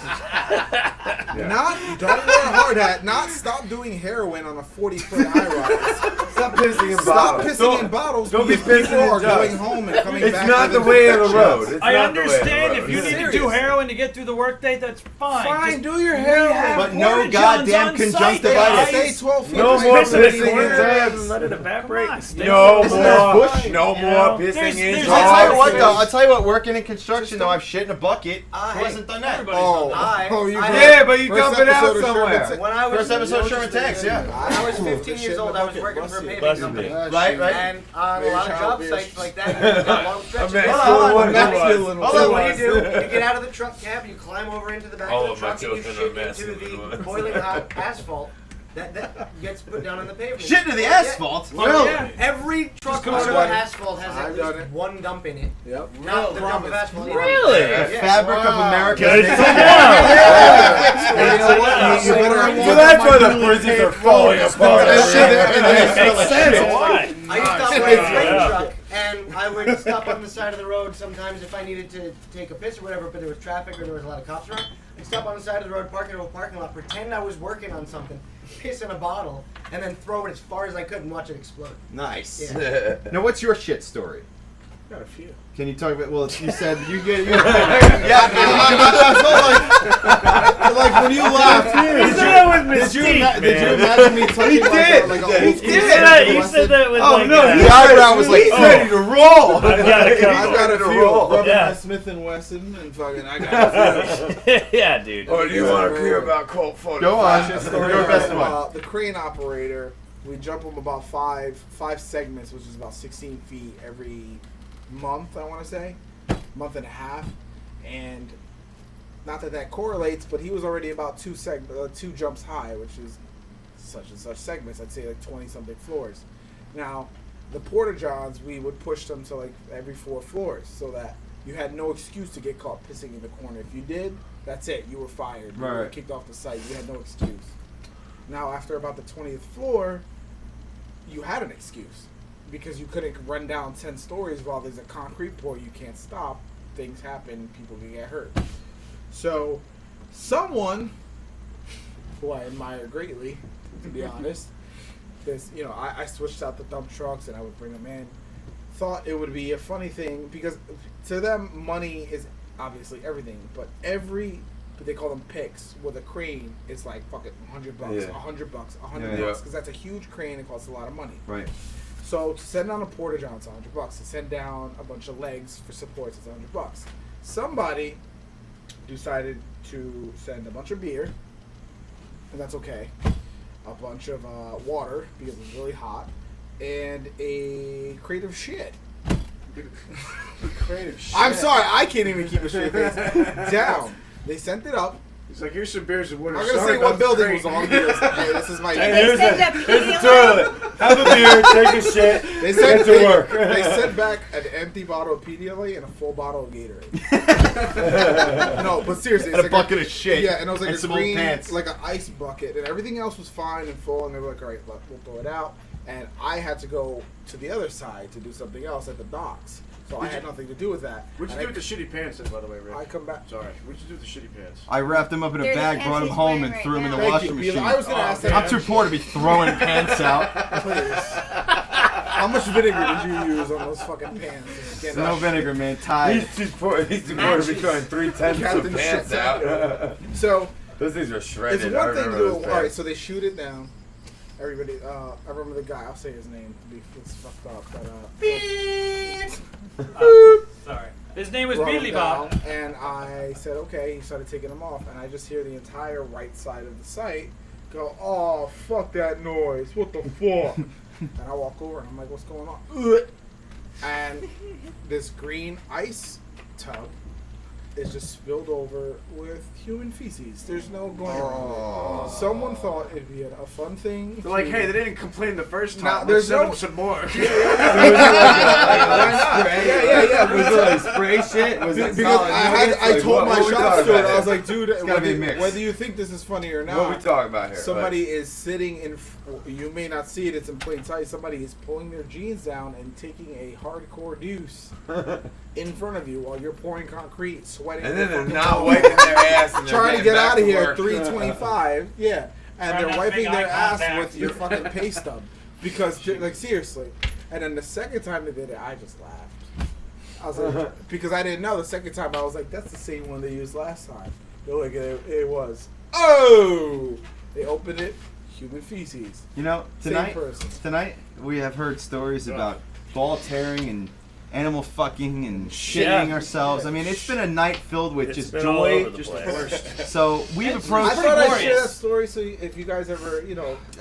don't wear a hard hat. Not stop doing heroin on a 40-foot high rise. Stop pissing in Stop bottles. pissing in bottles don't be because pissing people in are jugs. going home and coming It's back. not with the way of the infections. road. It's I not the way of the understand road. if you need to Serious. do heroin to get through the workday, that's fine. Fine, Just do your heroin. But no porta-johns goddamn on site, conjunctivitis. Stay 12 feet No away more from pissing the in corner. jugs. Let it evaporate. and stay No with it. there more. bush? No You more know? pissing There's- in there's- jugs. I'll tell you what though, I'll tell you what, working in construction though, I've shit in a bucket. Who hasn't done that? Yeah, but you dump it out somewhere. When I was First episode of Sherman Tanks, yeah. When I was 15 years old, I was working for a paving company. Right, right. And on a lot of job sites like that, you got long stretches. man, Hold on, still hold on, what do? You get out of the truck cab, you climb over into the back All of the of my truck, and you children are shit into massive the boiling hot asphalt that gets put down on the pavement. Shit into the Yeah. asphalt? Oh, Really? yeah. Every truck come load of on. asphalt has I've at done least it. one dump in it. Yep. Not the dump of asphalt. Really? The fabric of America's Good nation. to know. And you know what? You better So that's why the prisons are falling apart. That shit there, and then they Makes sense. Why? I used to operate a freight truck, and I would stop on the side of the road sometimes if I needed to take a piss or whatever, but there was traffic or there was a lot of cops around. I'd stop on the side of the road, park in a parking lot, pretend I was working on something, piss in a bottle, and then throw it as far as I could and watch it explode. Nice. Yeah. Now, what's your shit story? Got a few. Can you talk about? Well, you said you get. Yeah, like when you laughed. Did you imagine me touching like a old school? You said that with like. The eyebrow was like ready to roll. I've got a I've couple. got a to few. roll. Rubbing Yeah. my Smith and Wesson and fucking. I got a few. Yeah, dude. Or do you want to hear about Colt 45? Go on. Story Your best one. about the crane operator. We jump them about five segments, which is about 16 feet every month. I want to say, month and a half, and not that correlates, but he was already about two jumps high, which is such and such segments. I'd say like 20 something floors. Now, the porta johns, we would push them to like every 4 floors, so that you had no excuse to get caught pissing in the corner. If you did, that's it. You were fired. You were Right. kicked off the site. You had no excuse. Now, after about the 20th floor, you had an excuse because you couldn't run down 10 stories while there's a concrete pour. You can't stop. Things happen. People can get hurt. So, someone who I admire greatly, to be honest, because I switched out the dump trucks and I would bring them in. Thought it would be a funny thing because to them, money is obviously everything, but they call them picks with a crane. It's like fucking $100, Yeah. $100, $100 Yeah. because that's a huge crane. It costs a lot of money. Right. So to send down a porta john, it's $100. To send down a bunch of legs for supports, it's $100. Somebody decided to send a bunch of beer, and that's okay. A bunch of water because it was really hot, and a crate of shit. Creative shit. I'm sorry, I can't even keep a straight face. Down. They sent it up. It's like, here's some beers and water. I'm gonna say what building was on because hey, this is my. Here's the toilet. Have a beer, take a shit, They sent get to work. They sent back an empty bottle of Pedialyte and a full bottle of Gatorade. No, but seriously, it's And a like bucket of shit. Yeah, and it was like And a some old green, pants. like an ice bucket, and everything else was fine and full. And they were like, "All right, look, we'll throw it out." And I had to go to the other side to do something else at the docks, so I had nothing to do with that. What'd you And do with the shitty pants then, by the way, Rick? I come back. Sorry. What'd you do with the shitty pants? I wrapped them up in a They're the bag, pants brought them he's home, wearing and right threw them in the now. Thank washing you, machine. because I was gonna ask that. I'm too poor to be throwing pants out. Please. How much vinegar did you use on those fucking pants? Get No out. vinegar, man. Tide. He's too poor to be throwing 3/10 of Captain pants shits out. So Those things are shredded. it's I one thing to remember do. those All right, pants. so they shoot it down. Everybody, I remember the guy. I'll say his name. It's fucked up, but Sorry. His name was brought him Billy Bob. down, and I said okay. He started taking them off, and I just hear the entire right side of the site go, oh, fuck that noise. What the fuck? And I walk over and I'm like, what's going on? Ugh. And this green ice tub is just spilled over with human feces. There's no going around it. Someone thought it'd be a fun thing. They're like, hey, they didn't complain the first time. Nah, Let's there's send no- them some more. Yeah. Was it like spray shit? Was it Because solid I nuggets? told my what we shop talking steward, about I was here? like, dude, It's gotta be mixed. whether you think this is funny or not, What we talking about here? somebody is sitting in. You may not see it; it's in plain sight. Somebody is pulling their jeans down and taking a hardcore deuce in front of you while you're pouring concrete, sweating. And then they're fucking not cold. wiping their ass and they're trying to getting get back out of to here. work. 3:25. Yeah, and Trying they're not to wiping make their eye ass contact. with your fucking pay stub because, like, seriously. And then the second time they did it, I just laughed. I was like, because I didn't know. The second time, I was like, that's the same one they used last time. They're like, it was. Oh! They opened it, human feces. You know, Same tonight person. we have heard stories about ball tearing and animal fucking and shitting Yeah. ourselves. I mean, it's been a night filled with It's just been all joy. over the place. So we've I approached. thought I'd share that glorious. story so if you guys ever,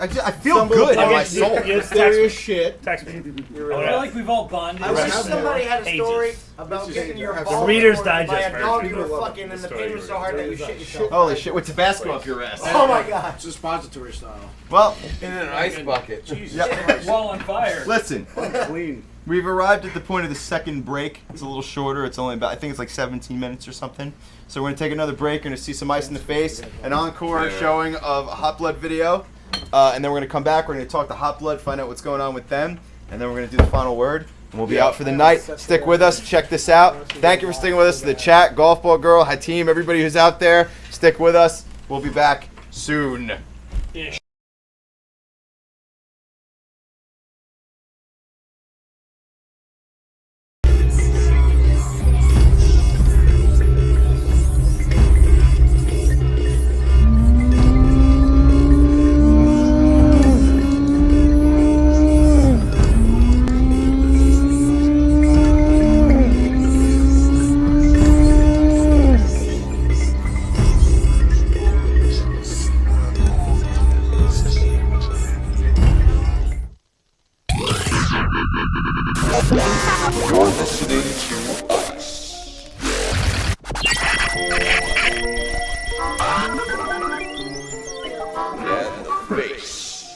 I feel stumble good in upon my soul. serious shit. Text me. You're I feel like we've all bonded. I wish Right. somebody had a Pages. story about This is getting your have balls Reader's torn by Digest a dog version. you were Love fucking, and the story pain was so hard that you shit yourself. Holy shit! With Tabasco up your ass. Oh my god. It's a suppository style. Well, In an ice bucket. Jesus Yeah. Christ. Wall on fire. listen. Clean. We've arrived at the point of the second break. It's a little shorter. It's only about, I think it's like 17 minutes or something. So we're gonna take another break. We're gonna see some Ice in the Face, an encore showing of a Hot Blood video, and then we're gonna come back. We're gonna talk to Hot Blood, find out what's going on with them, and then we're gonna do the final word. And we'll be out for the night. Stick with us. Check this out. Thank you for sticking with us. The chat, Golf Ball Girl, Hateem, everybody who's out there, stick with us. We'll be back soon. You're listening to us. And the face.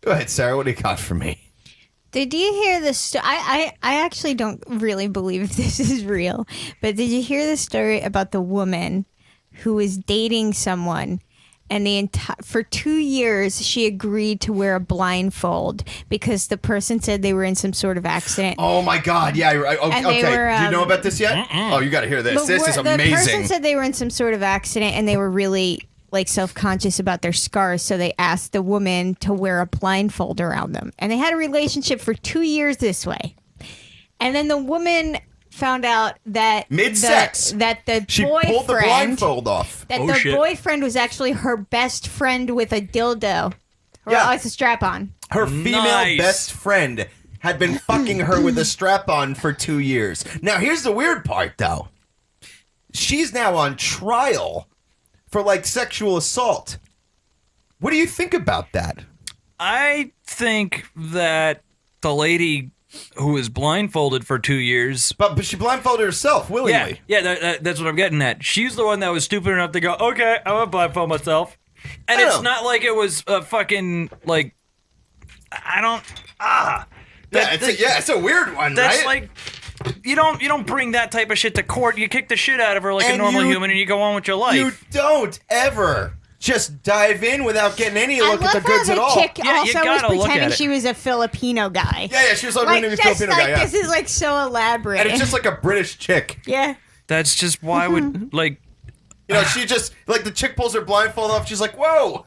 Go ahead, Sarah. What do you got for me? Did you hear the story? I actually don't really believe if this is real, but did you hear the story about the woman who was dating someone, and for 2 years she agreed to wear a blindfold because the person said they were in some sort of accident. Oh my God! Yeah. And Okay. they were, Do you know about this yet? Oh, you got to hear this. But This is the person amazing. said they were in some sort of accident and they were really like self-conscious about their scars, so they asked the woman to wear a blindfold around them, and they had a relationship for 2 years this way. And then the woman found out that Mid-sex. that the She boyfriend pulled the blindfold off. that the boyfriend was actually her best friend with a dildo. Or it's a strap-on. Her female best friend had been fucking her with a strap-on for 2 years. Now, here's the weird part, though. She's now on trial for, like, sexual assault. What do you think about that? I think that the lady who was blindfolded for 2 years. But she blindfolded herself willingly. Yeah, that's what I'm getting at. She's the one that was stupid enough to go, okay, I'm gonna blindfold myself. And it's not like it was a fucking, like, I don't, it's a weird one, that's right? like, you don't bring that type of shit to court. You kick the shit out of her like a And normal you- human and you go on with your life. You don't ever just dive in without getting any look at the goods at all. Chick also was pretending she was a Filipino guy. Yeah, she was like pretending to be a just Filipino guy, yeah. This is like so elaborate. And it's just like a British chick. Yeah. That's just why would, like... You know, she just, like, the chick pulls her blindfold off, she's like, whoa!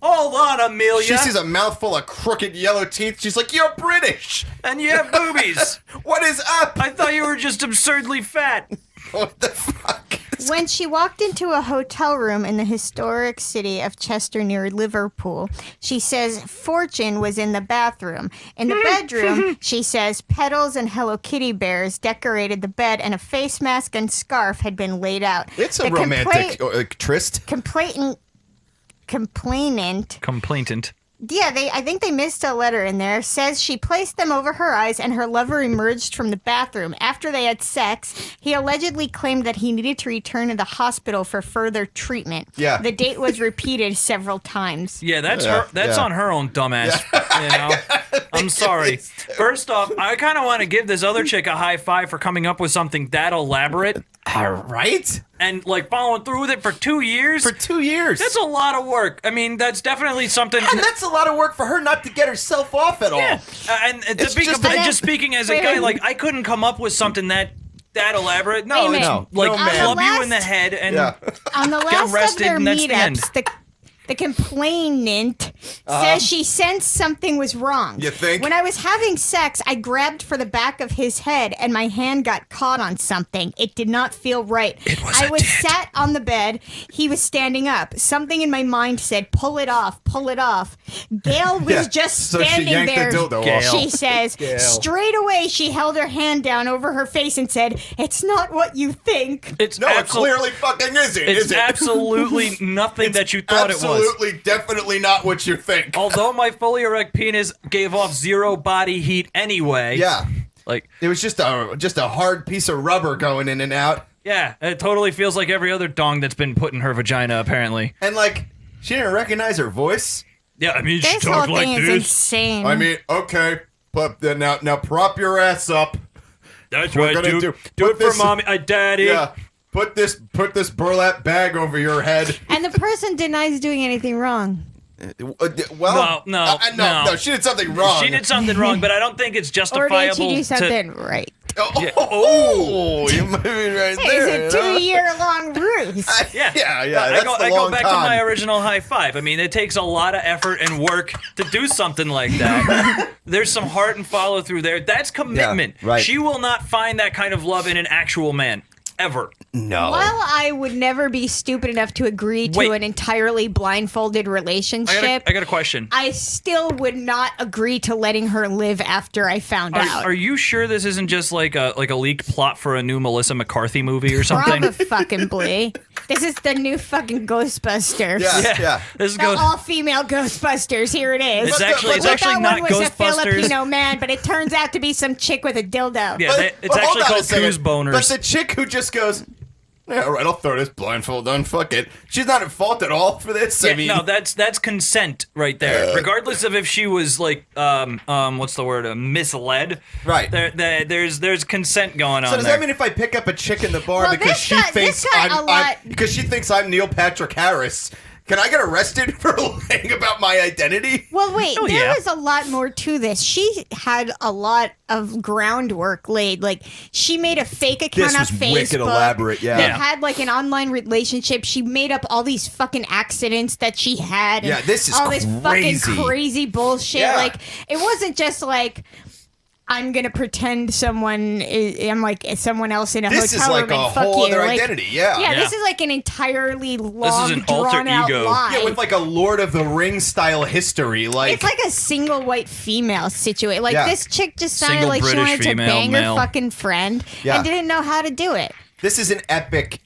Hold on, Amelia. She sees a mouthful of crooked yellow teeth, she's like, you're British! And you have boobies. What is up? I thought you were just absurdly fat. What the fuck? When she walked into a hotel room in the historic city of Chester near Liverpool, she says Fortune was in the bathroom. In the bedroom, she says petals and Hello Kitty bears decorated the bed and a face mask and scarf had been laid out. It's a romantic tryst. Complainant. Yeah, I think they missed a letter in there. Says she placed them over her eyes and her lover emerged from the bathroom. After they had sex, he allegedly claimed that he needed to return to the hospital for further treatment. Yeah. The date was repeated several times. Yeah, that's on her own dumbass. You know, I'm sorry. First off, I kind of want to give this other chick a high five for coming up with something that elaborate. Right? And like following through with it for 2 years. For 2 years. That's a lot of work. I mean, that's definitely something. And that's a lot of work for her not to get herself off at all. And just speaking as a guy, like I couldn't come up with something that elaborate. No, it's like club you in the head and on the get last arrested, of their and that's the end. meetups, the complainant says she sensed something was wrong. You think? When I was having sex, I grabbed for the back of his head and my hand got caught on something. It did not feel right. I was sat on the bed. He was standing up. Something in my mind said, pull it off, pull it off. Gail was just standing there. She says, straight away she held her hand down over her face and said, it's not what you think. It clearly fucking isn't. It's absolutely nothing that you thought it was. Absolutely, definitely not what you think. Although my fully erect penis gave off zero body heat anyway. Yeah. Like it was just a hard piece of rubber going in and out. Yeah, it totally feels like every other dong that's been put in her vagina, apparently. And like, she didn't recognize her voice. Yeah, I mean, she This whole talked like thing is this. insane. I mean, okay, but now prop your ass up. That's We're right. gonna Do put it for this- mommy, daddy. Yeah. Put this burlap bag over your head. And the person denies doing anything wrong. Well, no. She did something wrong. She did something wrong, but I don't think it's justifiable. Or did she do something right? Oh, you might be right there. It's a 2-year-long ruse. Yeah. I go back to my original high five. I mean, it takes a lot of effort and work to do something like that. There's some heart and follow through there. That's commitment. Yeah, right. She will not find that kind of love in an actual man. Ever. No. While I would never be stupid enough to agree to an entirely blindfolded relationship, I got a question. I still would not agree to letting her live after I found out. Are you sure this isn't just like a leaked plot for a new Melissa McCarthy movie or something? Probably. This is the new fucking Ghostbusters. Yeah. This is The all-female Ghostbusters. Here it is. It's actually not one was a Ghostbusters. Filipino man, but it turns out to be some chick with a dildo. Yeah, it's actually called Coos Boners. But the chick who just goes, yeah, all right, I'll throw this blindfold on. Fuck it. She's not at fault at all for this. Yeah, I mean, no, that's consent right there. Regardless of if she was like, what's the word, misled. Right. There's consent going on. So does there. that mean if I pick up a chick in the bar Well, because this she got- thinks this got a lot- because she thinks I'm Neil Patrick Harris, can I get arrested for lying about my identity? Well, wait, Oh, there yeah. was a lot more to this. She had a lot of groundwork laid. Like, she made a fake account This on was Facebook. wicked elaborate, yeah. That Yeah. had, like, an online relationship. She made up all these fucking accidents that she had. Yeah, and this is all this crazy. fucking crazy bullshit. Yeah. Like, it wasn't just, like, I'm gonna pretend I'm like someone else in a This hotel is room like a and fuck whole you. other Like, identity, yeah. Yeah, this Yeah. is like an entirely long, an alter drawn out ego. lie. Yeah, with like a Lord of the Rings style history. Like, It's like a single white female situation. Like, Yeah. this chick just sounded Single like she British wanted to female bang male. her fucking friend Yeah. and didn't know how to do it. this is an epic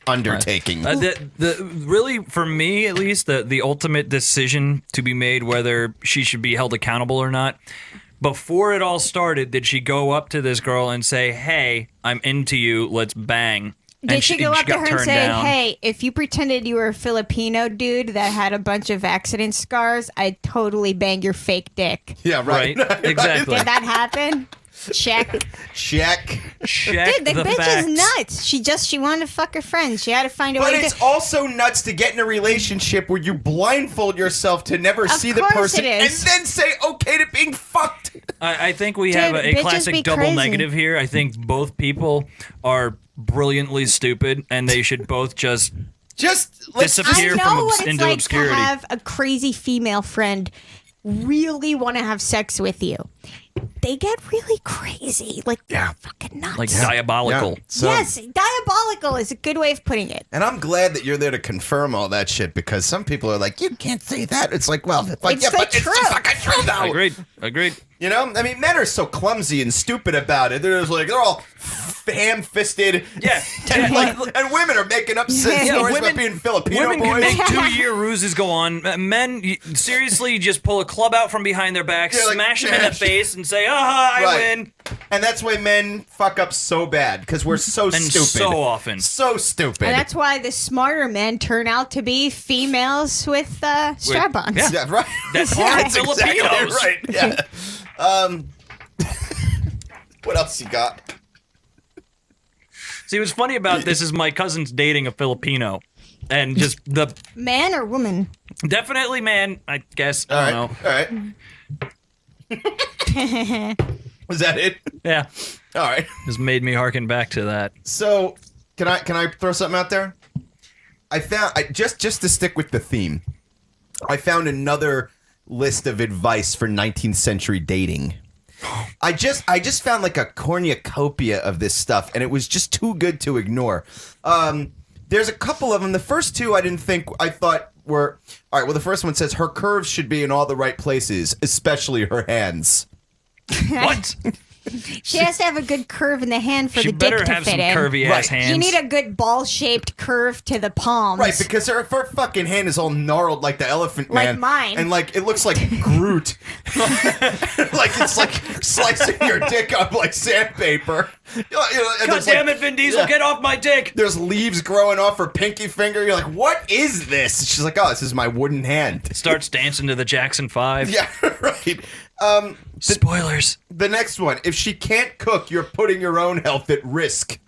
undertaking. The really, for me at least, the ultimate decision to be made whether she should be held accountable or not. Before it all started, did she go up to this girl and say, "Hey, I'm into you. Let's bang"? Did she go up to got her and turned say, down. hey, if you pretended you were a Filipino dude that had a bunch of accident scars, I'd totally bang your fake dick. Yeah, right. Exactly. Did that happen? Check. Check. Check Dude, the bitch facts. is nuts. She wanted to fuck her friends. She had to find a But way it's to... also nuts to get in a relationship where you blindfold yourself to never see the course person it and is. then say okay to being fucked. I think we Dude, have a bitches classic be double crazy. negative here. I think both people are brilliantly stupid, and they should both just disappear I know from what it's into like obscurity. to have a crazy female friend really want to have sex with you. They get really crazy. Like, they're fucking nuts. Like diabolical. Yeah. So- Yes, diabolical. cycle is a good way of putting it. And I'm glad that you're there to confirm all that shit because some people are like, you can't say that. It's like, well, It's yeah, the but it's truth. the fucking truth though. Agreed. You know, I mean, men are so clumsy and stupid about it. They're just like, they're all ham-fisted. Yeah. And women are making up stories about being Filipino Women boys. can make 2-year ruses go on. Men, seriously, you just pull a club out from behind their back, Yeah, like, smash them in the face, and say, I win. And that's why men fuck up so bad, because we're so And stupid. so often. So stupid. And that's why the smarter men turn out to be females with strap-ons. Yeah, right. That aren't That's exactly Filipinos. right. Yeah. What else you got? See, what's funny about this is my cousin's dating a Filipino. And just the... Man or woman? Definitely man, I guess. I don't know. All right. Was that it? Yeah. All right. Just made me harken back to that. So, can I throw something out there? I found just to stick with the theme. I found another list of advice for 19th century dating. I just found like a cornucopia of this stuff, and it was just too good to ignore. There's a couple of them. The first two I thought were all right. Well, the first one says her curves should be in all the right places, especially her hands. What? She has to have a good curve in the hand for She the dick better to have fit some in. curvy-ass hands. You need a good ball-shaped curve to the palms. Right, because her fucking hand is all gnarled like the elephant Like man. mine. And like it looks like Groot. Like it's like slicing your dick up like sandpaper. And God there's, damn like- it, Vin Diesel, get off my dick! There's leaves growing off her pinky finger. You're like, what is this? She's like, oh, this is my wooden hand. Starts dancing to the Jackson 5. Yeah, right. Spoilers. The next one. If she can't cook, you're putting your own health at risk.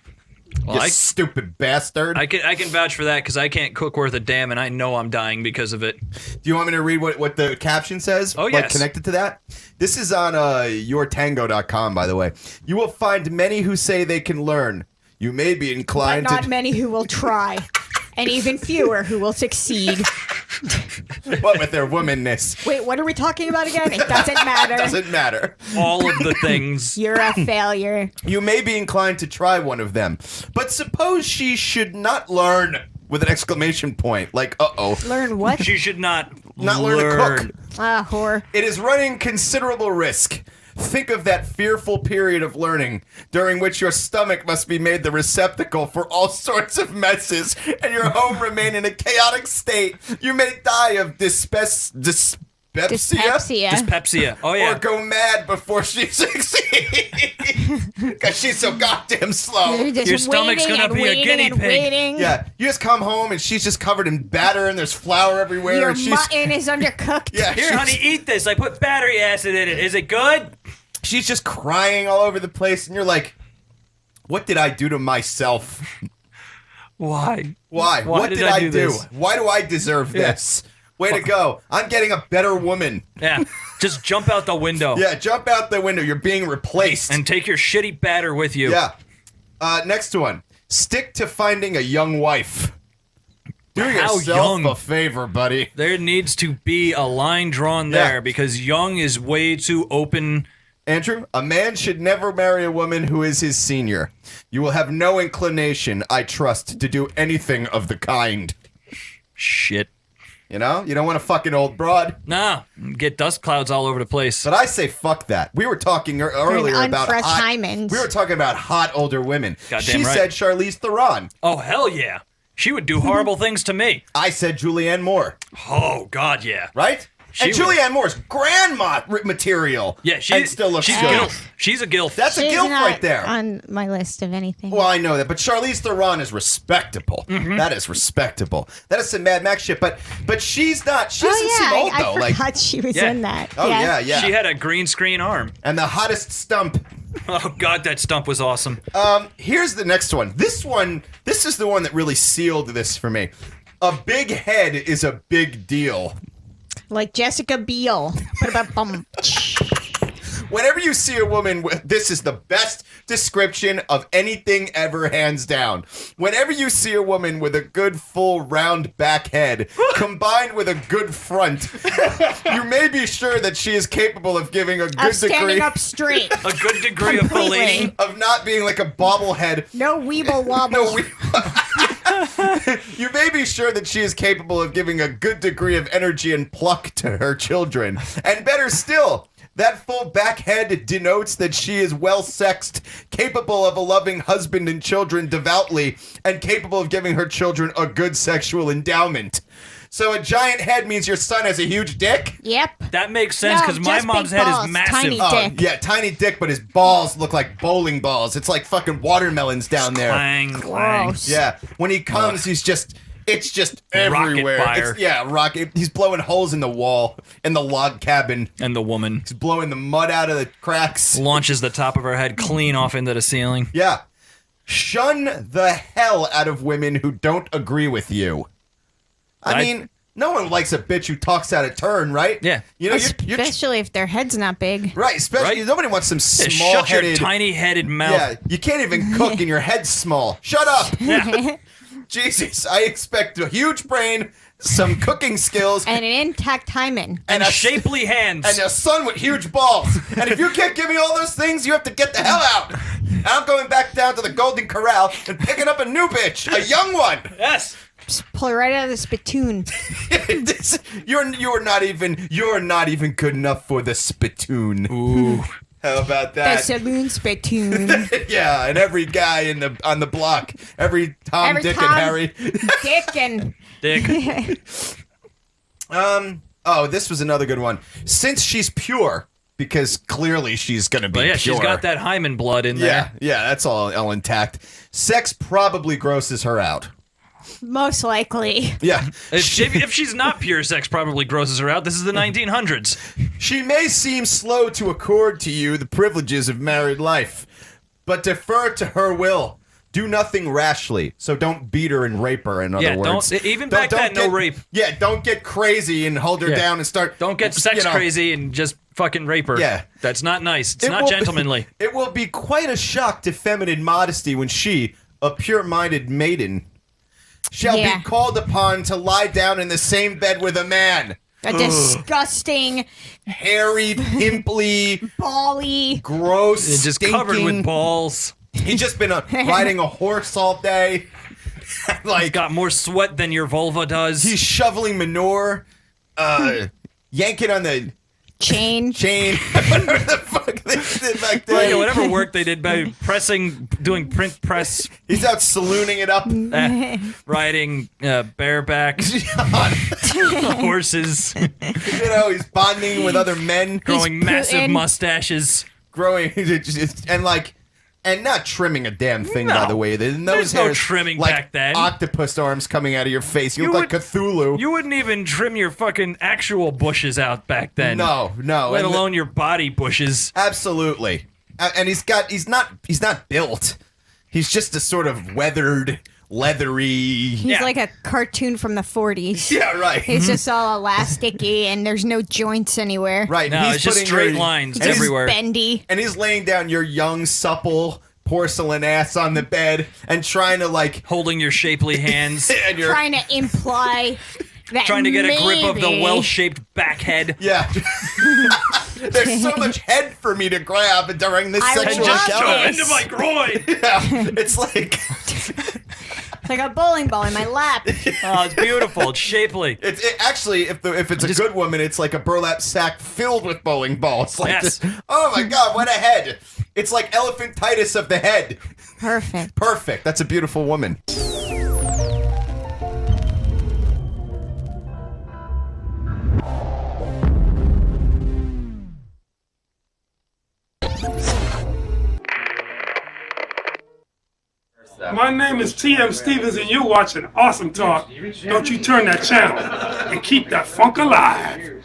Well, you stupid bastard. I can vouch for that because I can't cook worth a damn, and I know I'm dying because of it. Do you want me to read what the caption says? Oh, Like yes. connected to that? This is on yourtango.com, by the way. You will find many who say they can learn. You may be But inclined not to... many who will try. And even fewer who will succeed. What with their womanness? Wait, what are we talking about again? It doesn't matter. Doesn't matter. All of the things. You're a failure. You may be inclined to try one of them. But suppose she should not learn with an exclamation point. Like, uh-oh. Learn what? She should not learn to cook. Ah, whore. It is running considerable risk. Think of that fearful period of learning during which your stomach must be made the receptacle for all sorts of messes and your home remain in a chaotic state. You may die of dyspepsia. Dyspepsia. Oh, yeah. Or go mad before she succeeds. Because she's so goddamn slow. You're just Your stomach's waiting gonna and be a waiting guinea and pig. waiting. Yeah, you just come home and she's just covered in batter and there's flour everywhere. Your and she's, mutton is undercooked. yeah, Here, she's- honey, eat this. I put battery acid in it. Is it good? she's just crying all over the place, and you're like, what did I do to myself? Why? Why? What did I do? this? Why do I deserve Yeah. this? Way to go. I'm getting a better woman. Yeah, just jump out the window. Yeah, jump out the window. You're being replaced. And take your shitty batter with you. Yeah. Next one. Stick to finding a young wife. Do How yourself young? a favor, buddy. There needs to be a line drawn there because young is way too open. Andrew, a man should never marry a woman who is his senior. You will have no inclination, I trust, to do anything of the kind. Shit. You know? You don't want a fucking old broad. Nah, get dust clouds all over the place. But I say fuck that. We were talking earlier about unfresh hot... hymens. We were talking about hot older women. Goddamn She right. said Charlize Theron. Oh, hell yeah. She would do horrible things to me. I said Julianne Moore. Oh, God, yeah. Right? She and would- Julianne Moore's grandma material. Yeah, and still looks she's good. gilf. She's a gilf. That's a She's gilf not right there. on my list of anything. Well, I know that, but Charlize Theron is respectable. Mm-hmm. That is respectable. That is some Mad Max shit, but she's not. She doesn't seem old I though. forgot she was Yeah. in that. Oh yeah, yeah. She had a green screen arm. And the hottest stump. Oh, God, that stump was awesome. Here's the next one. This is the one that really sealed this for me. A big head is a big deal. Like Jessica Biel. Ba-da-bum. Whenever you see a woman with, this is the best description of anything ever, hands down. Whenever you see a woman with a good full round back head combined with a good front, you may be sure that she is capable of giving a good standing degree up straight. A good degree of filleting. Of not being like a bobblehead. No weeble wobble. You may be sure that she is capable of giving a good degree of energy and pluck to her children. And better still, that full back head denotes that she is well sexed, capable of a loving husband and children devoutly, and capable of giving her children a good sexual endowment. So a giant head means your son has a huge dick? Yep. That makes sense because my mom's head is massive. Tiny dick. Yeah, tiny dick, but his balls look like bowling balls. It's like fucking watermelons down there. Clang, clang. Gross. Yeah, when he comes, it's just everywhere. Rocket fire. Rocket. He's blowing holes in the wall, in the log cabin. And the woman. He's blowing the mud out of the cracks. Launches the top of her head clean off into the ceiling. Yeah. Shun the hell out of women who don't agree with you. I mean, no one likes a bitch who talks out of turn, right? Yeah. You know, Especially if their head's not big. right. Especially nobody wants some small-headed. Shut your tiny-headed mouth. Yeah, you can't even cook and your head's small. Shut up. Yeah. Jesus, I expect a huge brain, some cooking skills, And an intact hymen. And shapely hands. and a son with huge balls. And if you can't give me all those things, you have to get the hell out. And I'm going back down to the Golden Corral and picking up a new bitch, a young one. Yes. Just pull it right out of the spittoon. You're not even good enough for the spittoon. Ooh. How about The that? saloon spittoon. Yeah, and every guy on the block, every Tom, Every Dick, Tom, and Harry. Dick and... Dick. Oh, this was another good one. Since she's pure, because clearly she's gonna be But yeah, pure. she's got that hymen blood in there. Yeah, that's all intact. Sex probably grosses her out. Most likely. Yeah. If she's not pure, sex probably grosses her out. This is the 1900s. She may seem slow to accord to you the privileges of married life, but defer to her will. Do nothing rashly, so don't beat her and rape her, in other words. Even back then, no rape. Yeah, don't get crazy and hold her down and start... Don't get sex crazy and just fucking rape her. Yeah. That's not nice. It's not gentlemanly. It will be quite a shock to feminine modesty when she, a pure-minded maiden, shall be called upon to lie down in the same bed with a man. A disgusting, hairy, pimply, bally, gross, and just covered with balls. He's just been riding a horse all day. He's got more sweat than your vulva does. He's shoveling manure, yanking on the chain. Whatever the fuck they did back then. Well, yeah, whatever work they did by doing print press. He's out salooning it up. Riding bareback horses. You know, he's bonding with other men. Growing massive mustaches. And not trimming a damn thing, by the way. There's no trimming like back then. Octopus arms coming out of your face. You look like Cthulhu. You wouldn't even trim your fucking actual bushes out back then. No. Let alone your body bushes. Absolutely. And he's not built. He's just a sort of weathered, leathery... He's like a cartoon from the 40s. Yeah, right. He's just all elasticy and there's no joints anywhere. Right. No, it's just straight lines everywhere. Bendy. And he's laying down your young, supple porcelain ass on the bed and trying to holding your shapely hands. And you're trying to imply that trying to get a grip of the maybe- well-shaped back head. Yeah. There's so much head for me to grab during this sexual encounter. Into my groin. Yeah. It's like... It's like a bowling ball in my lap. Oh, it's beautiful. It's shapely. Actually, if it's a good woman, it's like a burlap sack filled with bowling balls. Like Yes. this. Oh my God, what a head! It's like elephantitis of the head. Perfect. Perfect. That's a beautiful woman. My name is T.M. Stevens, and you're watching Awesome Talk. Don't you turn that channel and keep that funk alive.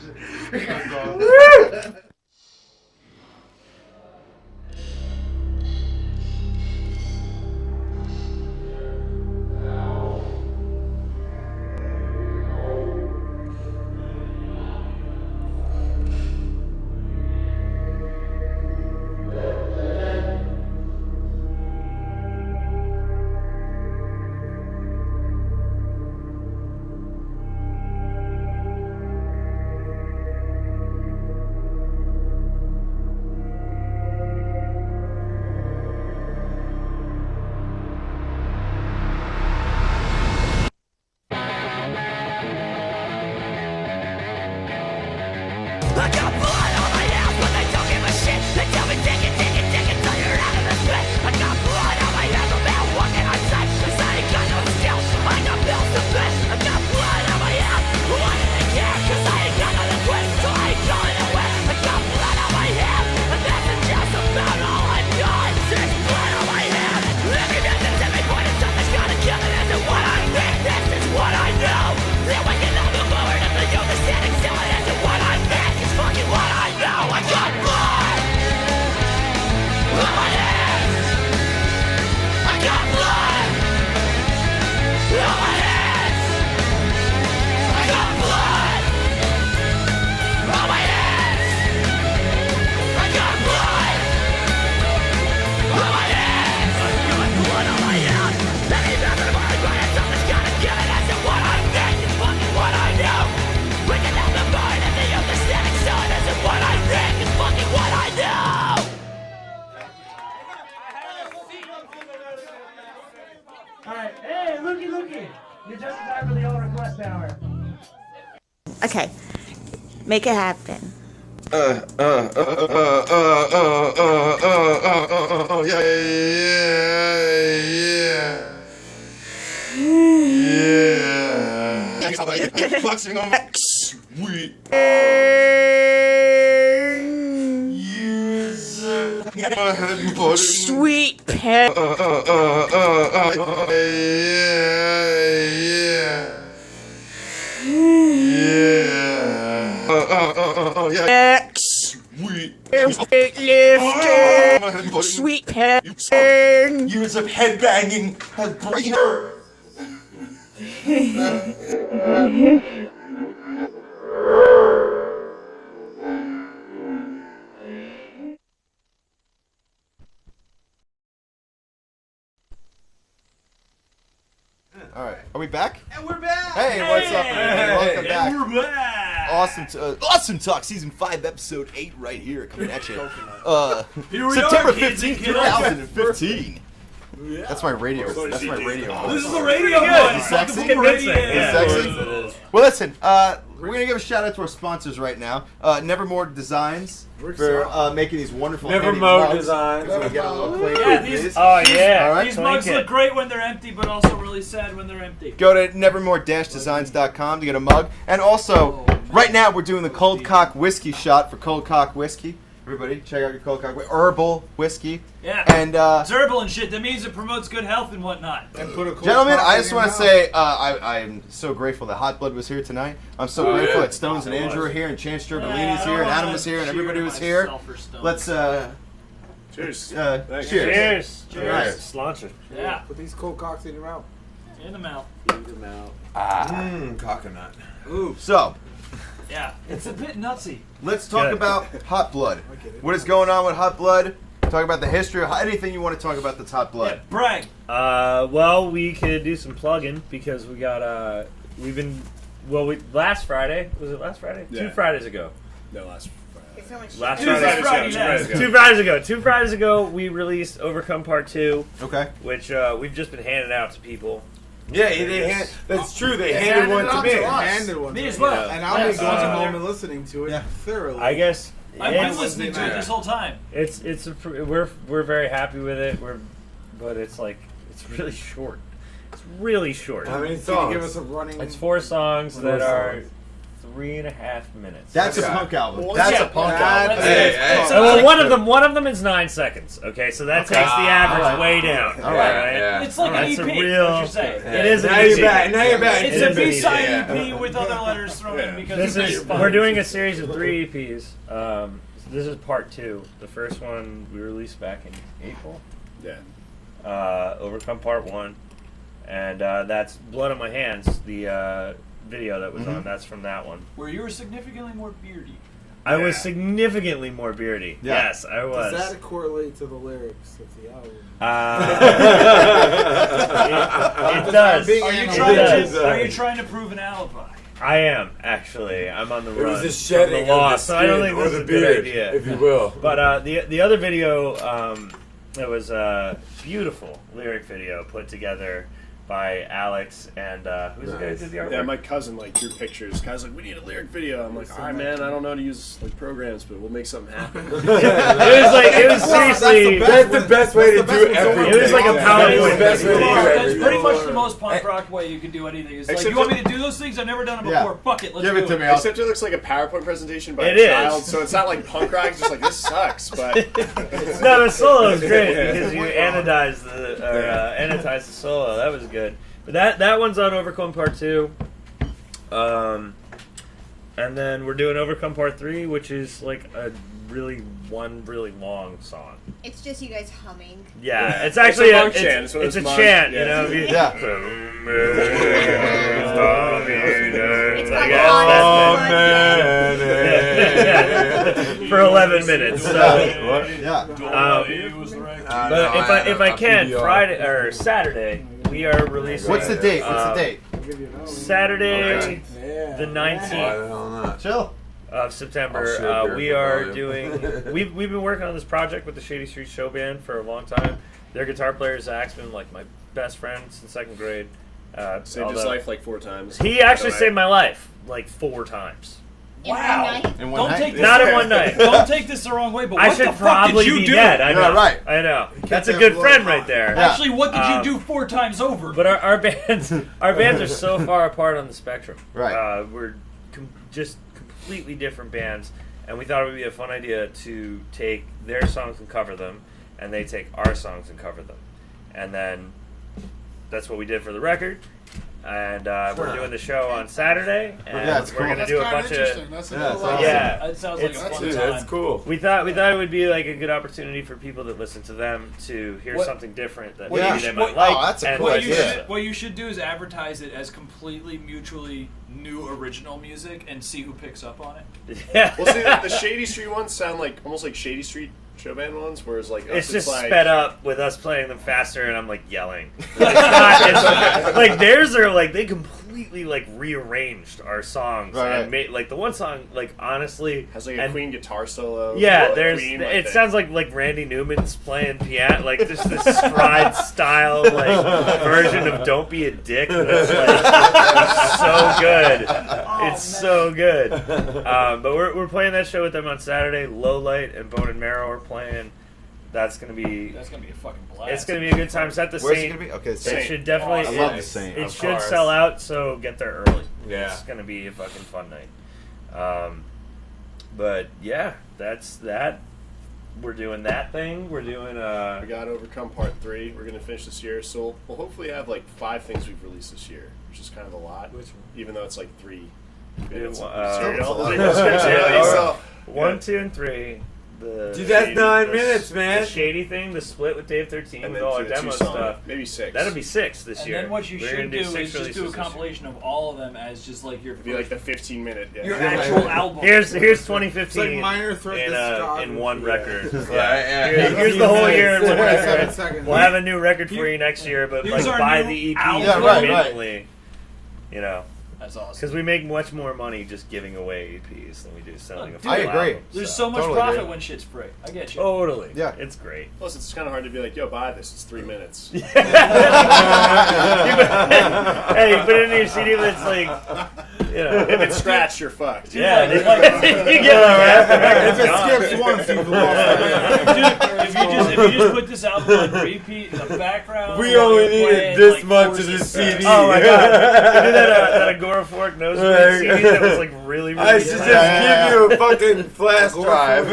looking? You're just in time for the all request hour. Okay, make it happen. Boxing on my sweet. Sweet pet. Sweet pet. Years of headbanging has brought her. All right, are we back? And we're back. Hey, what's up, everybody? Welcome back. And we're back. Awesome Talk, Season 5, Episode 8, right here, coming at you. Here we September are, kids 15th, and kiddos. 2015. That's my radio. That's my radio. This is the radio Is one. it sexy? It's convincing. Is it sexy? Well, listen. We're gonna give a shout out to our sponsors right now. Nevermore Designs for making these wonderful Nevermore mugs. Designs. So we get a little plate Yeah, with these, these. Oh, yeah. All right. These mugs look great when they're empty, but also really sad when they're empty. Go to nevermore-designs.com to get a mug. And also, right now we're doing the Cold Cock Whiskey shot for Cold Cock Whiskey. Everybody, check out your Cold Cock Herbal Whiskey. Yeah. And it's herbal and shit. That means it promotes good health and whatnot. And put a cold gentlemen, cock I in just your want to mouth. say I am so grateful that Hot Blood was here tonight. I'm so grateful that Stonz and Andrew are here, and Chance Gerbolini's here, and Adam was here, and everybody was here. Let's Cheers. Cheers. Cheers. All right. Sláinte. Yeah. Put these cold cocks in your mouth. In the mouth. In the mouth. Coconut. Ooh. So, Yeah. It's a bit nutsy. let's talk about Hot Blood. What is going on with Hot Blood? Talk about the history, anything you want to talk about that's Hot Blood. Brag. Well, we could do some plugging because we got last Friday, was it last Friday? Yeah. 2 Fridays ago. No, last Last Two Friday. Fridays ago. 2 Fridays ago. 2 Fridays ago, we released Overcome Part 2. Okay. Which we've just been handing out to people. Yeah, that's true. They handed one to me. Handed one to Me as well. And I'll be going home and listening to it thoroughly. I guess I've been listening to it this whole time. We're very happy with it. But it's really short. It's really short. How many Can you songs? give us a running? It's 4 songs that are 3.5 minutes. That's a punk album. Well, That's yeah, a punk that- album. hey, Well, one of them is 9 seconds. Okay, so that takes the average way down. All right. Yeah. It's like That's an a EP. real. What you're saying. It is. Now an you're EP. back. Now you're back. It's It a is an B-side EP. EP with other letters thrown in because This is. We're doing a series of 3 EPs. This is part 2. The first one we released back in April. Yeah. Overcome Part 1, and that's Blood on My Hands. The video that was on. That's from that one. where you were significantly more beardy. I was significantly more beardy. Yeah. Yes, I was. Does that correlate to the lyrics of the album? It does. Are you trying to prove an alibi? I am actually. I'm on the It run. was the from shedding the of law, the so I don't skin think or this the is a good beard, idea. if you will. But the other video, it was a beautiful lyric video put together by Alex and who's the guy who did the artwork? Yeah, my cousin drew pictures. Guy's like, we need a lyric video. I'm like, all right, man, I don't know how to use programs, but we'll make something happen. It was seriously. That's the best way to do everything. It was like a PowerPoint. That's pretty much the most punk rock way you can do anything. It's like, Except you want me to do those things? I've never done them before. Fuck it, let's Give do it to me. Except it looks like a PowerPoint presentation by It a is. child, so it's not like punk rock. It's just like, this sucks, but... No, the solo is great because you anodize the solo. That was good. But that one's on Overcome Part 2. And then we're doing Overcome Part 3, which is like a really long song. It's just you guys humming. Yeah, it's actually a monk chant. It's a chant, you know. It's called Yeah. For 11 minutes. So. But if I can, Friday or Saturday, we are releasing. What's the date? What's the date? Saturday, the 19th. Chill. Of September. I'll show beer We for are volume. doing. We've been working on this project with the Shady Street Show Band for a long time. Their guitar player Zach's been like my best friend since 2nd grade, Saved his life like 4 times. He actually saved my life like 4 times. Wow! In one Don't night? take this Not in one night. Don't take this the wrong way, but I what should the fuck probably did you be do? dead. I know. Yeah, right. I know. That's a that good blood friend hot. right there. Actually, what did you do 4 times over? But our bands are so far apart on the spectrum. Right. We're just completely different bands, and we thought it would be a fun idea to take their songs and cover them, and they take our songs and cover them, and then that's what we did for the record. And we're doing the show on Saturday, and Yeah, it's we're cool. gonna That's do a kinda bunch interesting. of That's awesome. yeah. That sounds like a fun time. That's cool. We thought it would be like a good opportunity for people that listen to them to hear something different that maybe they might like. that's a and cool vice idea. versa. What you should do is advertise it as completely mutually new original music and see who picks up on it. Yeah. Well, see, the Shady Street ones sound like almost like Shady Street show band ones, whereas like It's us, just like, sped up with us playing them faster, and I'm like yelling. It's like theirs are like they completely like rearranged our songs and made like the one song like honestly has like a Queen guitar solo. Yeah, Like there's Queen, it sounds like Randy Newman's playing piano, like just this stride style like version of "Don't Be a Dick." That's like so good. It's so good. But we're playing that show with them on Saturday. Low Light and Bone and Marrow are playing. That's gonna be a fucking blast. It's gonna be a good time. It's at the Where's it Saint. gonna be? Okay, It Saint. should definitely. I love the Saint. It Of should course. sell out, so get there early. Yeah. It's gonna be a fucking fun night. But yeah, that's that. We're doing that thing. We're doing. We got Overcome Part 3. We're gonna finish this year, so we'll hopefully have like 5 things we've released this year, which is kind of a lot. Which one? Even though it's like 3. It's So, 1, 2, and 3. Dude, that's 9 minutes, man. The Shady thing, the split with Dave 13 And with then all our two demo songs, stuff. maybe 6. That'll be 6 this And year. then what you We're should gonna do is 6 just do a releases this year. compilation of all of them as just like your It'd be like the 15-minute. Yeah. your actual album. Here's 2015 It's like Minor Threat in one record. Yeah. Here's the whole year in one 27 record. seconds. We'll have a new record for you next year, but Here's like our buy new the EP album. Yeah, right. immediately. You know, That's awesome. because we make much more money just giving away EPs than we do selling a full I agree. album, There's so much Totally profit agree. when shit's free. I get you. Totally. Yeah. It's great. Plus, it's kind of hard to be like, yo, buy this. It's 3 minutes. Hey, you put it in your CD, but it's like, you know. If it's scratched, you're fucked. Yeah, you get If it skips once, you've lost. Dude, if you just put this album on repeat in the background, We while only you're needed playing, this like, much forces of the sex. CD. Oh my god! I did that Agoraphoric nose CD that was like really, really I should just give you a fucking flash drive.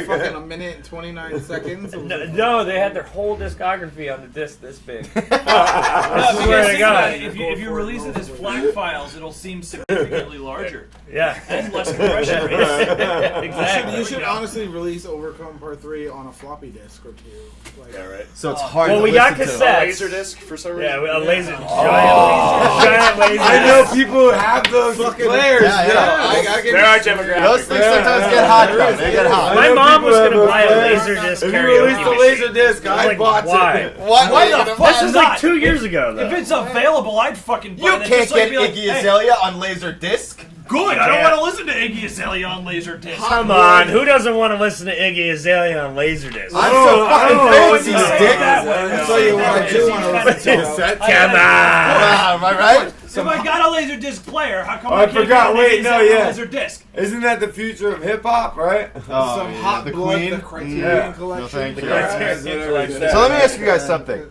Fucking a minute and 29 seconds. No, they had their whole discography on the disc this big. No, I because swear to think God. about it, if you release it as FLAC files, it'll seem significantly larger Yeah. and less compression rates. Exactly. You should honestly release Overcome Part 3 on a floppy disk or 2. Like, Yeah, right. So it's hard Well, to we got listen to. cassettes. Laser disc for some reason. Yeah, a laser, giant laser. I know people who have those players. Yeah, yeah. There are demographics. Those things sometimes get hot, though. They get hot. My know mom was people gonna have buy a players. laser disc If you karaoke released a machine. laser disc, I was I like, bought why? it. What? Why Wait, the the fuck This was like not? 2 years ago, though. If it's available, I'd fucking buy You that. can't Just like get be like, Iggy hey, Azalea on laser disc. Good. I don't can't. want to listen to Iggy Azalea on Laserdisc. Come on, who doesn't want to listen to Iggy Azalea on Laserdisc? I'm so fucking fancy, say dick. that way. I'll tell you what I do want to listen to. Come on. Am I right? If I got a Laserdisc player, how come Oh, I I can't forgot. get an Wait, Iggy no, Azalea yeah. Laserdisc? Isn't that the future of hip hop, right? Some hot the blood, Queen. the Criterion Yeah. Collection. No, thank you. Criterion Collection. So let me ask you guys something.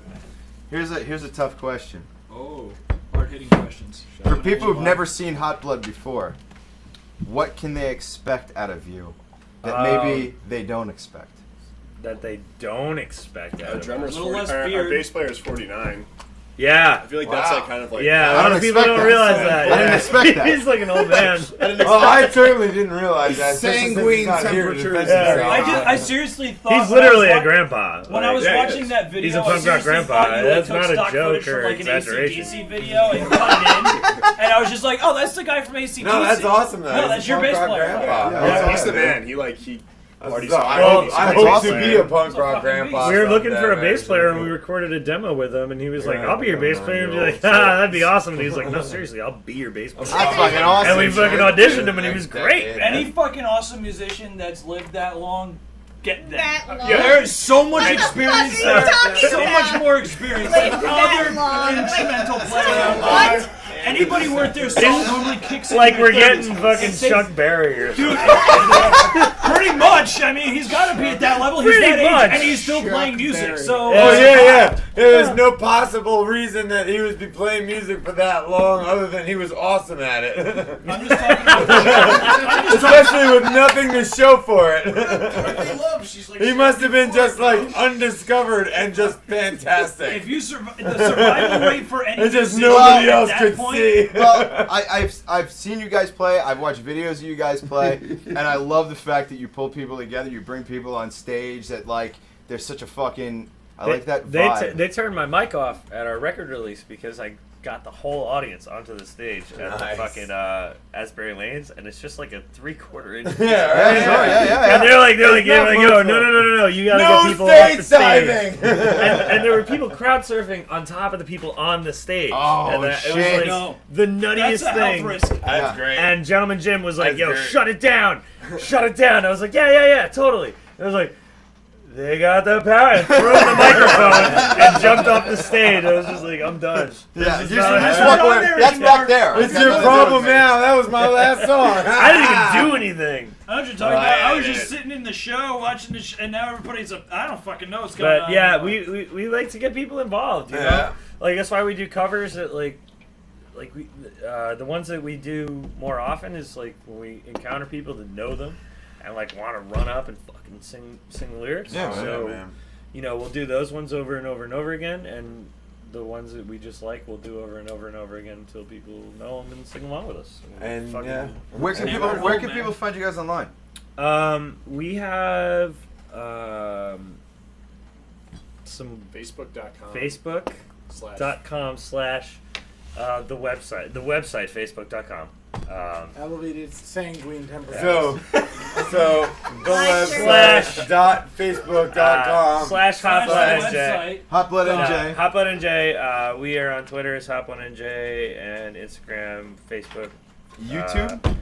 Here's a tough question. Oh, hard-hitting questions. For people who've never seen Hot Blood before, what can they expect out of you that maybe they don't expect? That they don't expect. Our drummer's A little 40, less our beard. bass player is 49. Yeah. I feel like that's like kind of like Yeah, a I lot don't of people expect don't that. realize that. I didn't yeah. expect that. He's like an old man. Oh, I certainly didn't realize that. Sanguine temperatures. Yeah. I seriously thought He's when I was literally a wa- grandpa. When I was Like, watching that video, he's a I punk rock seriously grandpa. thought you That's took not a stock joke footage or from like an exaggeration. AC/DC video and cut it in, and I was just like, "Oh, that's the guy from AC/DC." No, that's awesome, though. No, He's that's a your punk bass rock player. grandpa. Yeah. he's the man. He parties. I Well, hope, I I hope hope so. to be a punk a rock fucking grandpa. We were looking for a someday, bass player and man. we recorded a demo with him and he was like, Yeah, I'll be your bass player. And be like, ah, that'd be awesome. And he was like, no, seriously, I'll be your bass player. That's fucking awesome. And we fucking auditioned him and he was great. Any fucking awesome musician that's lived that long get that. That long. There is so much experience What are you there. talking So about? much more experience Like than that other long. instrumental Like, players. what? Anybody worth their salt normally kicks it Like in we're their getting 30s. fucking It takes- Chuck Berry or something. Pretty much. I mean, he's got to be at that level. He's Pretty that age, much. and he's still playing music. So, Oh yeah. There was no possible reason that he would be playing music for that long, other than he was awesome at it. I'm just talking about especially with nothing to show for it. She's like, He must have been just like undiscovered and just fantastic. If you survive, the survival rate for any And just musician nobody at else that could point, see. Well, I've seen you guys play. I've watched videos of you guys play, and I love the fact that you pull people together. You bring people on stage that like there's such a fucking. I like that vibe. They turned my mic off at our record release because I got the whole audience onto the stage at the fucking Asbury Lanes, and it's just like a 3/4 inch. Yeah. And they're like, yo, no, you gotta get people off the stage. and there were people crowd surfing on top of the people on the stage. Oh, and it shit. was like the nuttiest That's a health thing. risk. That's great. And Gentleman Jim was like, That's yo, great. shut it down. Shut it down. I was like, yeah, totally. I was like, they got the power, and threw the microphone and jumped off the stage. I was just like, I'm done. Yeah, This you is just not- walk away. That's back there. It's your problem now. That was my last song. I didn't even do anything. I know what you're talking about. I was just sitting in the show watching the and now everybody's up. I don't fucking know what's going on. But yeah, anymore. we like to get people involved. You Yeah. know, like that's why we do covers. That like we the ones that we do more often is like when we encounter people that know them and like want to run up and fucking sing the lyrics. Yeah, so man. you know, we'll do those ones over and over and over again, and the ones that we just like, we'll do over and over and over again until people know them and sing along with us. And fucking- yeah. Where can people find you guys online? We have some Facebook.com. Facebook.com/ the website. The website, Facebook.com. Elevated sanguine temperature. So the web/facebook.com /HotBloodNJ. HotBloodNJ. HotBloodNJ. We are on Twitter as HotBloodNJ and Instagram, Facebook. YouTube?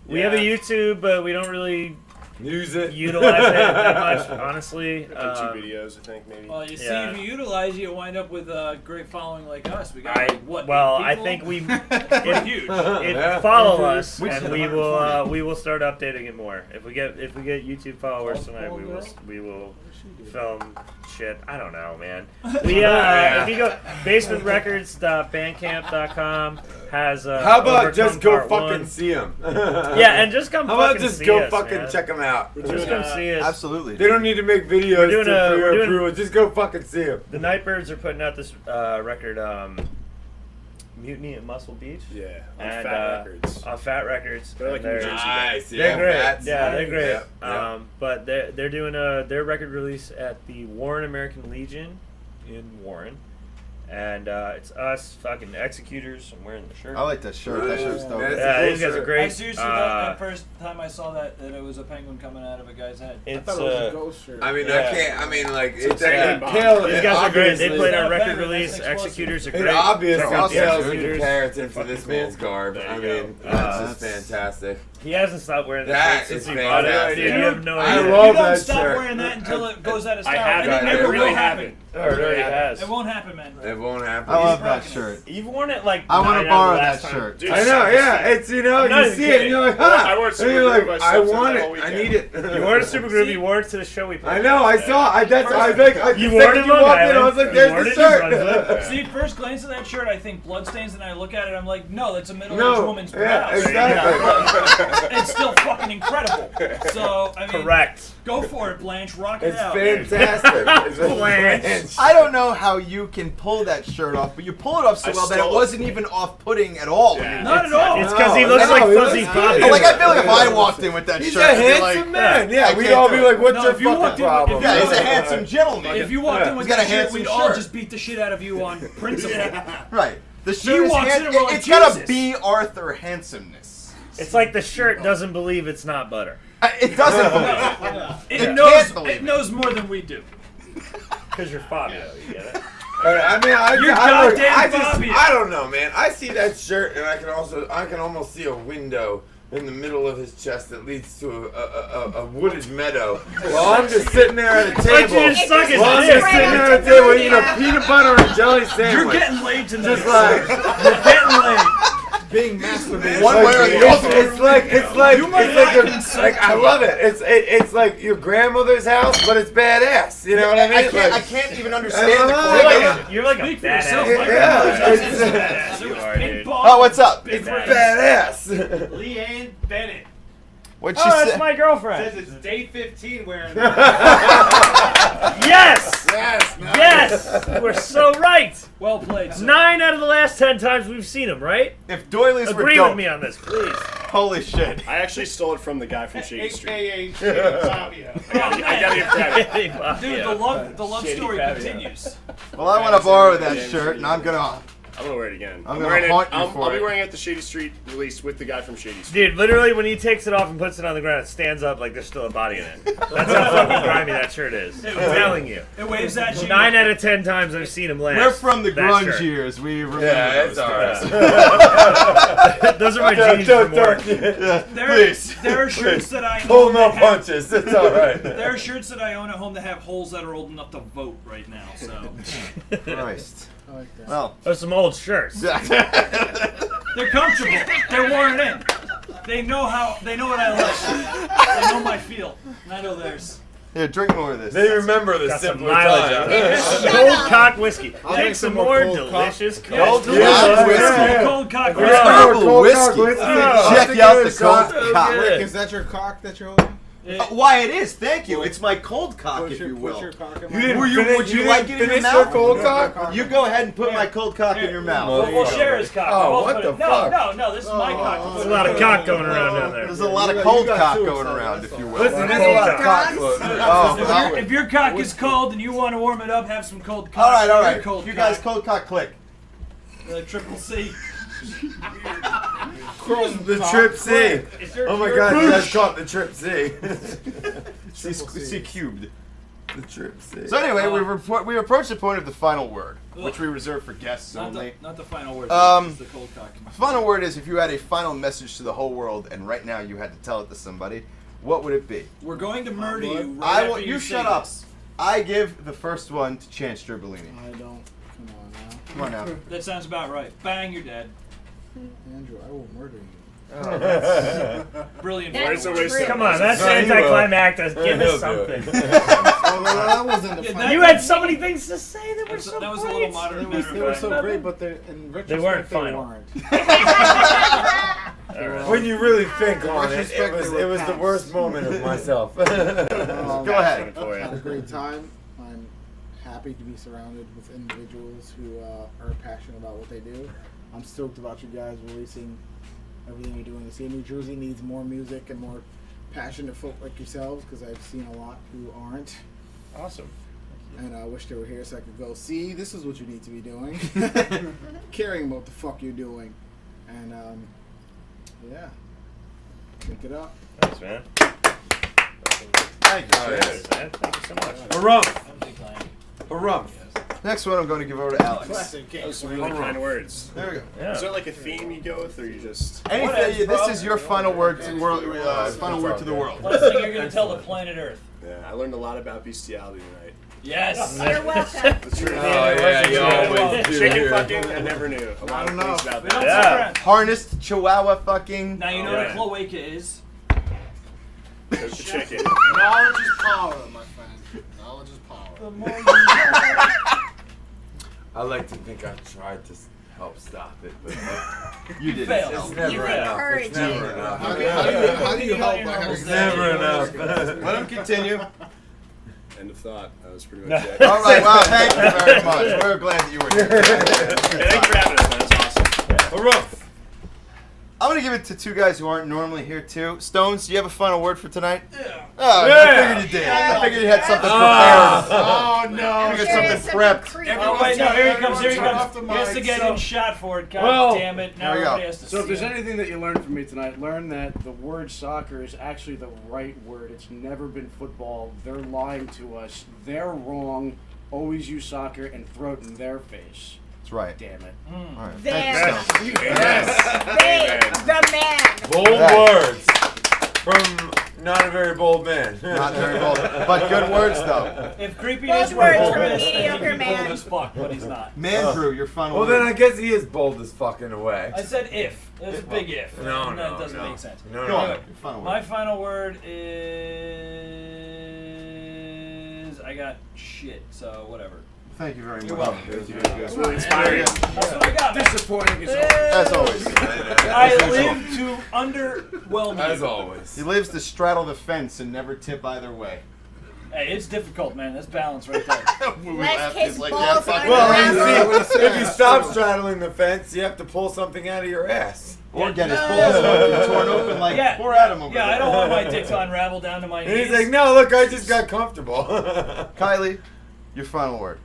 We have a YouTube, but we don't really use it, utilize it that much, honestly. 2 videos, I think, maybe. Well, you see, Yeah. if you utilize it, you wind up with a great following like us. We got what? Well, 8 I people? think we We're huge. follow us, We and should we have will start updating it more. If we get YouTube followers tonight, we will film shit. I don't know, man. We if you go basementrecords.bandcamp.com has How about Overcome just go Part fucking 1. see them? Yeah, and just come. How about fucking just see go us, fucking man. check them out? Just come see us. Absolutely. They don't need to make videos We're doing for your we're doing- approval. Just go fucking see them. The Nightbirds are putting out this record, Mutiny at Muscle Beach. Yeah, on and, Fat Records. On Fat Records. They're like And New Jersey. Nice. They're Yeah, great. Fats. Yeah, they're great. Yeah, yeah. But they're doing their record release at the Warren American Legion in Warren. And it's us, fucking Executors. I'm wearing the shirt. I like that shirt. That shirt's dope. Yeah, these guys are great. I seriously thought the first time I saw that it was a penguin coming out of a guy's head. I thought it was a ghost shirt. I mean, Yeah. I can't. I mean, like, These it guys are great. They played our record better. release. That's explosive. Executors are It great. obviously Check out the tells in Executors. comparison to Fucking this cool. man's garb. There I you mean, go. that's just fantastic. He hasn't stopped wearing That shirt since is he bought it. fantastic. Dude, you have no I idea. love You don't that stop shirt. wearing that until it goes out of I style. have and it. it never I really will have happen. it. Oh, it already has. It won't happen, man. It won't happen. I love He's that rocking shirt. You've worn it like I want 9 to borrow out of the that last time. shirt. Dude, I know, yeah. It's, you know, I'm not you even see it and kidding. you're like, Well, huh. I wore And Super you're Groove, like, I I slept want in all it. I weekend. need it. You wore it to Super Groove. You wore it to the show we played. I know, I saw. I First the you wore it second in you Long walked in, I Island. was like, You there's wore the it in New shirt. Brunswick. See, first glance at that shirt, I think bloodstains, and I look at it, I'm like, no, that's a middle-aged No, woman's yeah, blouse. exactly. It's still fucking incredible. So, I mean, Correct. go for it, Blanche. Rock it It's out. fantastic. It's Blanche. I don't know how you can pull that shirt off, but you pull it off so I well that it stole it. wasn't even off-putting at all. Yeah. Not at all. It's because he looks No, like he Fuzzy looks Bobby. Like, I feel like if I walked in with that He's shirt, a I'd be handsome like, man. I Yeah, we'd can't all do be it. like, what's No, your if you walked fucking in- problem? if Yeah, he's a handsome gentleman. If you walked in with He's got a that shirt, handsome we'd all shirt. just beat the shit out of you on principle. Right. The He shirt is walks in and we're like, it's got a Jesus. B. Arthur handsomeness. It's like the shirt doesn't believe it's not butter. It doesn't believe it. It It knows. can't believe It knows more than we do. Because you're Fabio. You get it? I mean, You're I goddamn just, Fabio. I don't know, man. I see that shirt and I can almost see a window in the middle of his chest that leads to a wooded meadow. While I'm just sitting there at a table. you just suck his While I'm dick. just sitting there at a table eating a peanut butter and jelly sandwich. You're getting laid tonight. Just like, You're getting laid. Being masturbated. One way or the other. It's like I love it. It's like your grandmother's house, but it's badass. You know what I mean? I can't even understand the You're like a badass. Oh, what's up? It's badass. Leanne Bennett. What'd she that's say? my girlfriend. Says it's day 15 wearing Yes! Yes! Yes! We're so right! Well played, sir. 9 out of the last 10 times we've seen him, right? If doilies were Agree dope. with me on this, please. Holy shit. I actually stole it from the guy from Shady Street. AKA Shady Fabio. I gotta give credit. Dude, the love Shady story Fabio. continues. Well, I want to borrow that shirt, and I'm gonna wear it again. I'm gonna wearing haunt it. you I'll for be it. wearing it at the Shady Street release with the guy from Shady Street. Dude, literally, when he takes it off and puts it on the ground, it stands up like there's still a body in it. That's how fucking grimy that shirt is. I'm telling you. It waves at you. 9 out of 10 times I've seen him last. We're from the that grunge shirt. years. We remember Yeah, those it's alright. Yeah. Those are my jeans from work. There are shirts that I Pull own no that have- punches. It's alright. There are shirts that I own at home that have holes that are old enough to vote right now. So Christ. I like that. Well, Those are some old shirts. they're comfortable. They're worn in. They know how. They know what I like. They know my feel, and I know theirs. here, drink more of this. They remember the Got some simpler mileage time. on it. Cold cock whiskey. Take some more delicious cold Cold cock. cock whiskey. Cold cock Herbal whiskey. Check out the cold So cock. good. Rick, is that your cock that you're holding? Why it is? Thank you. It's my cold cock, if you will. Put your cock in my Would you like it in your finish mouth? your cold cock? You go ahead and put my cold cock in your mouth. We'll share his cock. Oh, We'll what put the it- fuck? No, this is my cock. There's a lot of cock going around down there. There's a lot of cold cock going around, if you will. Listen, there's a lot of cock floating around. Oh, If your cock is cold and you want to warm it up, have some cold cock. all right. Your cold You guys, cock. cold cock click. Triple C. The Trip C. Oh my god, you guys caught the Trip C. C cubed. The Trip C. So anyway, we approach the point of the final word, which we reserve for guests only. Not the final word. It's the cold cock. Final word is if you had a final message to the whole world, and right now you had to tell it to somebody, what would it be? We're going to murder you. I Right will. after You say shut up. this. I give the first one to Chance Stribolini. I don't. Come on now. Come on now. That sounds about right. Bang, you're dead. Andrew, I will murder you. Brilliant. That's voice. true. Come on, that's anticlimactic. Give us something. That wasn't the final. You had so many things to say that were so That was a great. little modern. They were so great, but in retrospect, They weren't final. When you really think In on it, retrospect, they it were was the past. worst moment of myself. Go ahead. I had a great time. I'm happy to be surrounded with individuals who are passionate about what they do. I'm stoked about you guys releasing everything you're doing. The city of New Jersey needs more music and more passionate folk like yourselves, because I've seen a lot who aren't. Awesome. And I wish they were here so I could go, see, this is what you need to be doing. Caring about what the fuck you're doing. And, yeah. Pick it up. Thanks, man. Thank you, Chance. Man. Thank you so much. Harumph. Next one I'm going to give over to Alex. Classic. Those are really kind words. There we go. Yeah. Is there like a theme you go with, or you just? Anything. This is your final word to final word to the world. Last thing you're going to tell the planet Earth. Yeah, I learned a lot about bestiality tonight. Yes. You're welcome. The truth. Oh yeah, you always do. Chicken fucking, I never knew. A lot of things about that. Yeah. Harnessed Chihuahua fucking. Now you know what a cloaca is. There's the chicken. Knowledge is power, my friend. Knowledge is power. I like to think I tried to help stop it, but You did. failed. it's never You enough. encourage It's never it. enough. How do you help by having It's never enough. Let him continue. End of thought. That was pretty much it. All right. Wow. Thank you very much. We're glad that you were here. Thanks for having us, man. It's awesome. Harumph. I'm gonna give it to two guys who aren't normally here too. Stones, do you have a final word for tonight? Yeah. Oh, Yeah. I figured you did. I figured you had something prepared. Oh no! You got something prepped. Oh wait, no, here he comes. Here he Everyone comes. turn He off the has to mic. get So- in shot for it. God Well, damn it! Now there we go. everybody has to So if see there's it. anything that you learned from me tonight, learn that the word soccer is actually the right word. It's never been football. They're lying to us. They're wrong. Always use soccer and throw it in their face. That's right. Damn it. All right. There. Thank you, Stonz. Yes. The man. Bold That. words from not a very bold man. Not very bold, but good words though. If creepiness Bold were words boldness, from a then he'd mediocre be man. bold as fuck, but he's not. Man Brew, your final Well, word. then I guess he is bold as fuck in a way. I said if. There's a big if. No, and that no, doesn't no. make sense. No, Go no. on. Anyway, Your final word. my final word is I got shit. So whatever. Thank you very much. You're welcome. Thank you. It's really inspiring. That's what I got. Disappointing As always. I live to underwhelm you. As always. He lives to straddle the fence and never tip either way. Hey, it's difficult, man. That's balance right there. Let's kiss like, balls yeah, on fuck the Well, ground. you see, if you stop straddling the fence, you have to pull something out of your ass. Or get his balls fucking torn open like poor Adam over there. Yeah, I don't want my dick to unravel down to my And knees. he's like, no, look, I just got comfortable. Kylie, your final word.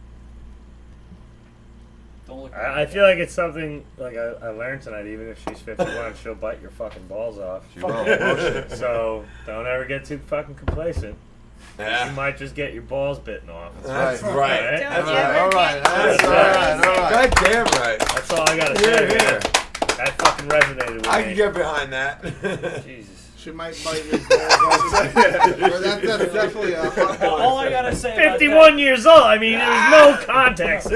Don't look. I feel like it's something like I learned tonight. Even if she's 51, she'll bite your fucking balls off. She will. Bullshit. So don't ever get too fucking complacent. Yeah. You might just get your balls bitten off. That's right. Right? Don't That's ever right. All right. get That's too all right. All right. God damn right. That's all I gotta say. Here, man. here. That fucking resonated with I me. can get behind that. Jesus. She might bite your balls. That's definitely a hot boy. All I gotta say about 51 years old. I mean, there's no context.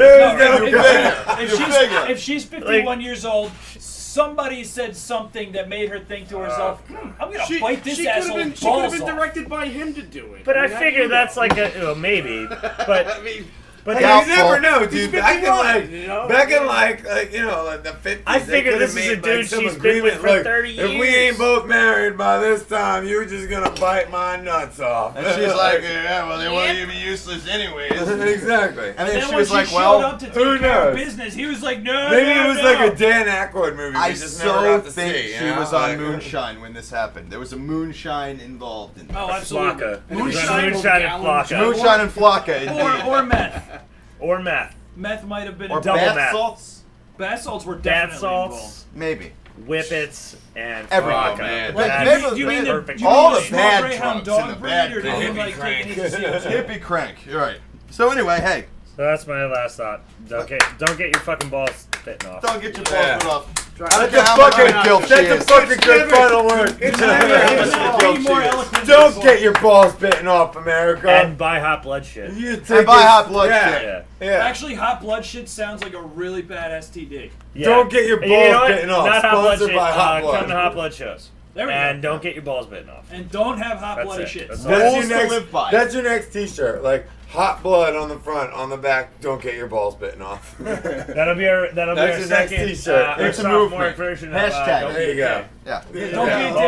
If she's 51 years old, somebody said something that made her think to herself, I'm gonna bite this asshole She could balls have been off. directed by him to do it. But I mean, figure you that's know. like a maybe. But I mean, but Hey, that's- you never know, dude. He's Back in 51, like, you know? back in like you know, like the 50s. I they figure coulda this is a made, dude like, some she's been with agreement, for like, 30 If we years. ain't both married by this time, you're just gonna bite my nuts off. And she's like, yeah, well, they want you to be useless anyways. Exactly. And then she when was she like, showed well, up to take who care of knows? business, he was like, no, Maybe no, it was no. like a Dan Aykroyd movie. I We just never so got to think see. she was on Moonshine when this happened. There was a moonshine involved in this. Oh, absolutely. Flocka. Moonshine, Moonshine and Flocka. Moonshine and Flocka, indeed. or meth. Or meth. Meth might have been Or double bath meth. salts? Bath salts were Bath definitely salts, involved. Maybe. whippets, and Everything. Flocka. man. Like, That's maybe You mean the, perfect. you mean all the the small bad Greyhound drugs and dog the breed, bad or do you hippie like crank. taking it to CO2? Hippie crank. You're right. So anyway, hey, So that's my last thought. Don't get your fucking balls bitten off. don't get your balls Yeah. bit off. I That's don't care a how much fucking guilt she That's a is. fucking good final word. It's never Be more eloquent Don't than get your balls bitten off, America. And buy hot blood shit. You take And buy it- hot blood yeah. shit. Yeah. Yeah. Actually, hot blood shit sounds like a really bad STD. Yeah. Don't get your And you know balls what? bitten off. Not hot blood Sponsored shit. by Hot Blood. Come to hot blood shows. There we And go. don't get your balls bitten off. And don't have hot That's bloody it. shit. That's all. That's Rules your to next. live by. That's your next T-shirt. Like hot blood on the front, on the back. Don't get your balls bitten off. That'll be our That's our your second next T-shirt. our It's a sophomore movement. version of Hashtag. don't There you be go. gay. Yeah. Don't be a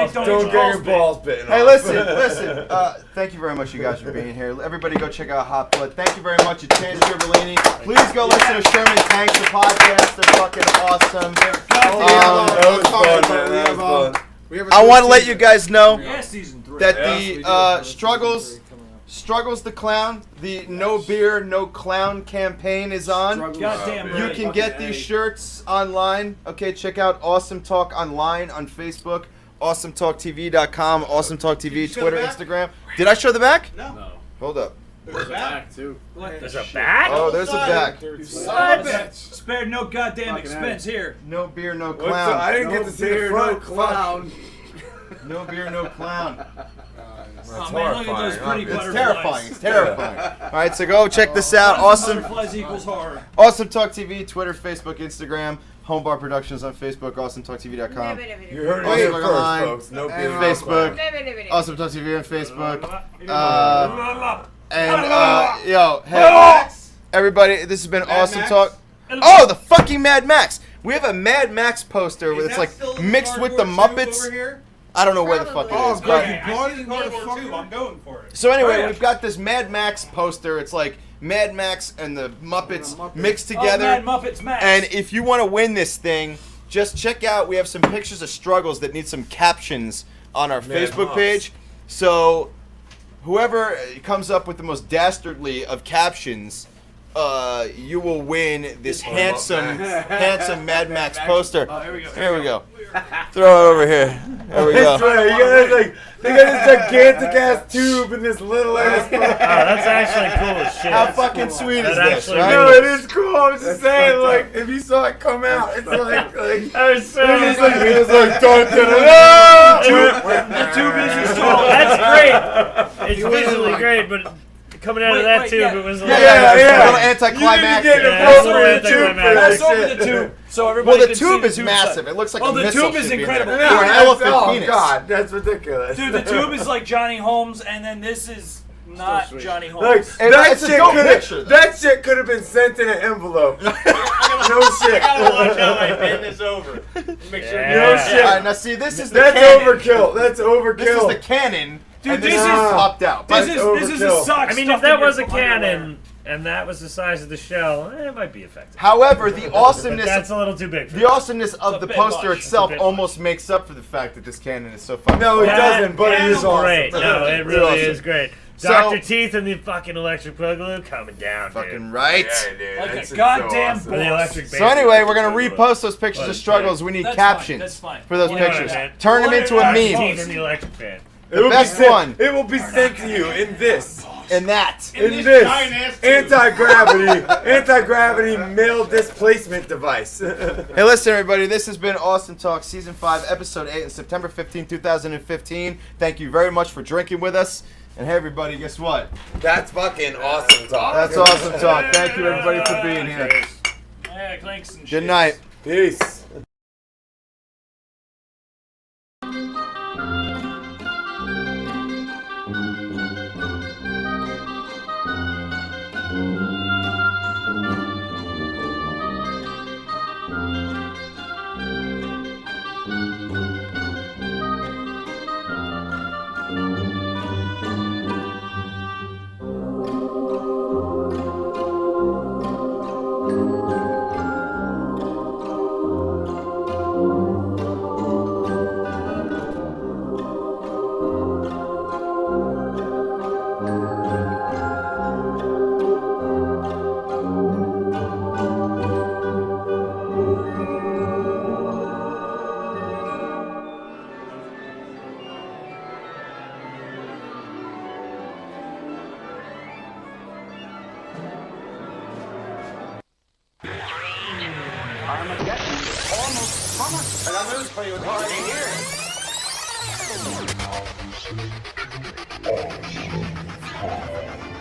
dick, Don't don't get your bitten. balls bitten Hey, off. listen. Thank you very much, you guys, for being here. Everybody, go check out Hot Blood. Thank you very much, to Chanse Giverlini. Please go listen to Sherman Tanks, the podcast. They're fucking awesome. That was fun, man. That was fun. I want to let you guys know Yeah, season 3. that Yeah. the Struggles the Clown, the No Beer, No Clown campaign is on. Goddamn You right. can get these shirts online. Okay, check out Awesome Talk Online on Facebook, awesometalktv.com, Awesome Talk TV, Twitter, Instagram. Did I show the back? No. Hold up. There's a back too. There's a back? Oh, there's a back. Spared no goddamn expense here. No beer, no What's the, clown. I didn't get to see the front. clown. No beer, no clown. Oh man, look at those pretty It's butterflies. terrifying. It's terrifying. All right, so go check this out. Awesome. Butterflies equals horror. Awesome Talk TV, Twitter, Facebook, Instagram. Homebar Productions on Facebook, awesometalktv.com. You heard it Awesome here Talk first, Online, folks. No beer, no Facebook. clown. Awesome Talk TV on Facebook. Yo, hey, everybody, this has been Awesome Max? Talk. Oh, the fucking Mad Max. We have a Mad Max poster that's like mixed with the Muppets. I don't know where the fuck it is. But I'm going for it. so anyway, Oh, yeah. we've got this Mad Max poster. It's like Mad Max and the Muppets mixed Oh, together. Mad Muppets Max. And if you want to win this thing, just check out. We have some pictures of struggles that need some captions on our Facebook page. So whoever comes up with the most dastardly of captions you will win this handsome Mad Max poster. Oh, here we go. Here we go. Throw it over here. There we go. You guys they got this gigantic ass tube and this little ass. Oh, that's actually cool as shit. How fucking sweet is That this, actually right? No, it is cool. I'm just saying, like, if you saw it come out, it's like That was so it was like The tube is installed. That's great. It's visually great, but coming out of that tube, it was a little, a little anticlimactic. That's over the tube. So everybody Well, the can tube see is massive. It looks like Oh, a the missile tube is should be in there. incredible. Or an elephant oh penis. God, that's ridiculous. Dude, the tube is like Johnny Holmes, and then this is not Johnny Holmes. Like, that shit could have been sent in an envelope. No shit. I gotta watch how I bend this over. Make sure. No shit. All right, now see, this is the That's cannon. overkill. That's overkill. This is the cannon. Dude, and this is is popped out. This is a sock. I mean, if that was a cannon and that was the size of the shell, it might be effective. However, the awesomeness. But that's a little too big. For The awesomeness of a the bit poster much. itself It's a bit almost makes up for the fact that this cannon is so fucking. No, it fun. doesn't. But it is great. awesome. No, it It's really awesome. is great. So- Dr. Teeth and the fucking electric boogaloo coming down, Fucking dude. right. Yeah, dude. Like That's a goddamn so For the electric So anyway, we're gonna repost those pictures Well, of struggles. We need That's captions fine, that's fine. for those Yeah, pictures. man. Turn them into a Dr. meme. Teeth and the electric fan. The best one. It will be sent to you in this. In that. In this anti-gravity male displacement device. Hey, listen, everybody. This has been Awesome Talk Season 5, Episode 8, on September 15, 2015. Thank you very much for drinking with us. And hey, everybody, guess what? That's fucking awesome talk. That's Awesome Talk. Thank you, everybody, for being here. Yeah, clinks and Good night. Peace. And I'm news for you, it's already here. Awesome Talk.